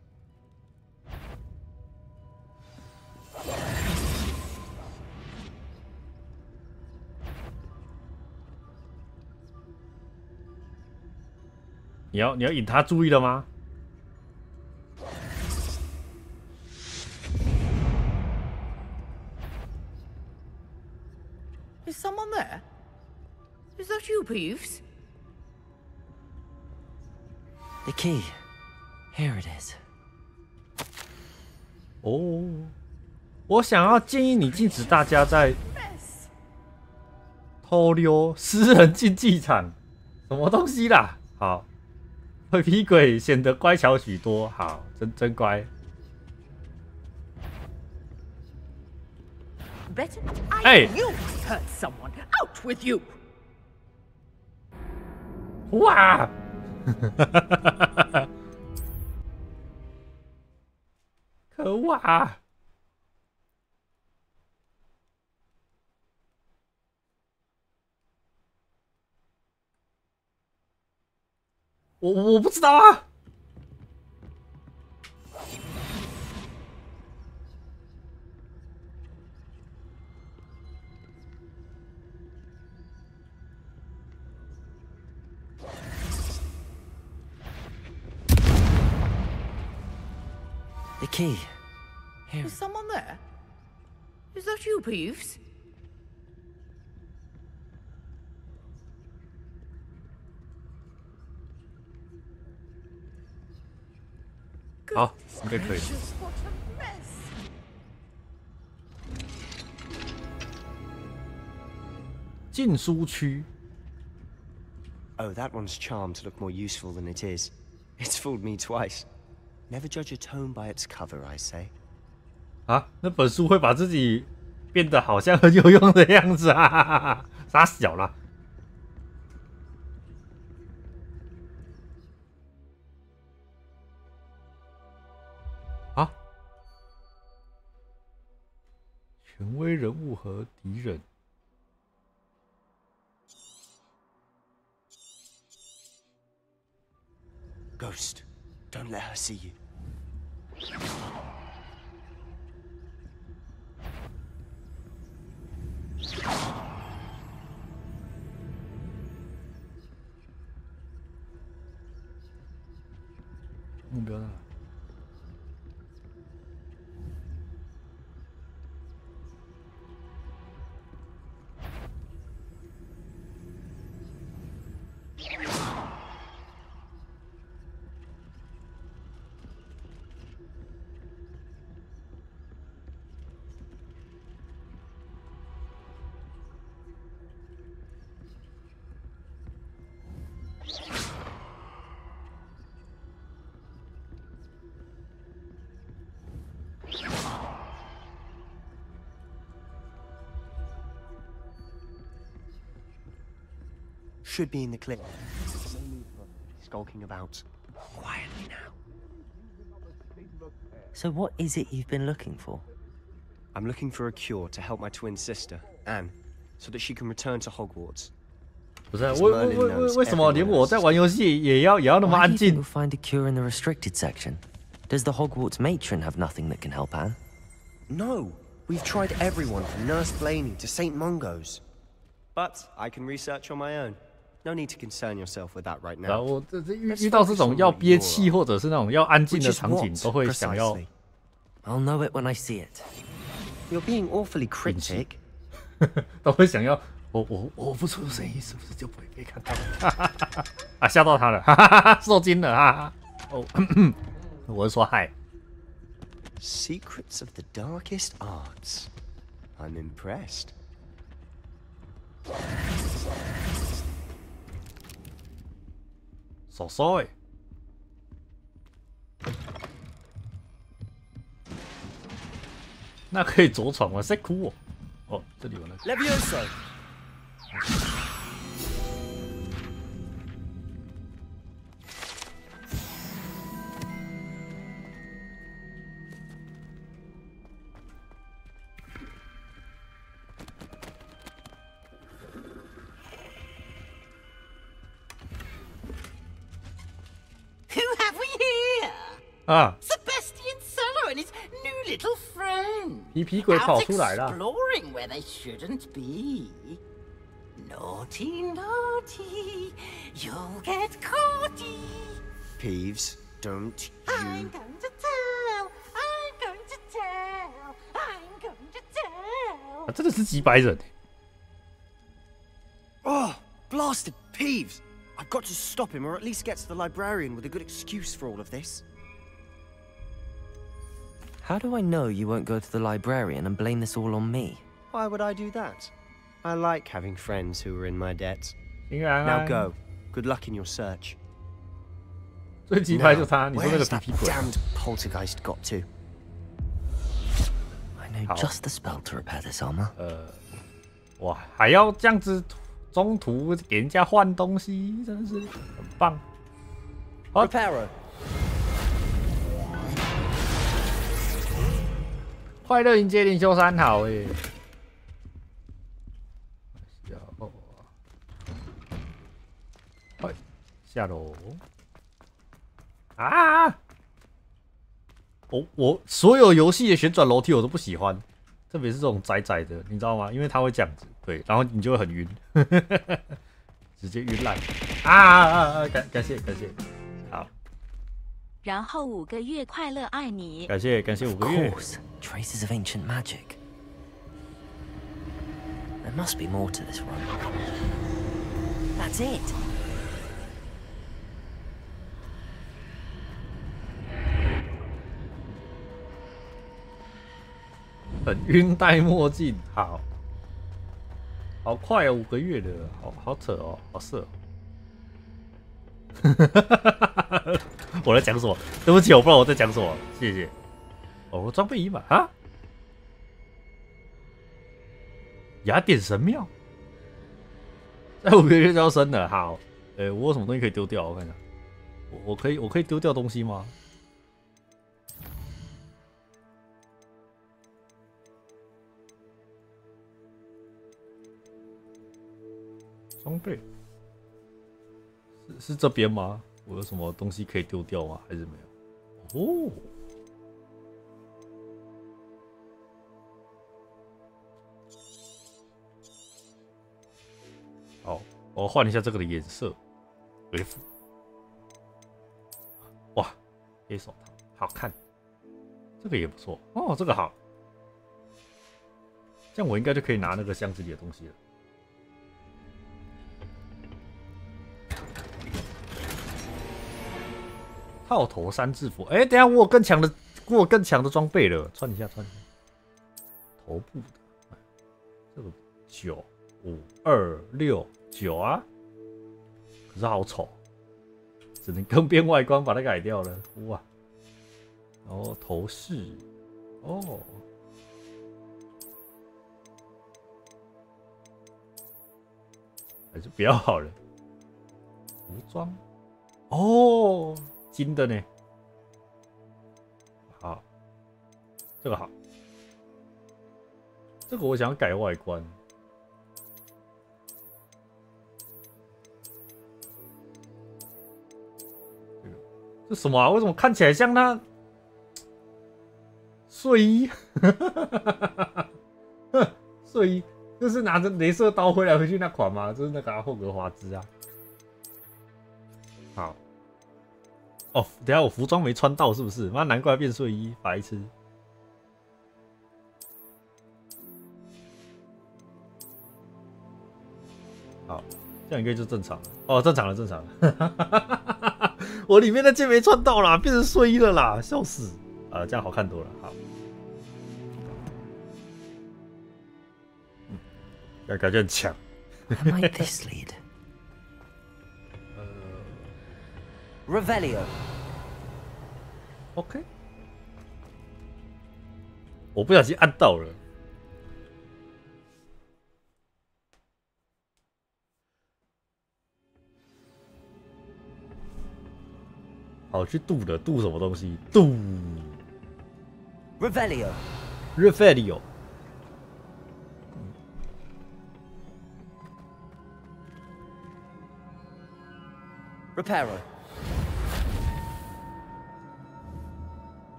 A: 你要引他注意了吗？
F: Is someone there? Is that you, Peeves?
C: The key. Here it is.
A: 哦，我想要建议你禁止大家在偷溜私人竞技场，什么东西啦？好，灰皮鬼显得乖巧许多。好，真乖。
F: Better? I knew I hurt someone. Out with you!
A: 哇！可恶啊！我不知道啊。
F: Is
C: key. Here.
F: Is someone there? Is that you, Peeves?
A: 好，应该可以。禁书区。
E: Oh, that one's charmed to look more useful than it is. It's fooled me twice. Never judge a tome by its cover, I say.
A: 啊，那本书会把自己变得好像很有用的样子啊！傻小啦。啊，权威人物和敌人。
E: Ghost, don't let her see you. Should be in the clip. Skulking about. Quietly now.
C: So what is it you've been looking for?
E: I'm looking for a cure to help my twin sister, Anne, so that she can return to Hogwarts.
A: 不是为什么连我在玩游戏也要那么安静
C: ？You'll find a cure in the restricted section. Does the Hogwarts matron have nothing that can help Anne?
E: No, we've tried everyone from Nurse Blaney to St. Mungo's. But I can research on my own. No need to concern yourself with that right now.
A: 然后我遇到这种要憋气或者是那种要安静的场景，都会想要。
C: I'll know it when I see it.
E: You're being awfully cryptic.
A: 都会想要，我不出声音，是不是就不会被看到？啊，吓到他了，哈哈哈，受惊了，哈哈。哦，我是说嗨。
E: Secrets of the darkest arts. I'm impressed.
A: 手手哎，那可以着床吗？谁哭我？哦，这里有那个。
E: Levioso.
G: Sebastian Sallow and his new little friend.
A: 皮皮鬼跑出来了。
G: Exploring where they shouldn't be. Naughty, naughty, you'll get caughty.
E: Peeves, don't
G: I'm going to tell. I'm going to tell. I'm going to tell.
A: 啊，真的是几百人。
E: Oh, blasted Peeves! I've got to stop him, or at least get to the librarian with a good excuse for all of this.
C: How do I know you won't go to the librarian and blame this all on me?
E: Why would I do that? I like having friends who are in my debt.
A: Now
E: go. Good luck in your search.
A: 最鸡排就他，你说那个
E: Where's
A: 皮
E: that
A: 皮鬼。
E: damned poltergeist got to?
C: I know just the spell to repair this armor.
A: 哇，还要这样子中途给人家换东西，真的是很棒。
E: Reparo.
A: 快乐迎接灵修3好诶。下楼啊！我所有游戏的旋转楼梯我都不喜欢，特别是这种窄窄的，你知道吗？因为它会这样子，对，然后你就会很晕，直接晕烂啊！感谢，好。
J: 然后5个月快乐爱你。
A: 感谢5个月。
C: Of course, traces of ancient magic. There must be more to this run. That's it.
A: 很晕，戴墨镜，好快哦，5个月的，好扯哦，好色哦。我在讲什么？对不起，我不知道我在讲什么，谢谢。哦，装备已满啊！雅典神庙，在5个月就要生了，好。我有什么东西可以丢掉？我看一下，我可以丢掉东西吗？ 装备是这边吗？我有什么东西可以丢掉吗？还是没有？哦，好，我换一下这个的颜色 ，F。哇，黑手套，好看，这个也不错哦，这个好，这样我应该就可以拿那个箱子里的东西了。 套头3制服，等一下我有更强的装备了，穿一下。头部的，这个9、5、2、6、9啊，可是好丑，只能更变外观把它改掉了，哇！然后头饰，哦，还是不要好了。服装，哦。 金的呢，好，这个好，这个我想要改外观，这什么啊？为什么看起来像那睡衣？睡衣就是拿着雷射刀回来回去那款吗？就是那个霍格华兹啊。好。 哦，等下我服装没穿到是不是？妈，难怪变睡衣，白痴。好，这样应该就正常了。哦，正常了。我里面那件没穿到啦，变成睡衣了啦，笑死！这样好看多了。好，感觉很强。
C: I like this lead. Revelio.
A: OK， 我不小心按到了。好，去渡了，渡什么东西？渡 Revelio。
C: Reparo.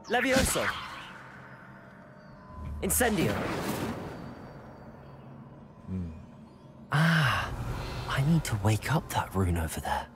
C: Levioso. Incendio. Ah, I need to wake up that rune over there.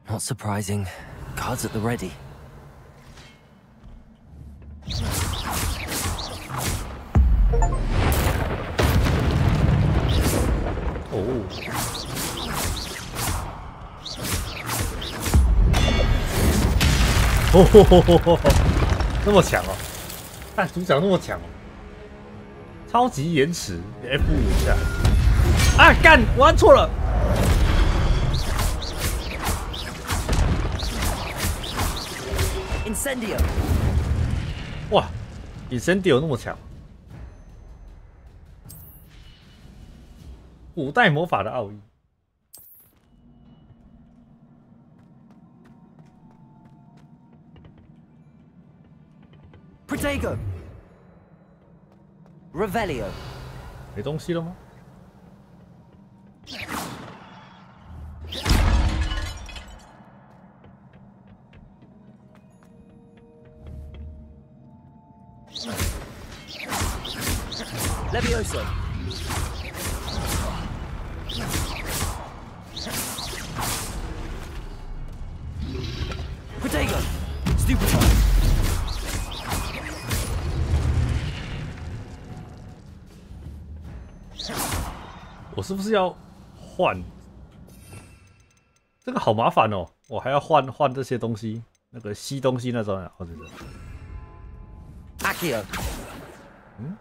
C: Not surprising. Guards at the ready.
A: Oh. 那么强哦！看主角那么强哦！超级延迟 ，F5一下。啊，干！我按错了。
C: Incendio.
A: 哇 ，Incendio 那么强，古代魔法的奥义。
C: Protego. Revelio.
A: 没东西了吗？Levioso.
C: Protego. Stupefy.
A: 我是不是要换？这个好麻烦哦，我还要换这些东西，那个吸东西那种，哦，这个。
C: Accio。
A: 嗯。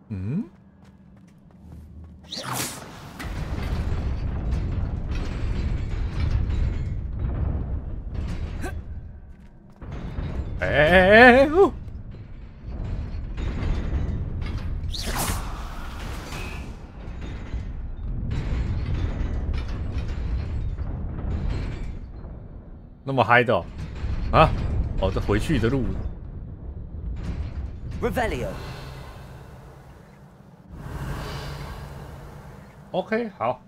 A: 嗯？哎！哦！那么嗨的哦啊！哦，这回去的路。
C: Revelio。
A: OK， 好。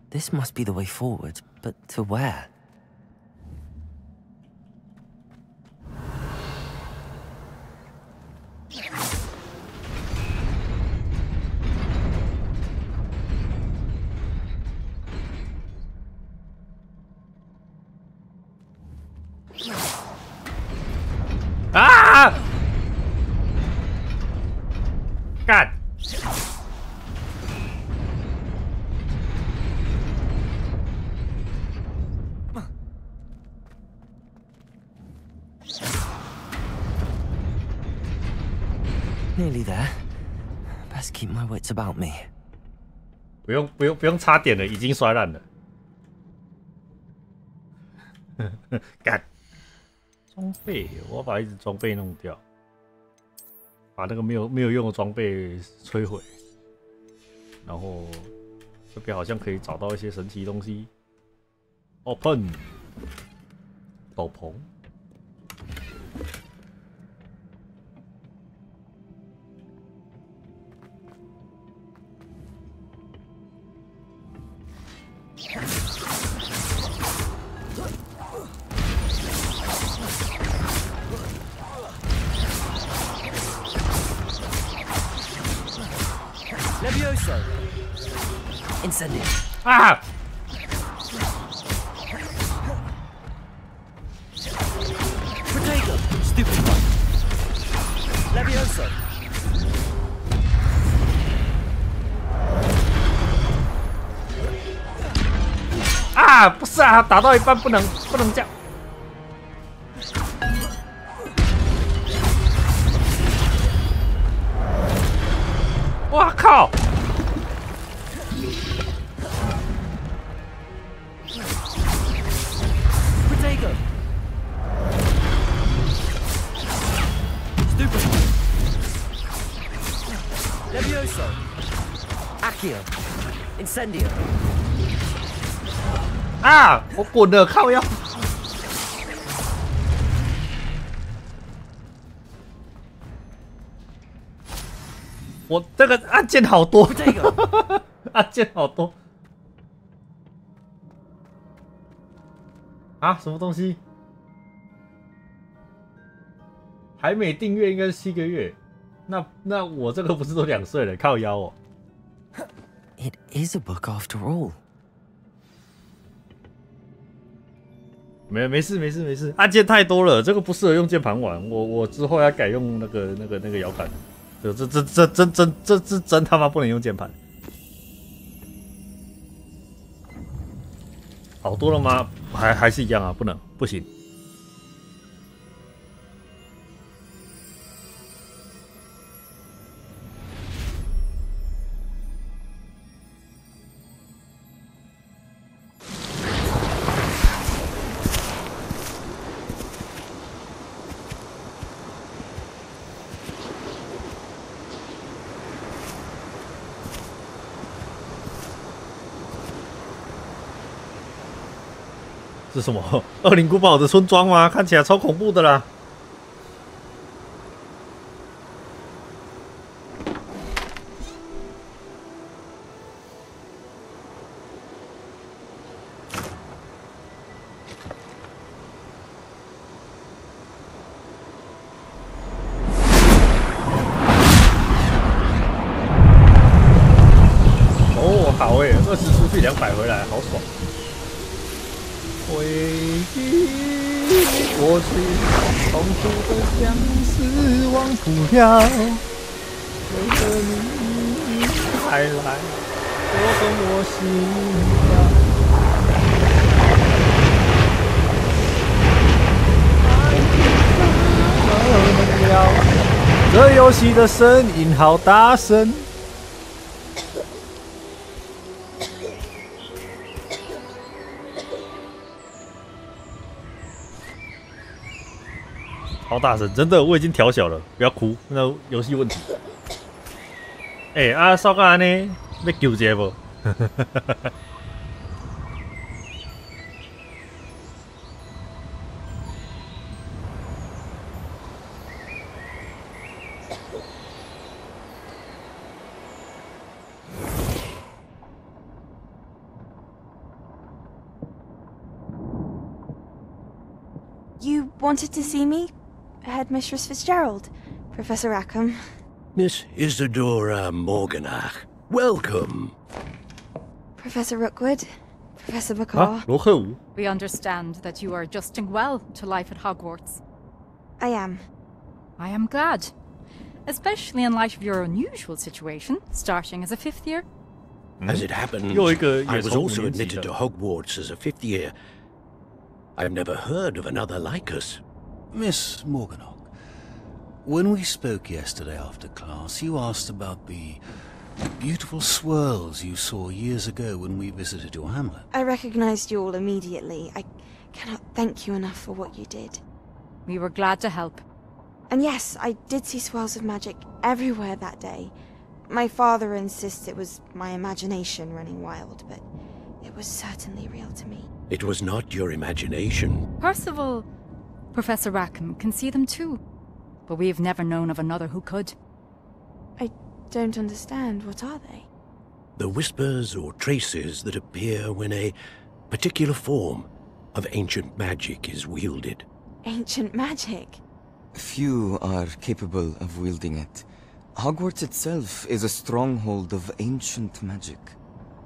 C: This must be the way forward, but to where?
A: Ah! 干！Nearly
C: there. Best keep my wits about me.
A: 不用插点了，已经摔烂了。干！装备，我要把一只装备弄掉，把那个没有用的装备摧毁。然后这边好像可以找到一些神奇东西。Open 斗篷。
C: Levioso. Incendio.
A: 啊！
C: Protego. Stupefy. Levioso.
A: 啊！不是啊，打到一半不能这样。哇靠！
C: Protego. Stupefy. Levioso. Accio. Incendio.
A: 啊！我滚了，靠腰！我这个按键好多，按键好多。啊，什么东西？还没订阅应该是7个月，那我这个不是都2岁了，靠腰哦。
C: It is a book after all.
A: 没事，按键太多了，这个不适合用键盘玩。我之后要改用那个摇杆。这真他妈不能用键盘。好多了吗？还是一样啊，不行。是什么？恶灵古堡的村庄吗？看起来超恐怖的啦！哦，好诶，20出去200回来，好爽！回忆过去，痛苦的相思忘不了。为何你还来拨动我心跳？这游戏的声音好大声。好大声，真的，我已经调小了，不要哭，那游戏问题。啊，少个安尼要纠结不
N: ？You wanted to see me? Headmistress Fitzgerald, Professor Rackham.
R: Miss Isadora Morganach, welcome.
N: Professor Rookwood, Professor McCaw.
F: We understand that you are adjusting well to life at Hogwarts.
N: I am.
F: I am glad. Especially in light of your unusual situation, starting as a 5th year.
R: As it happens, I was also admitted to Hogwarts as a 5th year. I've never heard of another like us.
U: Miss Morganach, when we spoke yesterday after class, you asked about the beautiful swirls you saw years ago when we visited your hamlet.
N: I recognized you all immediately. I cannot thank you enough for what you did.
F: We were glad to help.
N: And yes, I did see swirls of magic everywhere that day. My father insists it was my imagination running wild, but it was certainly real to me.
R: It was not your imagination.
F: Percival, Professor Rackham can see them too, but we've never known of another who could.
N: I don't understand. What are they?
R: The whispers or traces that appear when a particular form of ancient magic is wielded.
N: Ancient magic?
W: Few are capable of wielding it. Hogwarts itself is a stronghold of ancient magic.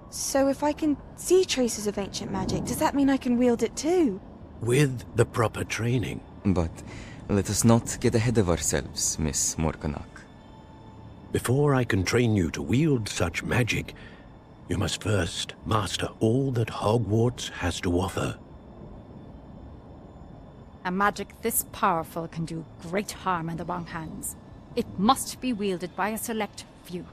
N: So if I can see traces of ancient magic, does that mean I can wield it too?
R: With the proper training.
W: But let us not get ahead of ourselves, Miss Morganach.
R: Before I can train you to wield such magic, you must first master all that Hogwarts has to offer.
F: A magic this powerful can do great harm in the wrong hands. It must be wielded by a select few.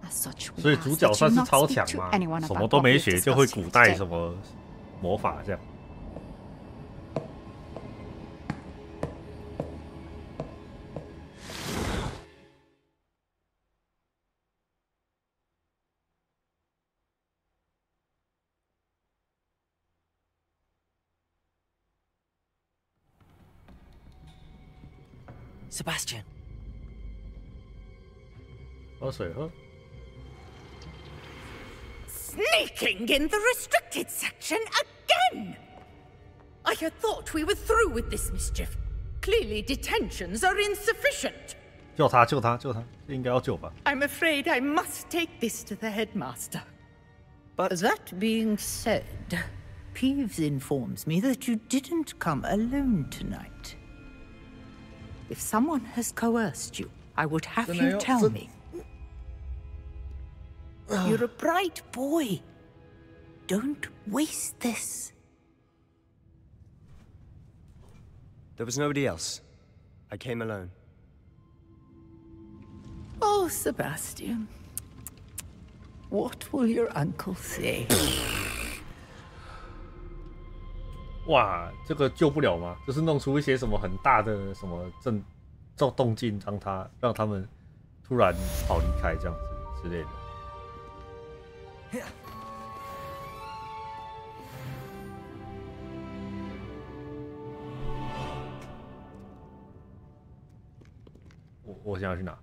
F: As such,
A: 所以主角算是超强嘛，什么都没学就会古代什么魔法这样。
C: Sebastian.
A: 喝水喝。
F: Sneaking in the restricted section again!
B: I had thought we were through with this mischief. Clearly detentions are insufficient.
A: 救他，救他，救他！应该要救吧？
B: I'm afraid I must take this to the headmaster. But that being said, Peeves informs me that you didn't come alone tonight. If someone has coerced you, I would have you tell me. You're a bright boy. Don't waste this.
E: There was nobody else. I came alone.
B: Oh, Sebastian. What will your uncle say?
A: 哇，这个救不了吗？就是弄出一些什么很大的什么动静，让他们突然跑离开这样子之类的。我想要去哪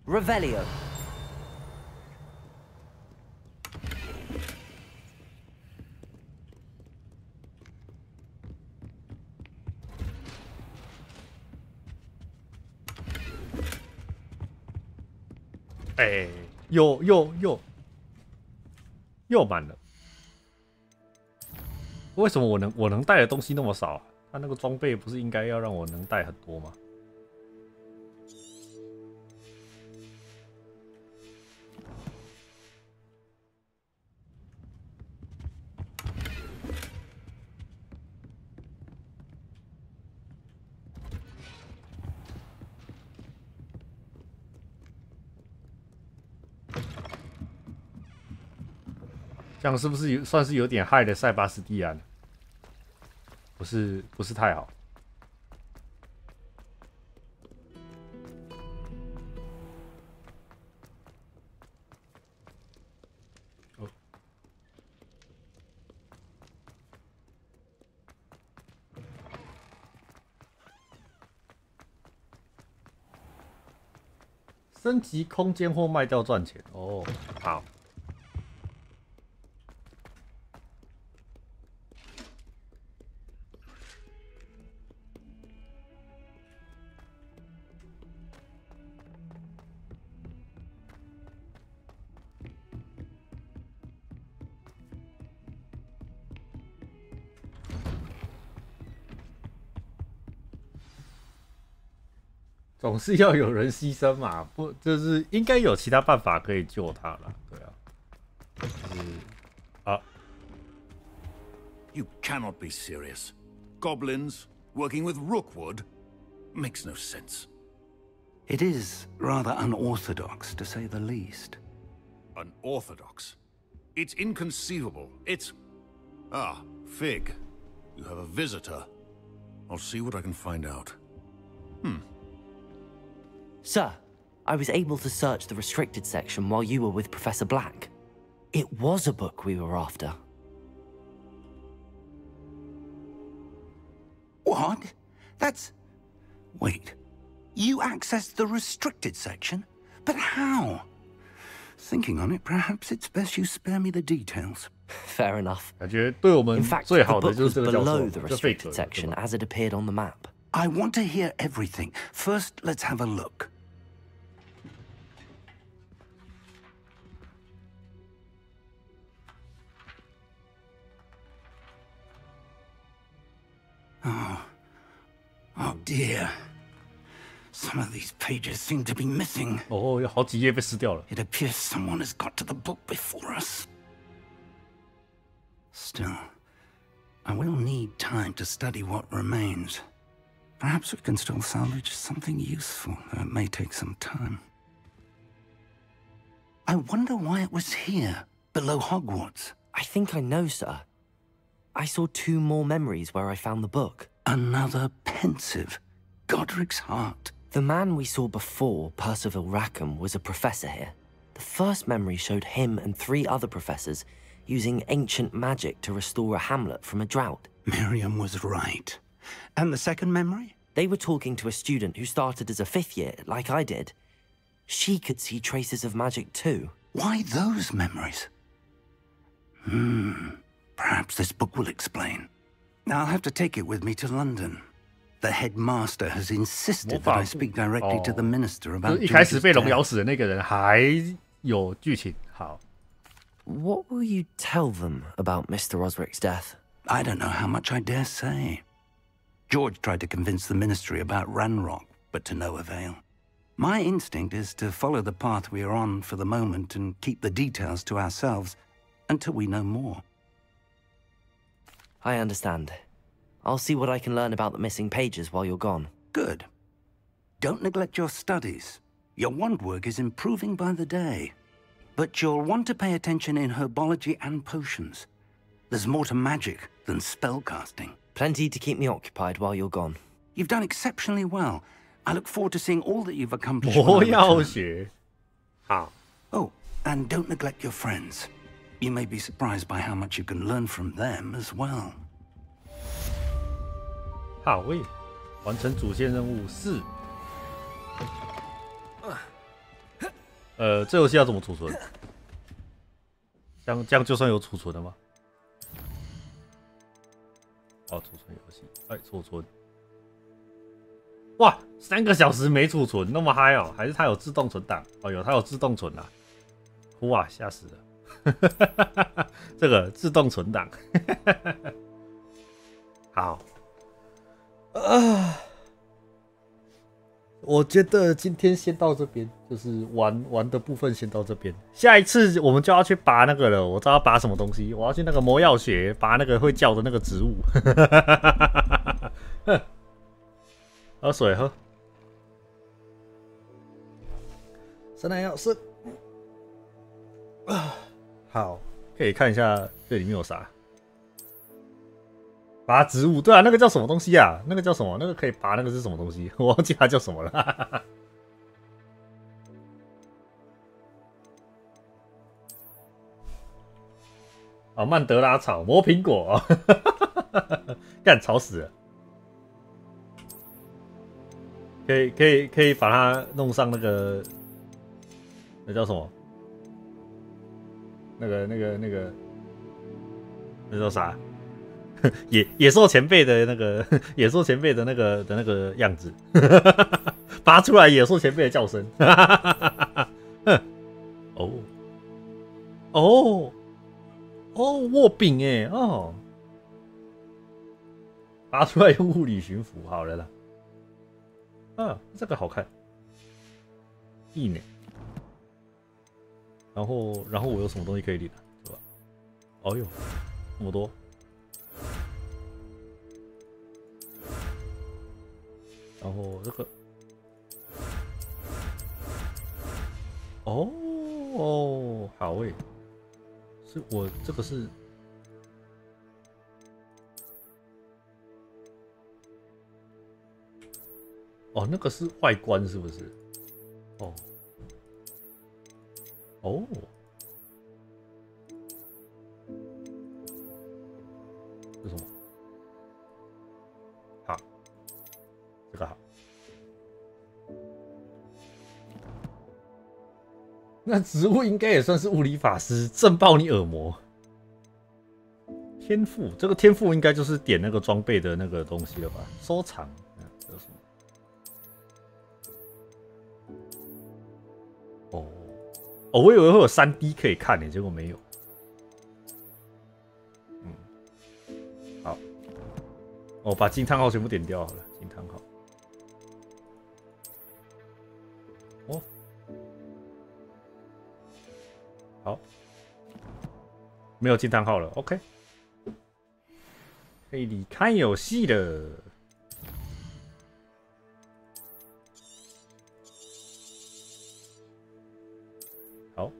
C: ？Revelio。
A: 哎，又满了。为什么我能带的东西那么少啊？他那个装备不是应该要让我能带很多吗？这样是不是算是有点害了塞巴斯蒂安？不是太好。哦，升级空间或卖掉赚钱哦，好。总是要有人牺牲嘛，不就是应该有其他办法可以救他了？对啊，啊
S: You cannot be serious. Goblins working with Rookwood makes no sense.
U: It is rather unorthodox, to say the least.
S: Unorthodox? It's inconceivable. It's... Ah, Fig. You have a visitor. I'll see what I can find out.
C: Sir, I was able to search the restricted section while you were with Professor Black. It was a book we were after.
U: What? That's... Wait. You accessed the restricted section? But how? Thinking on it, perhaps it's best you spare me the details.
C: Fair enough.
A: In
C: fact, the book was below the restricted section as it appeared on the map.
U: I want to hear everything. First, let's have a look. Oh dear. Some of these pages seem to be missing.
A: Oh, 有好几页被撕掉了。
U: It appears someone has got to the book before us. Still, I will need time to study what remains. Perhaps we can still salvage something useful, though it may take some time. I wonder why it was here, below Hogwarts.
C: I think I know, sir. I saw 2 more memories where I found the book.
U: Another pensive. Godric's heart.
C: The man we saw before, Percival Rackham, was a professor here. The first memory showed him and 3 other professors using ancient magic to restore a hamlet from a drought.
U: Miriam was right. And the second memory?
C: They were talking to a student who started as a 5th year, like I did. She could see traces of magic too.
U: Why those memories? Perhaps this book will explain. I'll have to take it with me to London. The headmaster has insisted that I speak directly to the minister about
A: 一开始被龙咬死的那个人还有剧情。好。
C: What will you tell them about Mr. Osric's death?
U: I don't know how much I dare say. George tried to convince the ministry about Ranrock, but to no avail. My instinct is to follow the path we are on for the moment and keep the details to ourselves until we know more.
C: I understand. I'll see what I can learn about the missing pages while you're gone.
U: Good. Don't neglect your studies. Your wand work is improving by the day. But you'll want to pay attention in herbology and potions. There's more to magic than spellcasting.
C: Plenty to keep me occupied while you're gone.
U: You've done exceptionally well. I look forward to seeing all that you've accomplished.
A: 我要学。好。
U: Oh, and don't neglect your friends. You may be surprised by how much you can learn from them as well.
A: 好，喂，完成主线任务4。这游戏要怎么储存？这样就算有储存了吗？哦，储存游戏，哎，储存。哇，3个小时没储存，那么嗨哦？还是它有自动存档？哦，有，它有自动存啊！哇，吓死了！这个自动存档，好。我觉得今天先到这边，就是玩的部分先到这边。下一次我们就要去拔那个了，我知道要拔什么东西，我要去那个魔药学拔那个会叫的那个植物。喝水喝。圣诞钥匙。好，可以看一下这里面有啥。拔植物，对啊，那个叫什么东西啊？那个叫什么？那个可以拔，那个是什么东西？我忘记它叫什么了。哦，曼德拉草磨苹果，干吵死了。可以把它弄上那个，那叫什么？那叫啥？野兽前辈的那个野兽前辈的那个样子，拔出来野兽前辈的叫声。哦，握柄哎哦，拔出来用物理驯服，好了啦。啊，这个好看，意呢。然后我有什么东西可以领啊？是吧？哦呦，那么多。然后这个，哦，好诶，是我这个是，哦，那个是外观是不是？哦，这是什么？好。这个好，那植物应该也算是物理法师，震爆你耳膜。天赋，这个天赋应该就是点那个装备的那个东西了吧？收藏，这是什么？哦，我以为会有3D 可以看呢，结果没有。好，我把惊叹号全部点掉好了，惊叹号。好，没有惊叹号了 ，OK， 可以离开游戏了。好，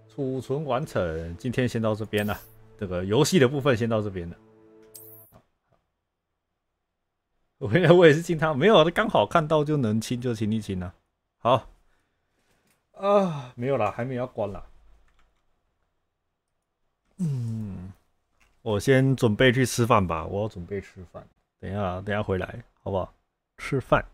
A: 储存完成，今天先到这边了。这个游戏的部分先到这边了。回来我也是惊叹，没有，刚好看到就能清就清一清了。好。没有啦，还没有要关啦。我先准备去吃饭吧，我要准备吃饭。等一下回来，好不好？吃饭。